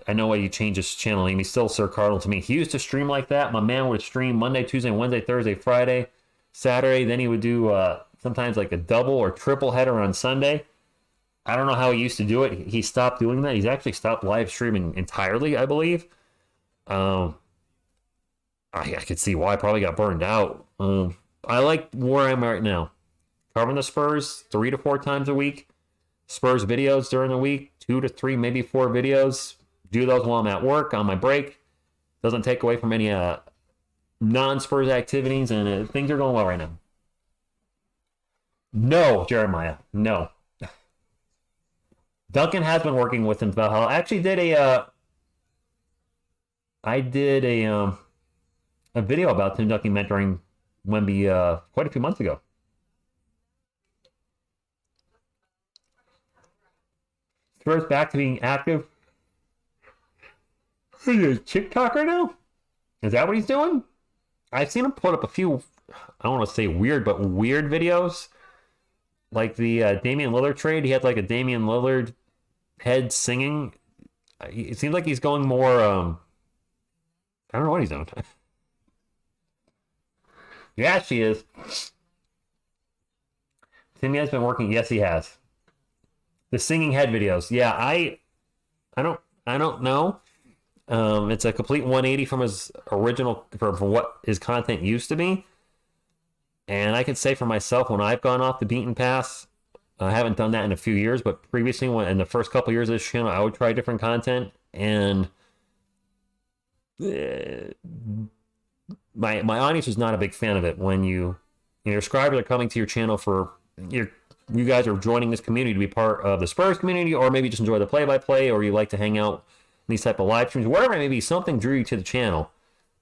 Speaker 1: I know why you changed his channel name. He's still Sir Cardinal to me. He used to stream like that. My man would stream Monday, Tuesday, Wednesday, Thursday, Friday, Saturday. Then he would do sometimes like a double or triple header on Sunday. I don't know how he used to do it. He stopped doing that. He's actually stopped live streaming entirely, I believe. I could see why I probably got burned out. I like where I'm at right now. Covering the Spurs 3 to 4 times a week. Spurs videos during the week, 2 to 3, maybe 4 videos. Do those while I'm at work, on my break. Doesn't take away from any non-Spurs activities, and things are going well right now. No, Jeremiah, no. Duncan has been working with him. I actually did a video about Tim Duncan mentoring Wemby quite a few months ago. Spurs back to being active. He's a TikToker now? Is that what he's doing? I've seen him put up a few, I don't want to say weird, but weird videos. Like the Damian Lillard trade. He had like a Damian Lillard head singing. It seems like he's going more, I don't know what he's doing. Yeah, she is. Timmy has been working. Yes, he has. The singing head videos. Yeah, I don't know. It's a complete 180 from his original, from what his content used to be. And I can say for myself, when I've gone off the beaten path, I haven't done that in a few years, but previously, when in the first couple years of this channel, I would try different content, and my audience was not a big fan of it. When your subscribers are coming to your channel for you guys are joining this community to be part of the Spurs community, or maybe just enjoy the play-by-play, or you like to hang out in these type of live streams, whatever it may be, something drew you to the channel,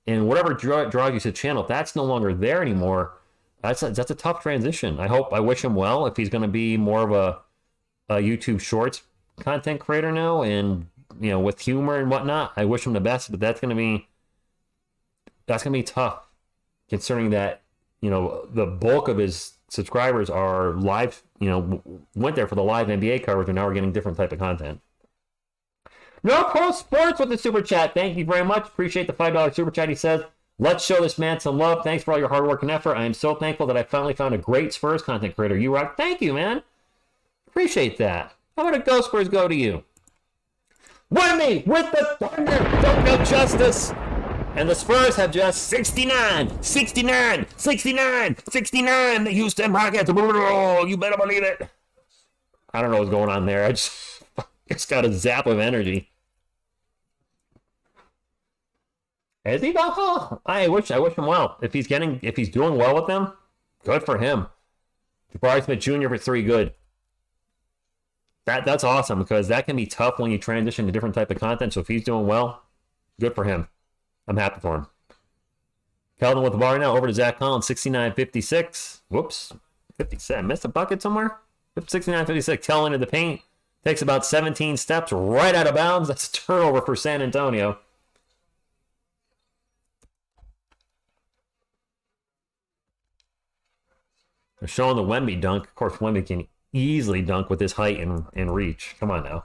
Speaker 1: and whatever draws you to the channel, if that's no longer there anymore, that's a tough transition. I wish him well if he's going to be more of a YouTube Shorts content creator now, and with humor and whatnot. I wish him the best, but that's going to be tough, considering that the bulk of his subscribers are live. Went there for the live NBA coverage, and now we're getting different type of content. No Pro Sports with the super chat. Thank you very much. Appreciate the $5 super chat. He says, "Let's show this man some love. Thanks for all your hard work and effort. I am so thankful that I finally found a great Spurs content creator. You rock." Thank you, man. Appreciate that. How about a Go Spurs go to you? Wemby with the Thunder. Don't know justice. And the Spurs have just 69, 69, 69, 69. The Houston Rockets. Oh, you better believe it. I don't know what's going on there. I just got a zap of energy. Is he though? I wish him well. If he's doing well with them, good for him. Jabari Smith Jr. for 3, good. That's awesome, because that can be tough when you transition to different type of content. So if he's doing well, good for him. I'm happy for him. Kelvin with the bar now, over to Zach Collins, 69-56. Whoops, 57. Missed a bucket somewhere. 69-56. Kelvin into the paint. Takes about 17 steps right out of bounds. That's a turnover for San Antonio. They're showing the Wemby dunk. Of course, Wemby can easily dunk with his height and reach. Come on now.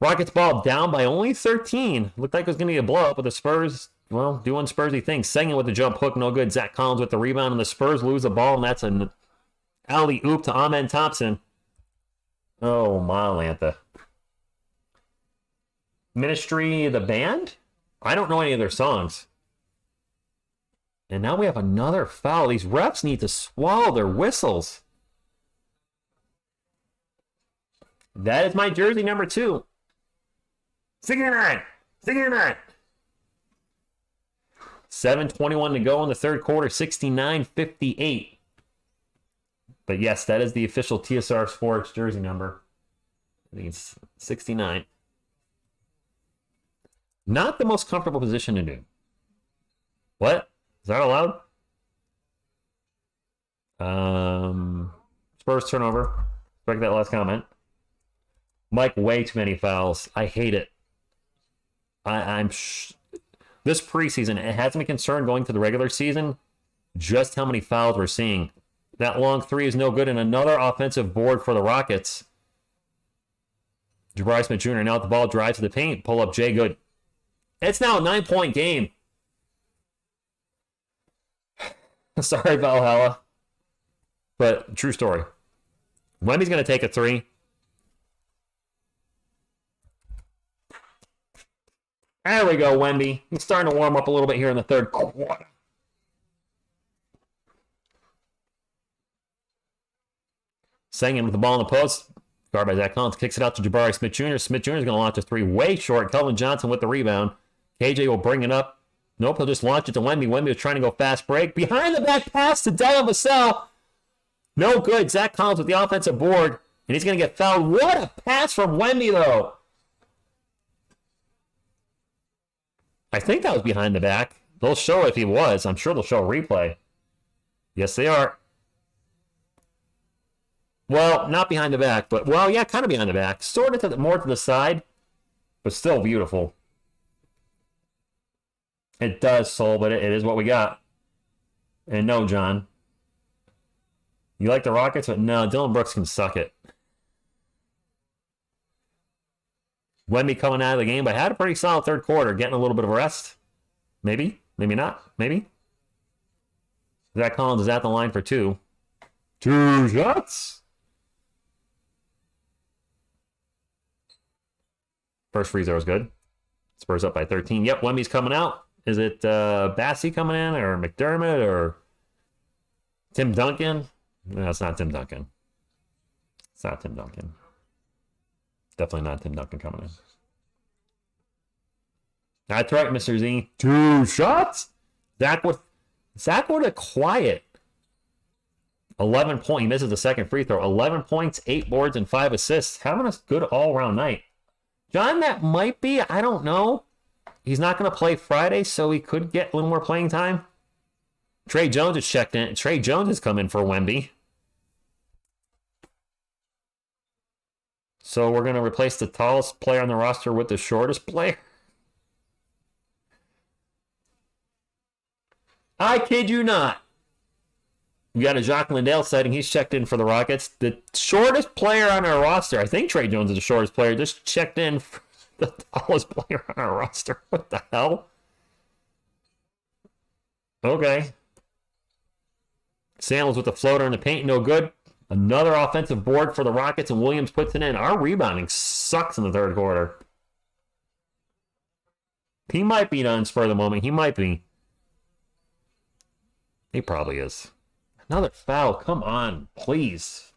Speaker 1: Rockets ball down by only 13. Looked like it was going to be a blow-up, but the Spurs, well, doing Spursy things. Seguin with the jump hook, no good. Zach Collins with the rebound, and the Spurs lose the ball, and that's an alley-oop to Amen Thompson. Oh, Malantha. Ministry, the band? I don't know any of their songs. And now we have another foul. These refs need to swallow their whistles. That is my jersey number 2. 69. 69. 7:21 to go in the third quarter. 69-58. But yes, that is the official TSR Sports jersey number. I think it's 69. Not the most comfortable position to do. What? Is that allowed? Spurs turnover. Respect that last comment. Mike, way too many fouls. I hate it. This preseason, it has me concerned going to the regular season just how many fouls we're seeing. That long 3 is no good, and another offensive board for the Rockets. Jabari Smith Jr. now at the ball, drives to the paint, pull up Jay good. It's now a 9-point game. Sorry, Valhalla. But true story. Wemby's going to take a 3. There we go, Wemby. He's starting to warm up a little bit here in the third quarter. Sengun with the ball in the post. Guard by Zach Collins. Kicks it out to Jabari Smith Jr. Smith Jr. is going to launch a three way short. Kelvin Johnson with the rebound. KJ will bring it up. Nope, he'll just launch it to Wemby. Wemby was trying to go fast break. Behind the back pass to Dylan Vassell. No good. Zach Collins with the offensive board. And he's going to get fouled. What a pass from Wemby, though. I think that was behind the back. They'll show if he was. I'm sure they'll show a replay. Yes, they are. Well, not behind the back, but, well, yeah, kind of behind the back. Sort of more to the side, but still beautiful. It does, Soul, but it is what we got. And no, John. You like the Rockets, but no, Dylan Brooks can suck it. Wemby coming out of the game, but had a pretty solid third quarter, getting a little bit of a rest. Maybe, maybe not, maybe. Zach Collins is at the line for two. 2 shots. First free throw is good. Spurs up by 13. Yep, Wemby's coming out. Is it Bassey coming in, or McDermott, or Tim Duncan? No, it's not Tim Duncan. It's not Tim Duncan. Definitely not Tim Duncan coming in. That's right, Mr. Z. 2 shots. Zach with a quiet 11 point. He misses the second free throw. 11 points, 8 boards, and 5 assists. Having a good all-around night. John, that might be, I don't know. He's not going to play Friday, so he could get a little more playing time. Trey Jones has checked in. Trey Jones has come in for Wemby. So we're going to replace the tallest player on the roster with the shortest player. I kid you not. We got a Jock Landale sighting. He's checked in for the Rockets. The shortest player on our roster, I think Trey Jones is the shortest player, just checked in for the tallest player on our roster. What the hell? Okay. Samuels with the floater in the paint, no good. Another offensive board for the Rockets, and Williams puts it in. Our rebounding sucks in the third quarter. He might be done spur of the moment. He might be. He probably is. Another foul. Come on, please.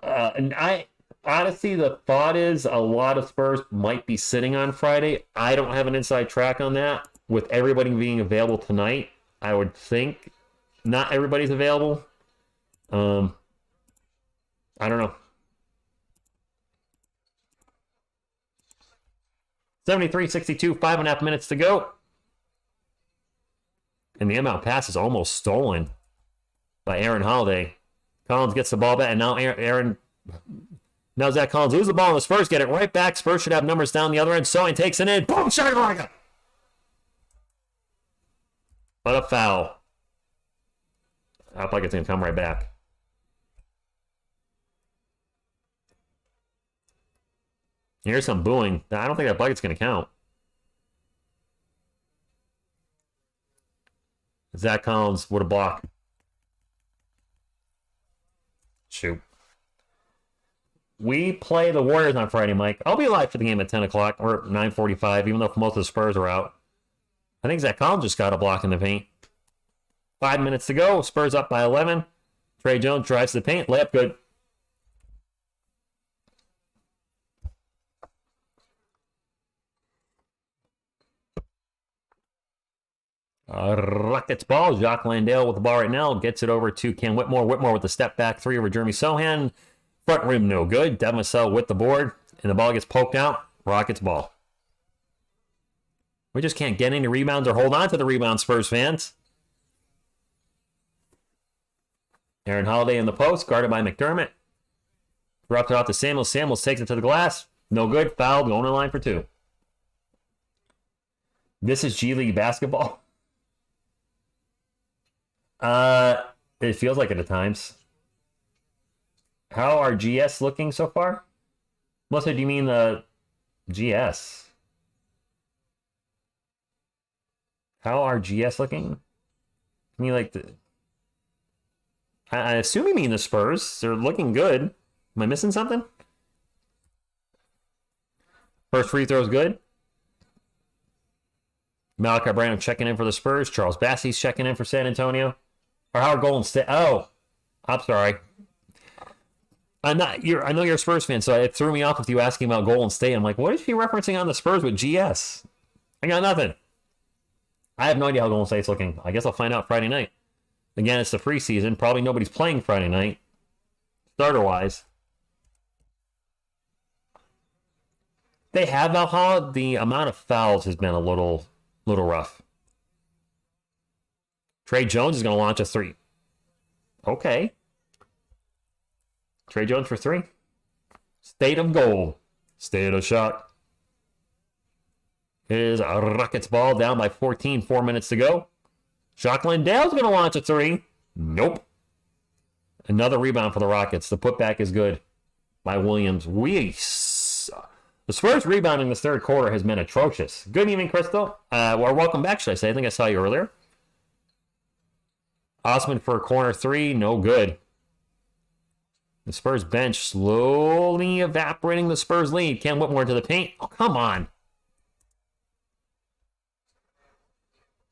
Speaker 1: And I honestly, the thought is a lot of Spurs might be sitting on Friday. I don't have an inside track on that. With everybody being available tonight, I would think not everybody's available. I don't know. 73-62, 5.5 minutes to go. And the inbound pass is almost stolen by Aaron Holiday. Collins gets the ball back, and now now Zach Collins loses the ball, and the Spurs get it right back. Spurs should have numbers down the other end. Soin takes it in. Boom! Shot like What a foul. I feel like it's going to come right back. Here's some booing. I don't think that bucket's going to count. Zach Collins with a block. Shoot. We play the Warriors on Friday, Mike. I'll be live for the game at 10 o'clock or 9:45, even though most of the Spurs are out. I think Zach Collins just got a block in the paint. 5 minutes to go. Spurs up by 11. Trey Jones drives to the paint. Layup good. Rockets ball. Jock Landale with the ball right now. Gets it over to Cam Whitmore. Whitmore with the step back three over Jeremy Sohan. Front rim no good. Devin Vassell with the board. And the ball gets poked out. Rockets ball. We just can't get any rebounds or hold on to the rebound, Spurs fans. Aaron Holiday in the post. Guarded by McDermott. Dropped it off to Samuels. Samuels takes it to the glass. No good. Foul. Going in line for two. This is G League basketball. It feels like it at times. How are GS looking so far? Melissa, do you mean the GS? How are GS looking? I mean, like I assume you mean the Spurs. They're looking good. Am I missing something? First free throw is good. Malachi Branham checking in for the Spurs. Charles Bassey's checking in for San Antonio. Or Howard Golden State. Oh, I'm sorry. I know you're a Spurs fan, so it threw me off with you asking about Golden State. I'm like, what is she referencing on the Spurs with GS? I got nothing. I have no idea how Golden State's looking. I guess I'll find out Friday night. Again, it's the preseason. Probably nobody's playing Friday night, starter-wise. They have Valhalla. The amount of fouls has been a little rough. Trey Jones is going to launch a 3. Okay. Trey Jones for 3. State of goal. State of shot. Is Rockets ball down by 14. 4 minutes to go. Jock Landale is going to launch a 3. Nope. Another rebound for the Rockets. The putback is good by Williams. The Spurs rebounding this third quarter has been atrocious. Good evening, Crystal. Or welcome back, should I say. I think I saw you earlier. Osman for a corner 3. No good. The Spurs bench slowly evaporating the Spurs lead. Cam Whitmore to the paint. Oh, come on.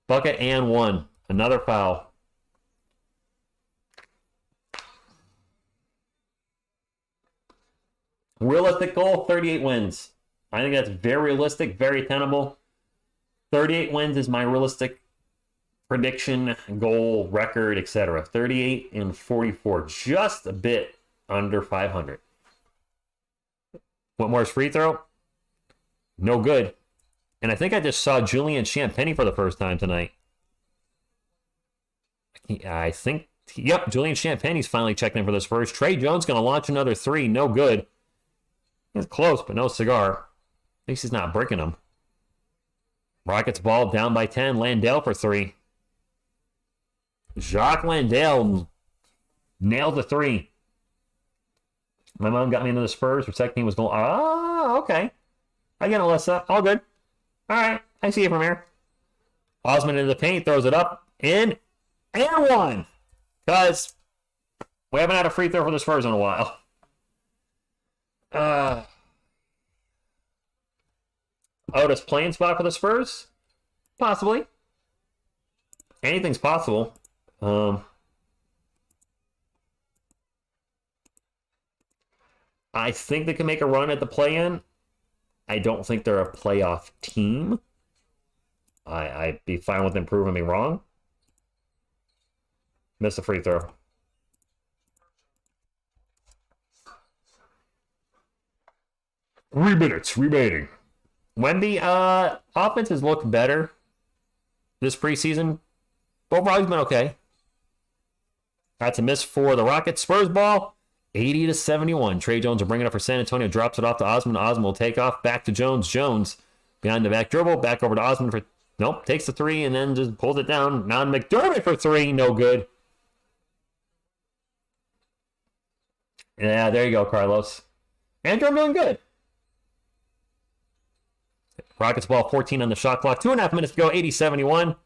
Speaker 1: Bucket and 1. Another foul. Realistic goal, 38 wins. I think that's very realistic, very tenable. 38 wins is my realistic prediction, goal, record, etc. 38 and 44. Just a bit under 500. Whitmore's free throw? No good. And I think I just saw Julian Champagnie for the first time tonight. I think, yep, Julian Champagnie's finally checking in for this first. Trey Jones going to launch another 3. No good. It's close, but no cigar. At least he's not breaking them. Rockets ball down by 10. Landale for 3. Jock Landale nailed the 3. My mom got me into the Spurs. Her second team was going, okay. I get Alyssa. All good. All right. I see you from here. Osman into the paint. Throws it up. In. And 1. Because we haven't had a free throw for the Spurs in a while. Otis playing spot for the Spurs? Possibly. Anything's possible. I think they can make a run at the play-in. I don't think they're a playoff team. I'd be fine with them proving me wrong. Missed a free throw. Remaining. Wemby, offense has looked better this preseason. Overall, he's been okay. That's a miss for the Rockets. Spurs ball, 80-71. Trey Jones will bring it up for San Antonio. Drops it off to Osman. Osman will take off. Back to Jones. Jones behind the back dribble. Back over to Osman for... Nope, takes the 3 and then just pulls it down. Now McDermott for 3. No good. Yeah, there you go, Carlos. Andrew, I'm doing good. Rockets ball, 14 on the shot clock. 2.5 minutes to go, 80-71.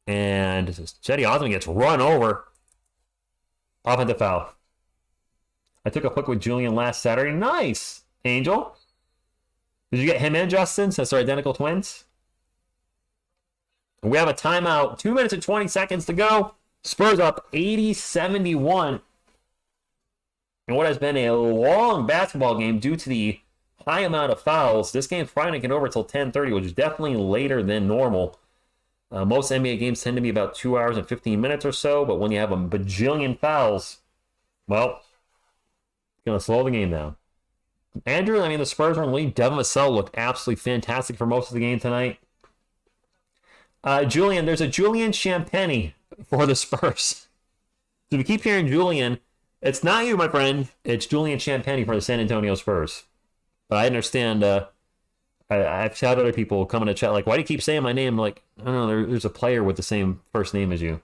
Speaker 1: And Cedi Osman gets run over. Offensive foul. I took a look with Julian last Saturday. Nice, Angel. Did you get him and Justin since they're identical twins? We have a timeout. 2 minutes and 20 seconds to go. Spurs up 80-71. And what has been a long basketball game due to the high amount of fouls. This game's probably not get over until 10:30, which is definitely later than normal. Most NBA games tend to be about 2 hours and 15 minutes or so, but when you have a bajillion fouls, well, it's going to slow the game down. Andrew, I mean, the Spurs are in the lead. Devin Vassell looked absolutely fantastic for most of the game tonight. Julian, there's a Julian Champagnie for the Spurs. So if you keep hearing Julian, it's not you, my friend. It's Julian Champagnie for the San Antonio Spurs. But I understand, I've had other people come in the chat like, why do you keep saying my name? I'm like, I don't know, there's a player with the same first name as you.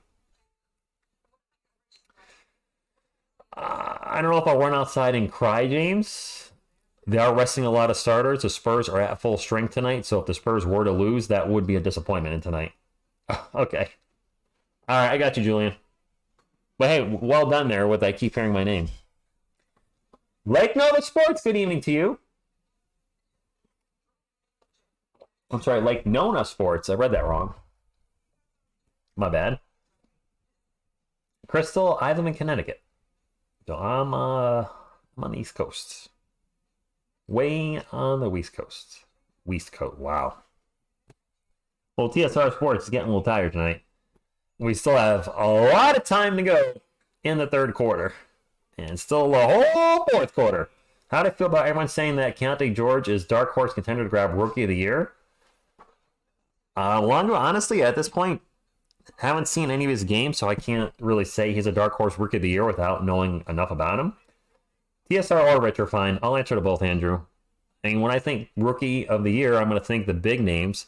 Speaker 1: I don't know if I'll run outside and cry, James. They are resting a lot of starters. The Spurs are at full strength tonight, so if the Spurs were to lose, that would be a disappointment in tonight. Okay. All right, I got you, Julian. But hey, well done there with I keep hearing my name. Lake Nova Sports, good evening to you. I'm sorry, Lake Nona Sports. I read that wrong. My bad. Crystal, I live in Connecticut. So I'm on the East Coast. Way on the West Coast. West Coast, wow. Well, TSR Sports is getting a little tired tonight. We still have a lot of time to go in the third quarter. And still the whole fourth quarter. How do I feel about everyone saying that Keontae George is dark horse contender to grab Rookie of the Year? Longo, honestly, at this point, haven't seen any of his games, so I can't really say he's a dark horse Rookie of the Year without knowing enough about him. TSR or Rich are fine. I'll answer to both, Andrew. And when I think Rookie of the Year, I'm going to think the big names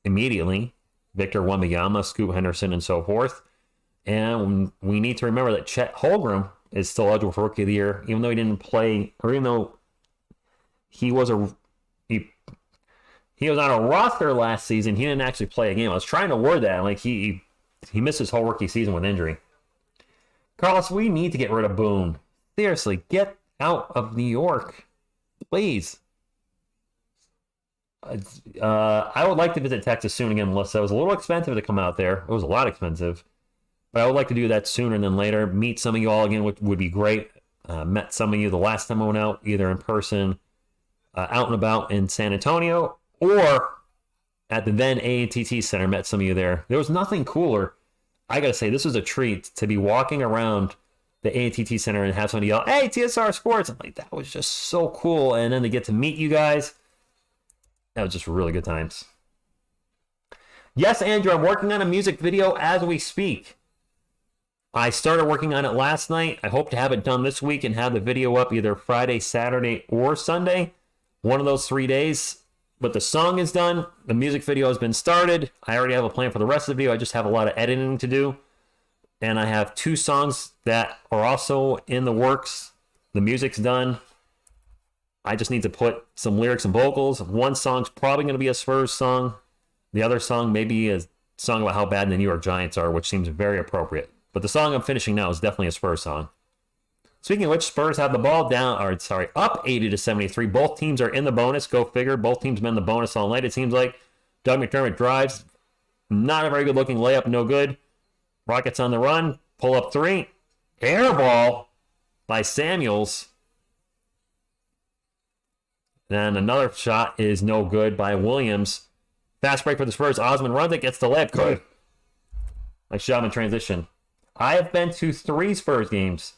Speaker 1: immediately. Victor Wembanyama, Scoot Henderson, and so forth. And we need to remember that Chet Holmgren is still eligible for Rookie of the Year, even though he didn't play, or even though he was on a roster last season, he didn't actually play a game. I was trying to word that, like he missed his whole rookie season with injury. Carlos, we need to get rid of Boone. Seriously, get out of New York, please. I would like to visit Texas soon again, Melissa. It was a little expensive to come out there. It was a lot expensive. But I would like to do that sooner than later. Meet some of you all again, which would be great. Met some of you the last time I went out, either in person, out and about in San Antonio, or at the then A&TT Center. Met some of you there. There was nothing cooler. I got to say, this was a treat to be walking around the A&TT Center and have somebody yell, "Hey, TSR Sports." I'm like, that was just so cool. And then to get to meet you guys, that was just really good times. Yes, Andrew, I'm working on a music video as we speak. I started working on it last night. I hope to have it done this week and have the video up either Friday, Saturday, or Sunday. One of those 3 days. But the song is done. The music video has been started. I already have a plan for the rest of the video. I just have a lot of editing to do. And I have 2 songs that are also in the works. The music's done. I just need to put some lyrics and vocals. One song's probably going to be a Spurs song. The other song may be a song about how bad the New York Giants are, which seems very appropriate. But the song I'm finishing now is definitely a Spurs song. Speaking of which, Spurs have the ball up 80 to 73. Both teams are in the bonus. Go figure. Both teams been in the bonus all night. It seems like Doug McDermott drives. Not a very good looking layup. No good. Rockets on the run. Pull up 3. Air ball by Samuels. Then another shot is no good by Williams. Fast break for the Spurs. Osman runs it. Gets the layup. Good. Nice job in transition. I have been to 3 Spurs games.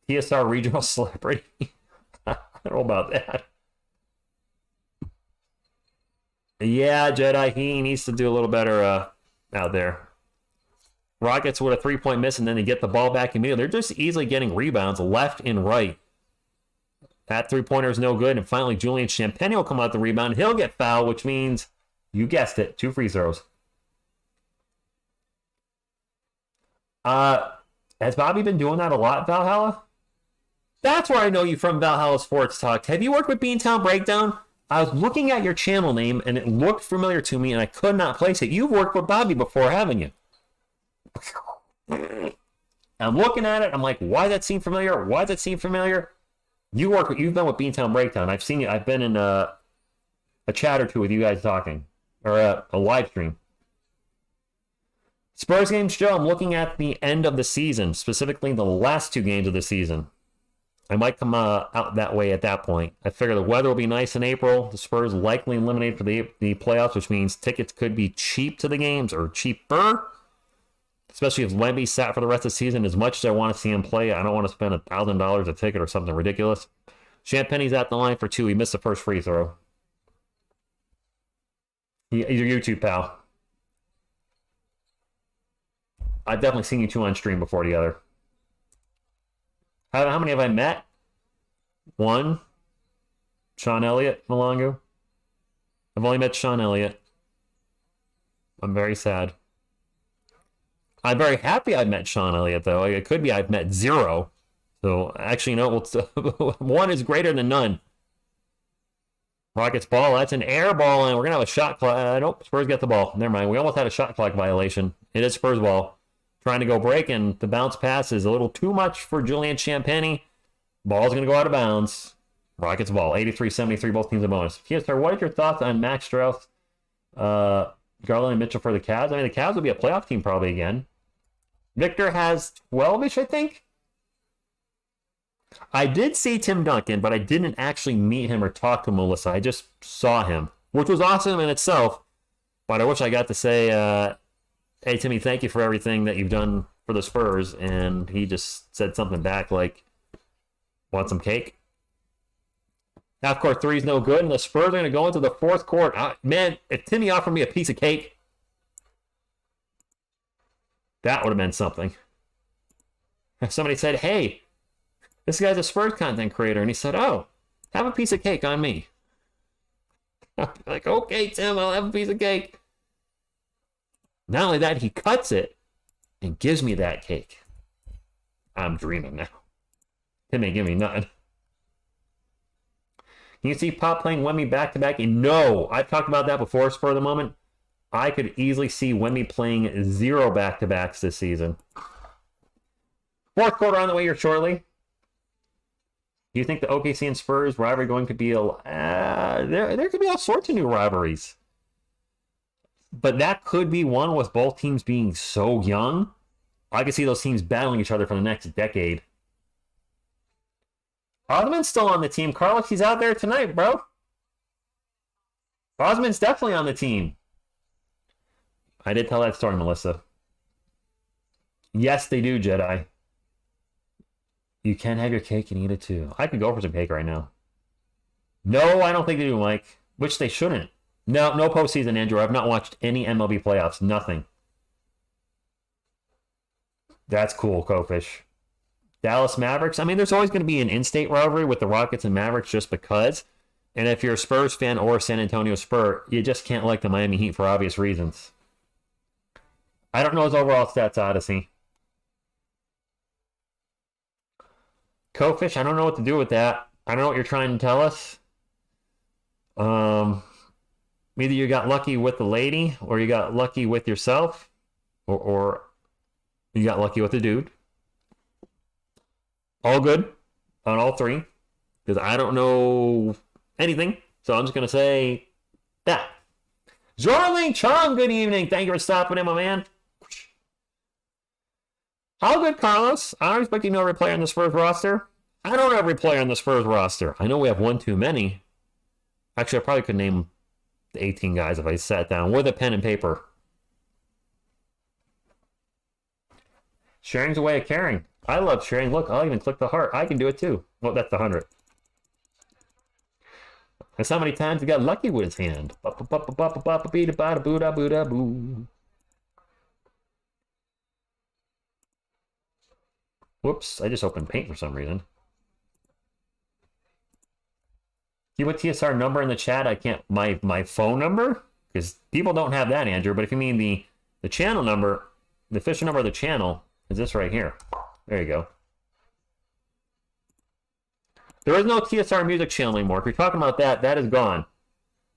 Speaker 1: TSR regional celebrity. I don't know about that. Yeah, Jedi, he needs to do a little better out there. Rockets with a 3-point miss, and then they get the ball back immediately. They're just easily getting rebounds left and right. That 3-pointer is no good, and finally Julian Champagnie will come out the rebound. He'll get fouled, which means, you guessed it, 2 free throws. Has Bobby been doing that a lot, Valhalla? That's where I know you from, Valhalla Sports Talk. Have you worked with Beantown Breakdown? I was looking at your channel name, and it looked familiar to me, and I could not place it. You've worked with Bobby before, haven't you? I'm looking at it. I'm like, why does that seem familiar? Why does that seem familiar? You've been with Beantown Breakdown. I've seen you. I've been in a chat or 2 with you guys talking, or a live stream. Spurs games, Joe, I'm looking at the end of the season, specifically the last 2 games of the season. I might come out that way at that point. I figure the weather will be nice in April. The Spurs likely eliminated for the playoffs, which means tickets could be cheap to the games, or cheaper. Especially if Wemby sat for the rest of the season. As much as I want to see him play, I don't want to spend $1,000 a ticket or something ridiculous. Champagnie's at the line for 2. He missed the first free throw. He's your YouTube pal. I've definitely seen you 2 on stream before together. How many have I met? 1. Sean Elliott, Malongo. I've only met Sean Elliott. I'm very sad. I'm very happy I've met Sean Elliott, though. It could be I've met 0. So, actually, no, 1 is greater than none. Rockets ball. That's an air ball, and we're going to have a shot clock. Nope, Spurs get the ball. Never mind. We almost had a shot clock violation. It is Spurs ball. Trying to go break, and the bounce pass is a little too much for Julian Champagnie. Ball's going to go out of bounds. Rockets ball. 83-73, both teams in bonus. TSR, what are your thoughts on Max Strauss Garland and Mitchell for the Cavs. I mean, the Cavs will be a playoff team probably again. Victor has 12-ish, I think. I did see Tim Duncan, but I didn't actually meet him or talk to Melissa. I just saw him, which was awesome in itself. But I wish I got to say, hey, Timmy, thank you for everything that you've done for the Spurs. And he just said something back like, want some cake? Half court three is no good, and the Spurs are going to go into the fourth quarter. Man, if Timmy offered me a piece of cake, that would have been something. If somebody said, hey, this guy's a Spurs content creator, and he said, oh, have a piece of cake on me. I'd be like, okay, Tim, I'll have a piece of cake. Not only that, he cuts it and gives me that cake. I'm dreaming now. Tim ain't give me nothing. Can you see Pop playing Wemby back-to-back? No, I've talked about that before, spur of the moment. I could easily see Wemby playing 0 back-to-backs this season. Fourth quarter on the way here shortly. Do you think the OKC and Spurs rivalry going to be there could be all sorts of new rivalries. But that could be one with both teams being so young. I could see those teams battling each other for the next decade. Osman's still on the team. Carlos, he's out there tonight, bro. Osman's definitely on the team. I did tell that story, Melissa. Yes, they do, Jedi. You can have your cake and eat it too. I could go for some cake right now. No, I don't think they do, Mike. Which they shouldn't. No postseason, Andrew. I've not watched any MLB playoffs. Nothing. That's cool, Kofish. Dallas Mavericks. I mean, there's always going to be an in-state rivalry with the Rockets and Mavericks just because. And if you're a Spurs fan or a San Antonio Spur, you just can't like the Miami Heat for obvious reasons. I don't know his overall stats, Odyssey. Kofish, I don't know what to do with that. I don't know what you're trying to tell us. Either you got lucky with the lady, or you got lucky with yourself, or you got lucky with the dude. All good on all three, because I don't know anything. So I'm just going to say that. Jorling Chung, good evening. Thank you for stopping in, my man. How good, Carlos? I don't expect you to know every player on the Spurs roster. I don't know every player on the Spurs roster. I know we have one too many. Actually, I probably could name the 18 guys if I sat down with a pen and paper. Sharing's a way of caring. I love sharing. Look, I'll even click the heart. I can do it too. Well, that's the 100. That's how many times he got lucky with his hand. Whoops, I just opened Paint for some reason. See what TSR number in the chat? I can't, my phone number? Because people don't have that, Andrew. But if you mean the channel number, the official number of the channel is this right here. There you go. There is no TSR music channel anymore. If you're talking about that, that is gone.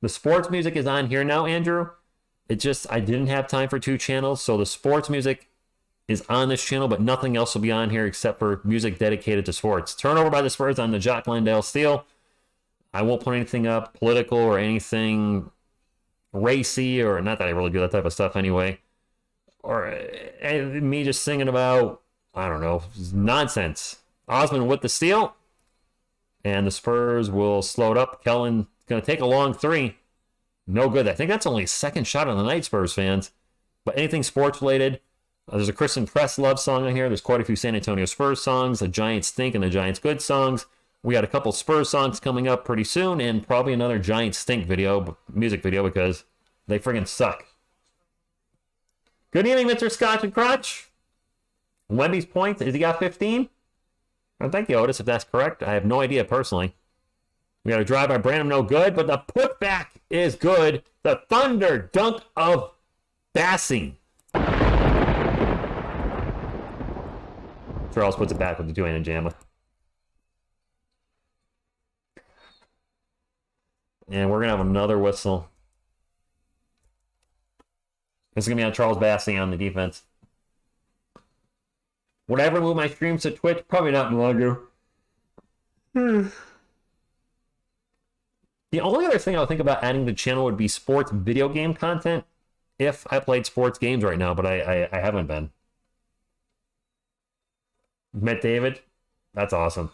Speaker 1: The sports music is on here now, Andrew. It just, I didn't have time for 2 channels, so the sports music is on this channel, but nothing else will be on here except for music dedicated to sports. Turnover by the Spurs on the Jock Landale steal. I won't put anything up political or anything racy, or not that I really do that type of stuff anyway. Or me just singing about, I don't know, nonsense. Osman with the steal. And the Spurs will slow it up. Kellen going to take a long 3. No good. I think that's only his second shot on the night, Spurs fans. But anything sports related. There's a Christian Press love song on here. There's quite a few San Antonio Spurs songs. The Giants Stink and the Giants Good songs. We got a couple Spurs songs coming up pretty soon. And probably another Giants Stink video, music video, because they friggin' suck. Good evening, Mr. Scotch and Crotch. Wemby's points. Has he got 15? Well, thank you, Otis, if that's correct. I have no idea personally. We got a drive by Branham, no good, but the putback is good. The Thunder dunk of Bassing. Charles puts it back with the two-handed jammer. And we're going to have another whistle. This is going to be on Charles Bassing on the defense. Would I ever move my streams to Twitch? Probably not, Melango. The only other thing I would think about adding to the channel would be sports video game content if I played sports games right now, but I haven't been. Met David? That's awesome.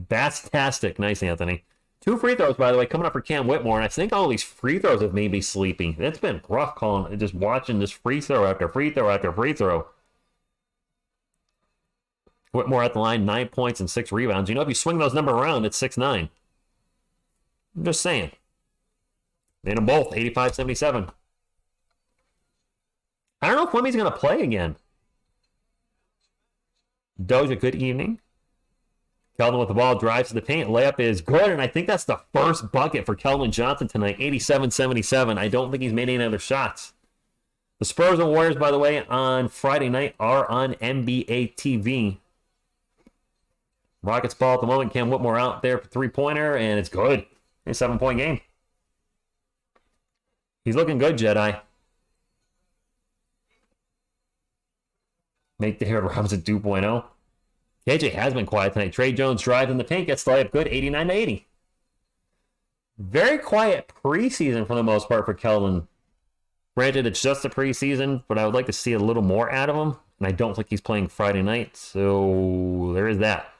Speaker 1: Batstastic. Nice, Anthony. 2 free throws, by the way, coming up for Cam Whitmore, and I think all these free throws have made me sleepy. It's been rough calling, just watching this free throw after free throw after free throw. Whitmore at the line, 9 points and 6 rebounds. You know, if you swing those numbers around, it's 6'9". I'm just saying. Made them both, 85-77. I don't know if Wemmy's going to play again. Doja, good evening. Keldon with the ball, drives to the paint. Layup is good, and I think that's the first bucket for Keldon Johnson tonight, 87-77. I don't think he's made any other shots. The Spurs and Warriors, by the way, on Friday night are on NBA TV. Rockets ball at the moment. Cam Whitmore out there for three-pointer, and it's good. A 7-point game. He's looking good, Jedi. Make David Robinson 2.0. KJ has been quiet tonight. Trey Jones drives in the paint, gets the layup good, 89-80. Very quiet preseason for the most part for Keldon. Granted, it's just a preseason, but I would like to see a little more out of him. And I don't think he's playing Friday night, so there is that.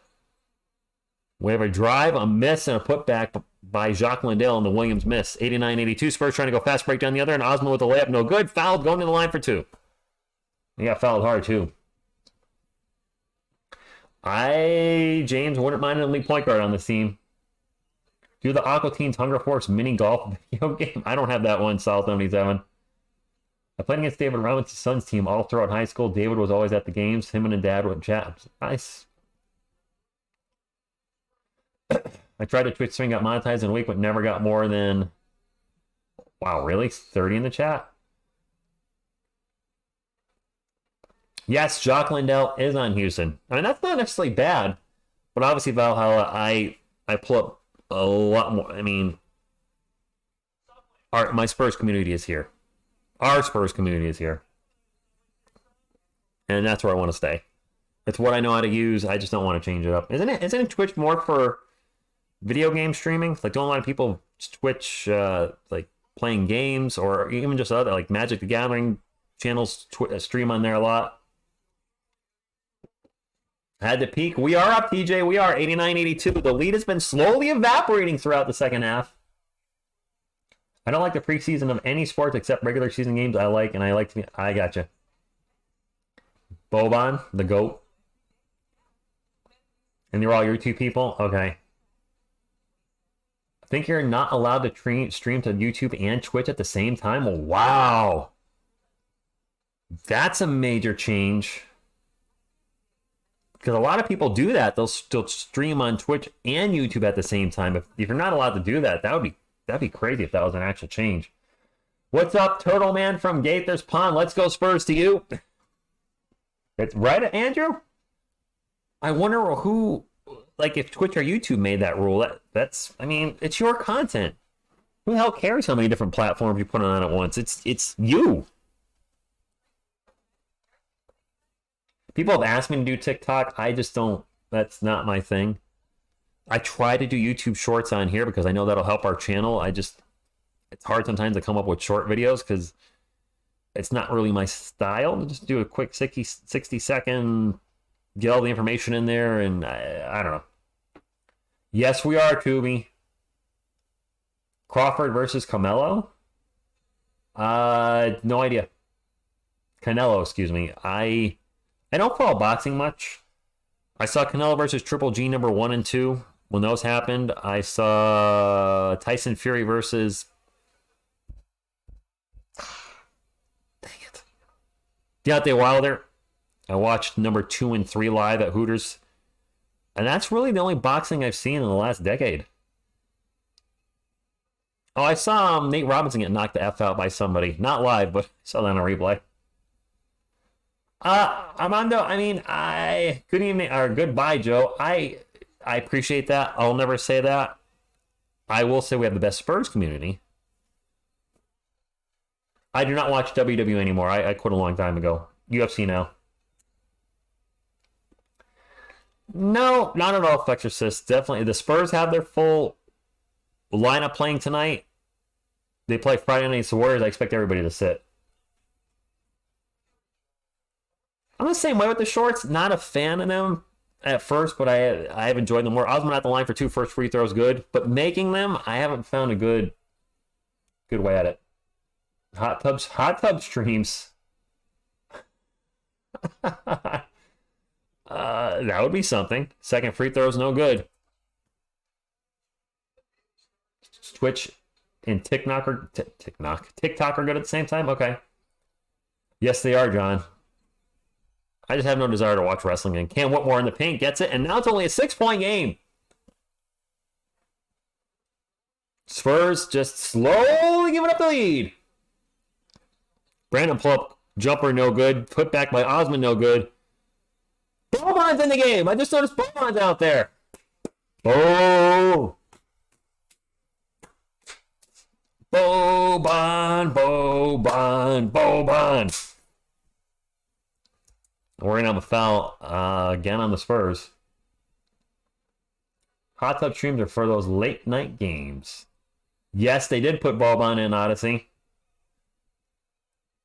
Speaker 1: We have a drive, a miss, and a putback by Jock Landale, and the Williams miss. 89-82. Spurs trying to go fast break down the other, and Osman with the layup, no good. Fouled, going to the line for 2. He got fouled hard, too. James, wouldn't mind an elite point guard on this team. Do the Aqua Teens Hunger Force mini golf video game? I don't have that one, Sal 77. I played against David Robinson's son's team all throughout high school. David was always at the games. Him and his dad would chat. Nice. I tried to Twitch stream, got monetized in a week, but never got more than... Wow, really? 30 in the chat? Yes, Jock Landale is on Houston. I mean, that's not necessarily bad, but obviously Valhalla, I pull up a lot more. I mean, my Spurs community is here. Our Spurs community is here. And that's where I want to stay. It's what I know how to use. I just don't want to change it up. Isn't Twitch more for video game streaming? Like, don't a lot of people Twitch, like, playing games, or even just other, like, Magic the Gathering channels stream on there a lot? Had to peak. We are up, TJ. We are 89-82. The lead has been slowly evaporating throughout the second half. I don't like the preseason of any sports except regular season games. I like to be... I gotcha. Boban, the GOAT. And they're all your 2 people? Okay. I think you're not allowed to stream to YouTube and Twitch at the same time? Wow. That's a major change. Because a lot of people do that. They'll still stream on Twitch and YouTube at the same time. If you're not allowed to do that, that'd be crazy if that was an actual change. What's up, Turtle Man from Gaither's Pond? Let's go Spurs to you. It's right, Andrew? I wonder who, like, if Twitch or YouTube made that rule. That's, I mean, it's your content. Who the hell cares how many different platforms you put on at once? It's you. People have asked me to do TikTok. I just don't. That's not my thing. I try to do YouTube shorts on here because I know that'll help our channel. It's hard sometimes to come up with short videos because it's not really my style to just do a quick 60-second, get all the information in there, and I don't know. Yes, we are, Tubi. Crawford versus Canelo? No idea. Canelo, excuse me. I don't follow boxing much. I saw Canelo versus Triple G number 1 and 2 when those happened. I saw Tyson Fury versus... Dang it. Deontay Wilder. I watched number 2 and 3 live at Hooters. And that's really the only boxing I've seen in the last decade. Oh, I saw Nate Robinson get knocked the F out by somebody. Not live, but I saw that on a replay. Armando, good evening, or goodbye, Joe. I appreciate that. I'll never say that. I will say we have the best Spurs community. I do not watch WWE anymore. I quit a long time ago. UFC now. No, not at all, Flexorcist. Definitely. The Spurs have their full lineup playing tonight, they play Friday night against the Warriors. I expect everybody to sit. I'm the same way with the shorts. Not a fan of them at first, but I have enjoyed them more. Osman at the line for 2 first free throws, good. But making them, I haven't found a good way at it. Hot tub streams. That would be something. Second free throws, no good. Twitch and TikTok are good at the same time? Okay. Yes, they are, John. I just have no desire to watch wrestling again. Cam Whitmore in the paint gets it, and now it's only a 6-point game. Spurs just slowly giving up the lead. Brandon pull-up jumper, no good. Put back by Osman, no good. Boban's in the game. I just noticed Boban's out there. Oh. Boban. We're going to have a foul again on the Spurs. Hot tub streams are for those late night games. Yes, they did put Boban in Odyssey.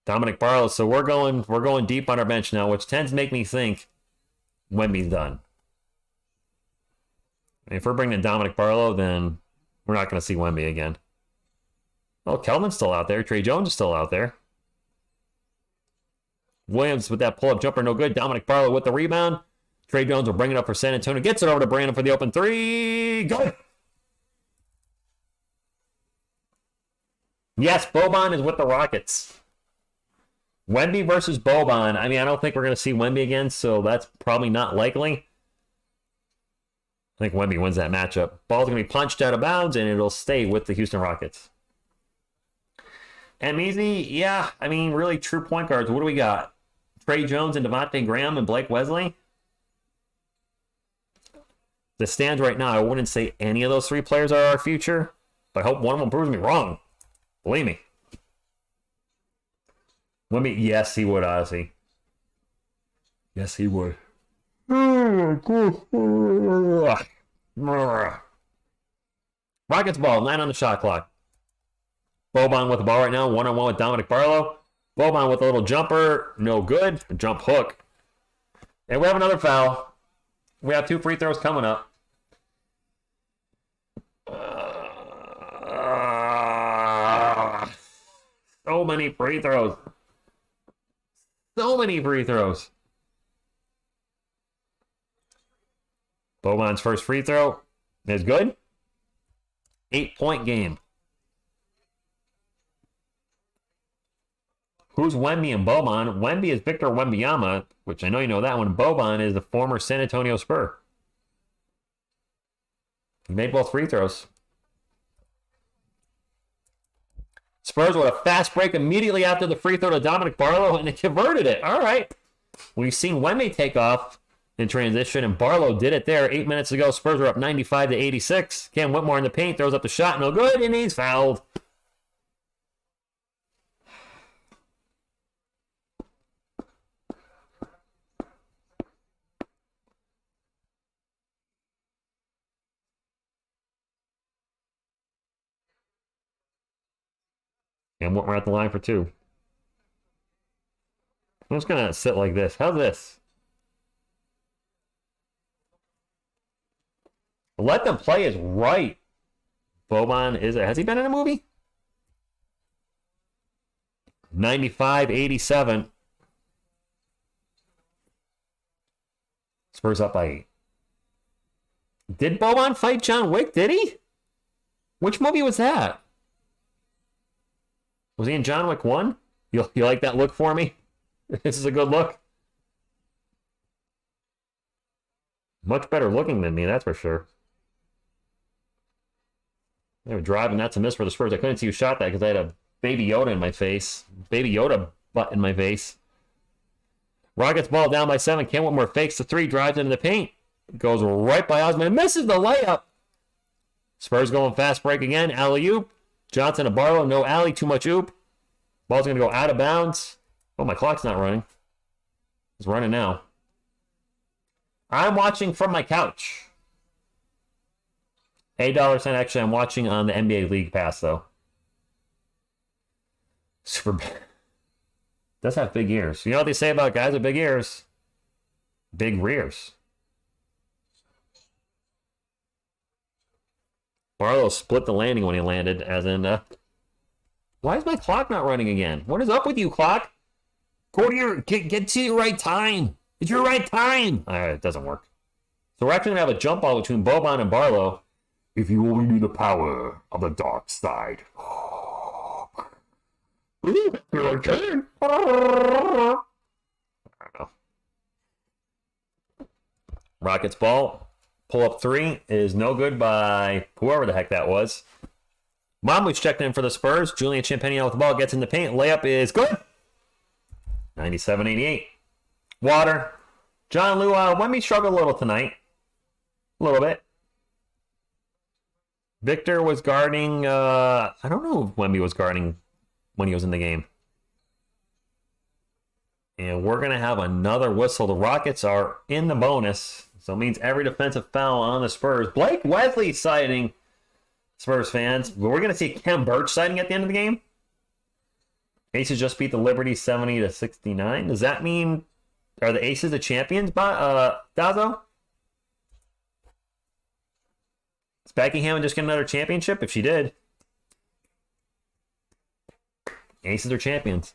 Speaker 1: Dominic Barlow. So we're going deep on our bench now, which tends to make me think Wemby's done. If we're bringing in Dominic Barlow, then we're not going to see Wemby again. Oh, Kelvin's still out there. Trey Jones is still out there. Williams with that pull-up jumper, no good. Dominic Barlow with the rebound. Trey Jones will bring it up for San Antonio. Gets it over to Brandon for the open 3. Good. Yes, Boban is with the Rockets. Wemby versus Boban. I mean, I don't think we're going to see Wemby again, so that's probably not likely. I think Wemby wins that matchup. Ball's going to be punched out of bounds, and it'll stay with the Houston Rockets. And Measy, yeah, I mean, really true point guards. What do we got? Trey Jones and Devontae Graham and Blake Wesley? The stands right now, I wouldn't say any of those 3 players are our future, but I hope one of them proves me wrong. Believe me. Wemby, yes, he would, Odyssey. Yes, he would. Rockets ball, 9 on the shot clock. Boban with the ball right now, 1-on-1 with Dominic Barlow. Boban with a little jumper, no good. Jump hook. And we have another foul. We have 2 free throws coming up. So many free throws. So many free throws. Boban's first free throw is good. 8-point game. Who's Wemby and Boban? Wemby is Victor Wembanyama, which I know you know that one. Boban is the former San Antonio Spurs. He made both free throws. Spurs with a fast break immediately after the free throw to Dominic Barlow, and they converted it. All right. We've seen Wemby take off in transition, and Barlow did it there 8 minutes ago. Spurs are up 95-86. Cam Whitmore in the paint, throws up the shot, no good, and he's fouled. And we're at the line for 2. I'm just going to sit like this. How's this? Let them play is right. Boban has he been in a movie? 95-87. Spurs up by 8. Did Boban fight John Wick? Did he? Which movie was that? Was he in John Wick 1? You like that look for me? This is a good look. Much better looking than me, that's for sure. They were driving. That's a miss for the Spurs. I couldn't see who shot that because I had a Baby Yoda in my face. Baby Yoda butt in my face. Rockets ball down by 7. Cam Whitmore fakes the 3, drives into the paint. Goes right by Osman and misses the layup. Spurs going fast break again. Alley-oop. Johnson to Barlow. No alley. Too much oop. Ball's going to go out of bounds. Oh, my clock's not running. It's running now. I'm watching from my couch. $8 actually, I'm watching on the NBA League Pass, though. Super. Does have big ears. You know what they say about guys with big ears? Big rears. Barlow split the landing when he landed, as in, why is my clock not running again? What is up with you, clock? Go to your, get to your right time. It's your right time. It doesn't work. So we're actually going to have a jump ball between Boban and Barlow.
Speaker 2: If you only knew the power of the dark side.
Speaker 1: Here I can. I don't know. Rockets ball. Pull up 3 is no good by whoever the heck that was. Momwich checked in for the Spurs. Julian Champagnon with the ball gets in the paint. Layup is good. 97-88. Water. John Lou, Wemby struggled a little tonight. A little bit. Victor was guarding, I don't know if Wemby was guarding when he was in the game. And we're going to have another whistle. The Rockets are in the bonus. So it means every defensive foul on the Spurs. Blake Wesley citing Spurs fans. We're going to see Kem Birch citing at the end of the game. Aces just beat the Liberty 70-69. Does that mean, are the Aces the champions, Dazo? Is Becky Hammond just get another championship? If she did. Aces are champions.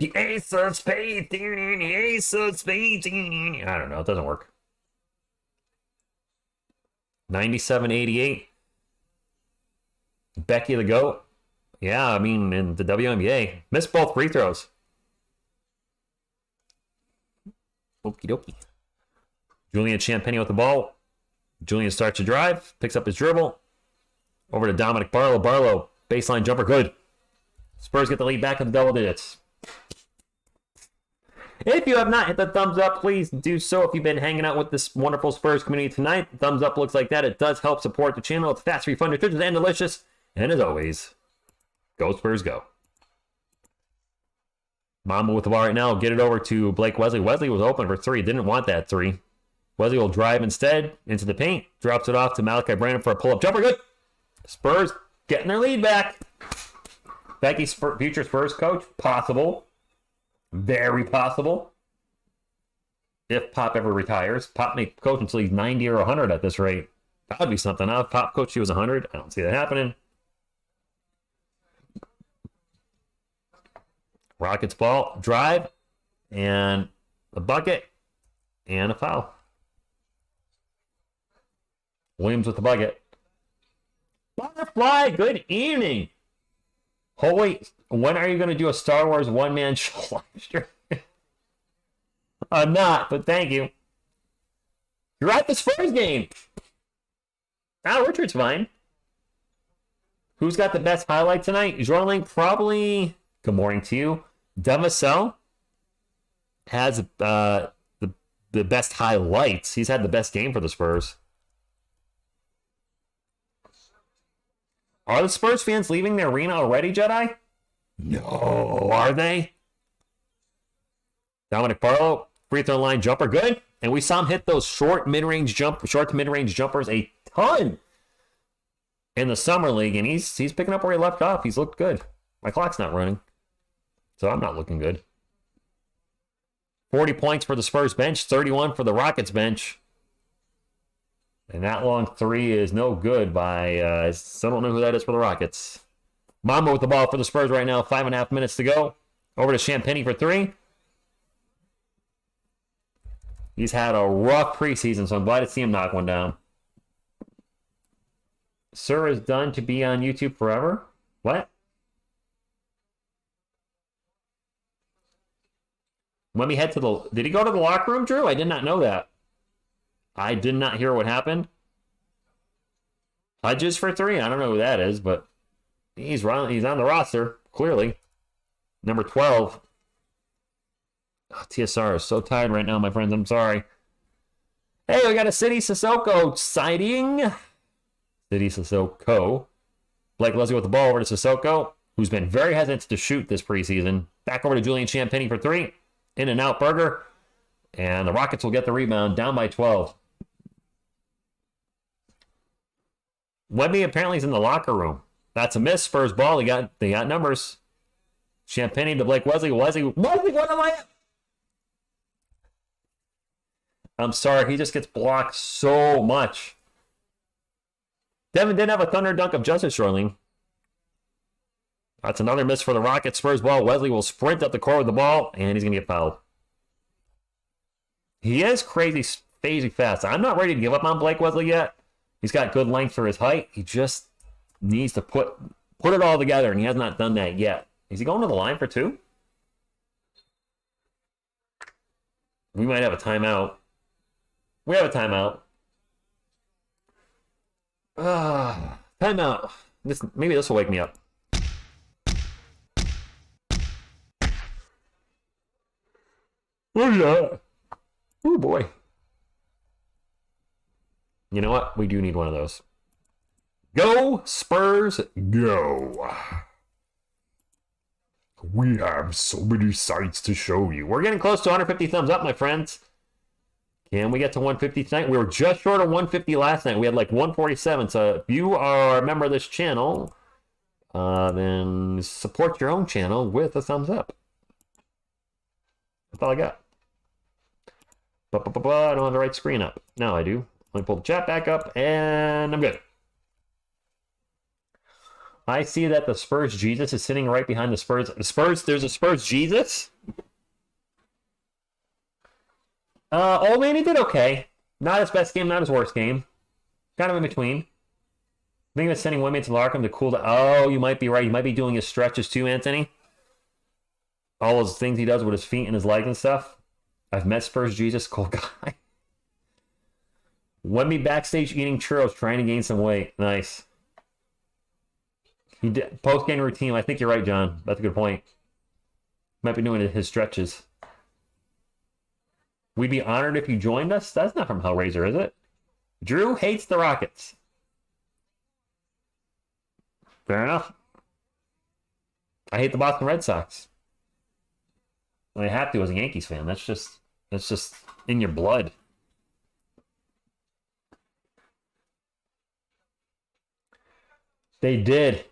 Speaker 1: The Ace of Spades, the Ace of Spades. I don't know, it doesn't work. 97-88. Becky the GOAT. Yeah, I mean, in the WNBA. Missed both free throws. Okie dokie. Julian Champagnon with the ball. Julian starts to drive, picks up his dribble. Over to Dominic Barlow. Barlow, baseline jumper, good. Spurs get the lead back in the double digits. If you have not hit the thumbs up, please do so. If you've been hanging out with this wonderful Spurs community tonight, the thumbs up looks like that. It does help support the channel. It's fast, fun, nutritious, and delicious. And as always, go Spurs, go. Mamba with the ball right now. Get it over to Blake Wesley. Wesley was open for 3. Didn't want that 3. Wesley will drive instead into the paint. Drops it off to Malachi Brandon for a pull-up jumper. Good. Spurs getting their lead back. Becky's future Spurs coach? Possible. Very possible. If Pop ever retires. Pop may coach until he's 90 or 100 at this rate. That would be something. If Pop coach he was 100, I don't see that happening. Rockets ball. Drive. And a bucket. And a foul. Williams with the bucket. Butterfly, good evening. Oh, wait. When are you going to do a Star Wars one-man show live stream? I'm not, but thank you. You're at the Spurs game. Richard's fine. Who's got the best highlight tonight? Jorling, probably. Good morning to you. Vassell has the best highlights. He's had the best game for the Spurs. Are the Spurs fans leaving the arena already, Jedi? No, are they? Dominic Barlow, free throw line jumper, good. And we saw him hit those short to mid-range jumpers a ton in the summer league, and he's picking up where he left off. He's looked good. My clock's not running, so I'm not looking good. 40 points for the Spurs bench, 31 for the Rockets bench. And that long 3 is no good by, I still don't know who that is for the Rockets. Mamba with the ball for the Spurs right now, 5.5 minutes to go. Over to Champagnon for 3. He's had a rough preseason, so I'm glad to see him knock one down. Sir is done to be on YouTube forever? What? When we head to the... Did he go to the locker room, Drew? I did not know that. I did not hear what happened. Hodges for 3? I don't know who that is, but he's on the roster, clearly. Number 12. Oh, TSR is so tired right now, my friends. I'm sorry. Hey, we got a City Sissoko sighting. City Sissoko. Blake Leslie with the ball over to Sissoko, who's been very hesitant to shoot this preseason. Back over to Julian Champagnon for 3. In and out burger. And the Rockets will get the rebound, down by 12. Wemby apparently is in the locker room. That's a miss. Spurs ball. They got numbers. Champagne to Blake Wesley. Wesley, what am I? I'm sorry. He just gets blocked so much. Devin did have a thunder dunk of Justice Shorling. That's another miss for the Rockets. Spurs ball. Wesley will sprint up the court with the ball, and he's going to get fouled. He is crazy fast. I'm not ready to give up on Blake Wesley yet. He's got good length for his height. He just needs to put it all together, and he has not done that yet. Is he going to the line for two? We might have a timeout. We have a timeout. Timeout. Maybe this will wake me up. Oh, yeah. Oh, boy. You know what? We do need one of those. Go, Spurs, go.
Speaker 2: We have so many sights to show you.
Speaker 1: We're getting close to 150 thumbs up, my friends. Can we get to 150 tonight? We were just short of 150 last night. We had like 147. So if you are a member of this channel, then support your own channel with a thumbs up. That's all I got. I don't have the right screen up. Now I do. Let me pull the chat back up, and I'm good. I see that the Spurs Jesus is sitting right behind the Spurs. There's a Spurs Jesus. Old man, he did okay. Not his best game, not his worst game. Kind of in between. I think he was sending Wemby to Larkham to cool down. Oh, you might be right. He might be doing his stretches too, Anthony. All those things he does with his feet and his legs and stuff. I've met Spurs Jesus, cool guy. Wemby backstage eating churros, trying to gain some weight. Nice. He did post-game routine. I think you're right, John. That's a good point. Might be doing his stretches. We'd be honored if you joined us. That's not from Hellraiser, is it? Drew hates the Rockets. Fair enough. I hate the Boston Red Sox. I have to as a Yankees fan. That's just in your blood. They did.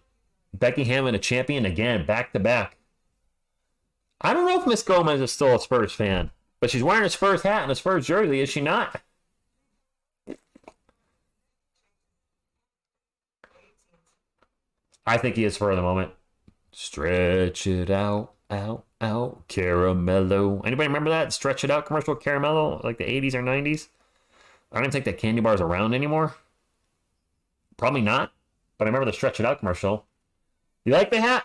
Speaker 1: Becky Hammond a champion again, back to back. I don't know if Miss Gomez is still a Spurs fan, but she's wearing a Spurs hat and a Spurs jersey, is she not? I think he is for the moment. Stretch it out, out, out, Caramello. Anybody remember that Stretch It Out commercial, Caramello, like the 80s or 90s? I don't even think that candy bar is around anymore. Probably not, but I remember the Stretch It Out commercial. You like the hat?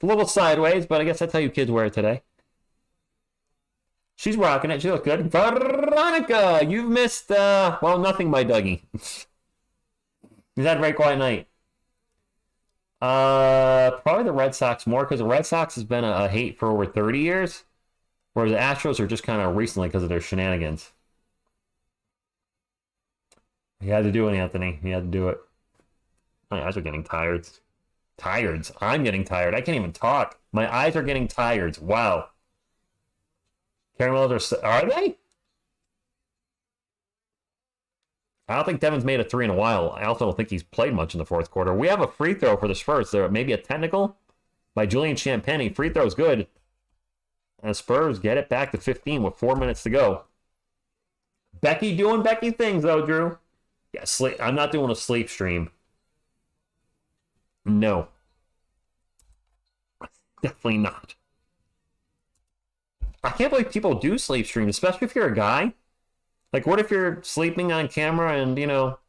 Speaker 1: A little sideways, but I guess that's how you kids wear it today. She's rocking it. She looks good. Veronica, you've missed, well, nothing by Dougie. He's had a very quiet night. Probably the Red Sox more, because the Red Sox has been a hate for over 30 years, whereas the Astros are just kind of recently because of their shenanigans. He had to do it, Anthony. He had to do it. My eyes are getting tired. I'm getting tired. I can't even talk. My eyes are getting tired. Wow. Caramellos are they? I don't think Devin's made a three in a while. I also don't think he's played much in the fourth quarter. We have a free throw for the Spurs. There may be a technical by Julian Champagny. Free throw's good. And the Spurs get it back to 15 with 4 minutes to go. Becky doing Becky things, though, Drew. Yeah, I'm not doing a sleep stream. No. Definitely not. I can't believe people do sleep stream, especially if you're a guy. Like, what if you're sleeping on camera and, you know,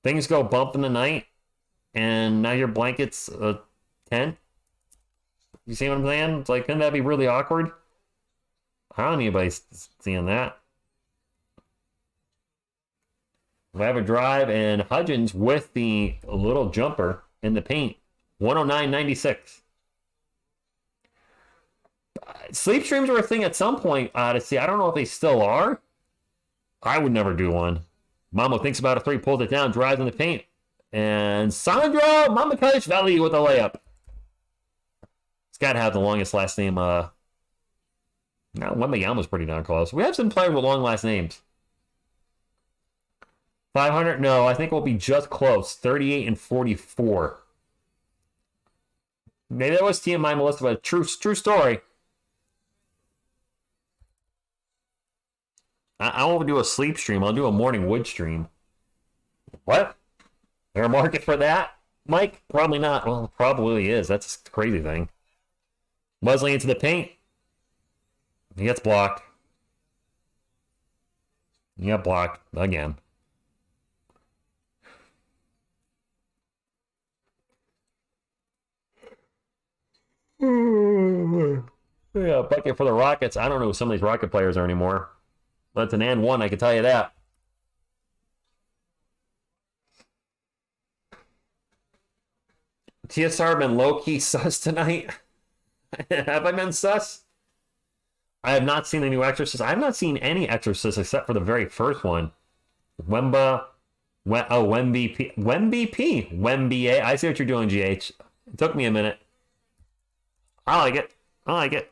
Speaker 1: things go bump in the night and now your blanket's a tent? You see what I'm saying? It's like, couldn't that be really awkward? I don't need anybody seeing that. We have a drive, and Hudgens with the little jumper in the paint. 109.96. Sleep streams were a thing at some point, Odyssey. I don't know if they still are. I would never do one. Mama thinks about a three, pulls it down, drives in the paint. And Sandro Mamakashvili with a layup. It's got to have the longest last name. No, Wembanyama's pretty darn close. We have some players with long last names. 500? No, I think we'll be just close. 38 and 44. Maybe that was TMI, Melissa, but true story. I won't do a sleep stream. I'll do a morning wood stream. What? Is there a market for that, Mike? Probably not. Well, it probably is. That's a crazy thing. Wesley into the paint. He gets blocked. He got blocked again. Yeah, bucket for the Rockets. I don't know who some of these Rocket players are anymore. That's an and one, I can tell you that. TSR been low-key sus tonight. Have I been sus? I have not seen the new Exorcist. I have not seen any Exorcist except for the very first one. Wemba. Wembp. Wemba. I see what you're doing, GH. It took me a minute. I like it. I like it.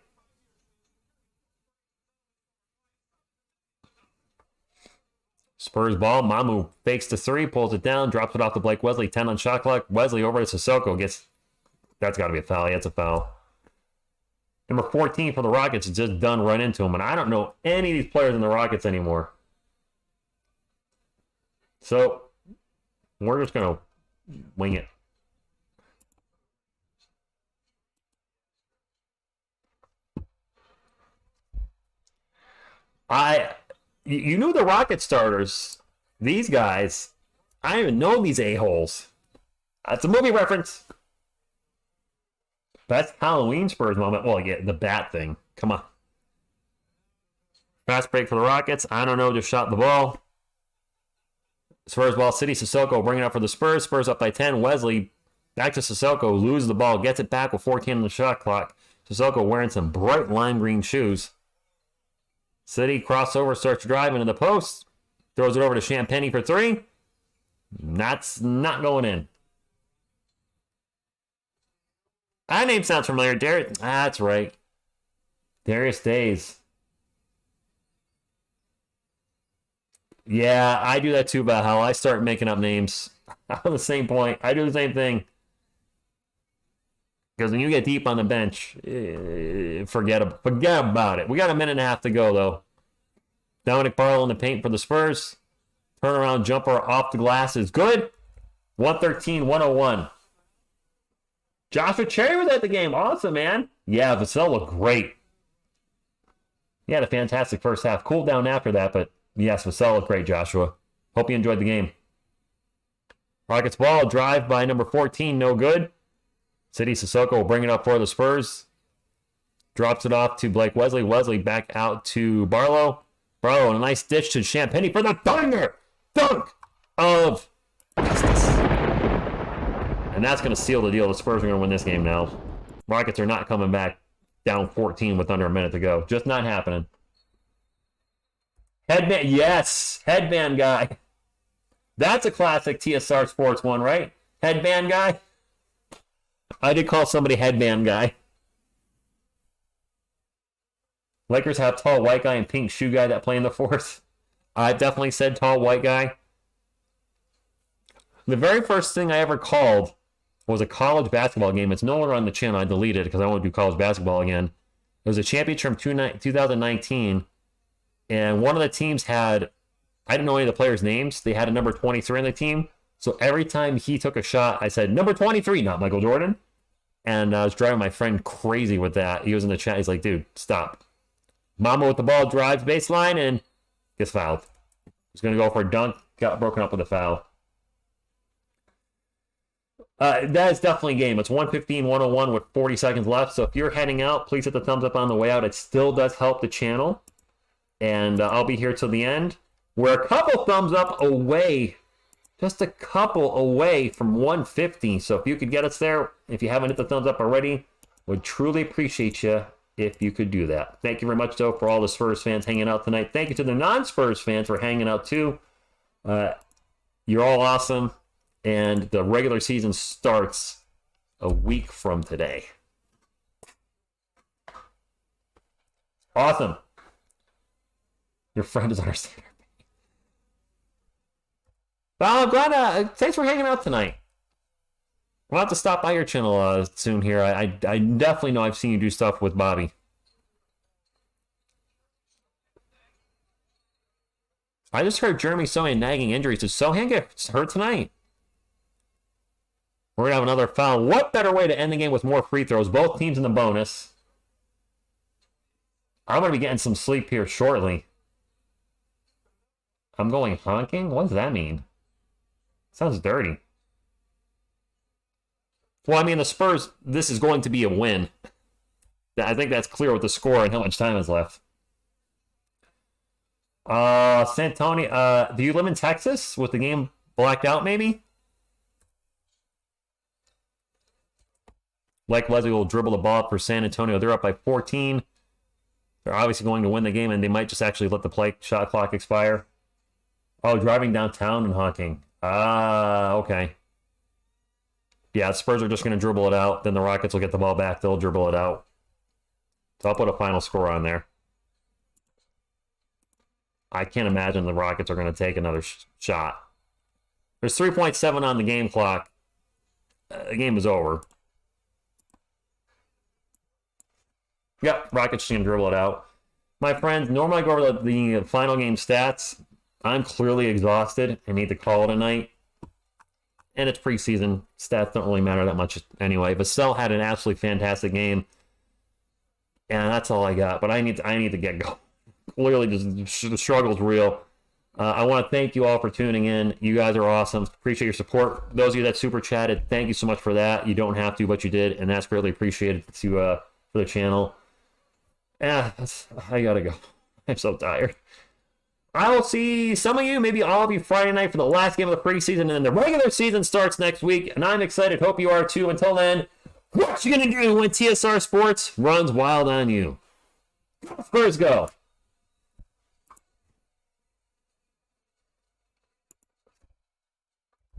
Speaker 1: Spurs ball. Mamu fakes the three, pulls it down, drops it off to Blake Wesley. 10 on shot clock. Wesley over to Sissoko. That's got to be a foul. Yeah, it's a foul. Number 14 for the Rockets is just done run into him. And I don't know any of these players in the Rockets anymore. So, we're just going to wing it. You knew the Rocket starters. These guys, I don't even know these a-holes. That's a movie reference. Best Halloween Spurs moment. Well, yeah, the bat thing. Come on. Fast break for the Rockets. I don't know, just shot the ball. Spurs ball. City Sissoko bringing it up for the Spurs. Spurs up by 10. Wesley back to Sissoko. Loses the ball. Gets it back with 14 on the shot clock. Sissoko wearing some bright lime green shoes. City crossover, starts driving into the post. Throws it over to Champagny for three. That's not going in. That name sounds familiar. That's right. Darius Days. Yeah, I do that too, about how I start making up names. I'm the same point. I do the same thing. Because when you get deep on the bench, forget about it. We got a minute and a half to go, though. Dominic Barlow in the paint for the Spurs. Turnaround jumper off the glass is good. 113-101. Joshua Cherry was at the game. Awesome, man. Yeah, Vassell looked great. He had a fantastic first half. Cooled down after that, but yes, Vassell looked great, Joshua. Hope you enjoyed the game. Rockets ball, drive by number 14, no good. City Sissoko will bring it up for the Spurs. Drops it off to Blake Wesley. Wesley back out to Barlow. Barlow, a nice ditch to Champagny for the thunder. Dunk of justice. And that's going to seal the deal. The Spurs are going to win this game now. Rockets are not coming back down 14 with under a minute to go. Just not happening. Headband, yes. Headband guy. That's a classic TSR Sports one, right? Headband guy. I did call somebody headband guy. Lakers have tall white guy and pink shoe guy that play in the fourth. I've definitely said tall white guy. The very first thing I ever called was a college basketball game. It's no longer on the channel. I deleted it because I want to do college basketball again. It was a championship from 2019, and one of the teams had, I didn't know any of the players' names. They had a number 23 on the team. So every time he took a shot, I said, number 23, not Michael Jordan. And I was driving my friend crazy with that. He was in the chat. He's like, dude, stop. Mama with the ball drives baseline and gets fouled. He's going to go for a dunk. Got broken up with a foul. That is definitely a game. It's 115-101 with 40 seconds left. So if you're heading out, please hit the thumbs up on the way out. It still does help the channel. And I'll be here till the end. We're a couple thumbs up away. Just a couple away from 150. So if you could get us there, if you haven't hit the thumbs up already, would truly appreciate you if you could do that. Thank you very much, though, for all the Spurs fans hanging out tonight. Thank you to the non-Spurs fans for hanging out, too. You're all awesome. And the regular season starts a week from today. Awesome. Your friend is understanding. Well, I'm glad. Thanks for hanging out tonight. We'll have to stop by your channel soon here. I definitely know I've seen you do stuff with Bobby. I just heard Jeremy Sohan nagging injuries. Did Sohan get hurt tonight? We're going to have another foul. What better way to end the game with more free throws? Both teams in the bonus. I'm going to be getting some sleep here shortly. I'm going honking? What does that mean? Sounds dirty. Well, I mean, the Spurs, this is going to be a win. I think that's clear with the score and how much time is left. San Antonio, do you live in Texas with the game blacked out, maybe? Like Leslie will dribble the ball up for San Antonio. They're up by 14. They're obviously going to win the game, and they might just actually let the shot clock expire. Oh, driving downtown and honking. Okay. Yeah, the Spurs are just going to dribble it out. Then the Rockets will get the ball back. They'll dribble it out. So I'll put a final score on there. I can't imagine the Rockets are going to take another shot. There's 3.7 on the game clock. The game is over. Yep, Rockets going to dribble it out. My friends, normally I go over the final game stats. I'm clearly exhausted. I need to call it a night. And it's preseason. Stats don't really matter that much anyway. Vassell had an absolutely fantastic game. And that's all I got. But I need to get going. Clearly, the struggle's real. I want to thank you all for tuning in. You guys are awesome. Appreciate your support. Those of you that super chatted, thank you so much for that. You don't have to, but you did. And that's greatly appreciated for the channel. Yeah, I gotta go. I'm so tired. I will see some of you, maybe all of you, Friday night for the last game of the preseason, and then the regular season starts next week, and I'm excited. Hope you are too. Until then, what you gonna do when TSR Sports runs wild on you? Spurs go.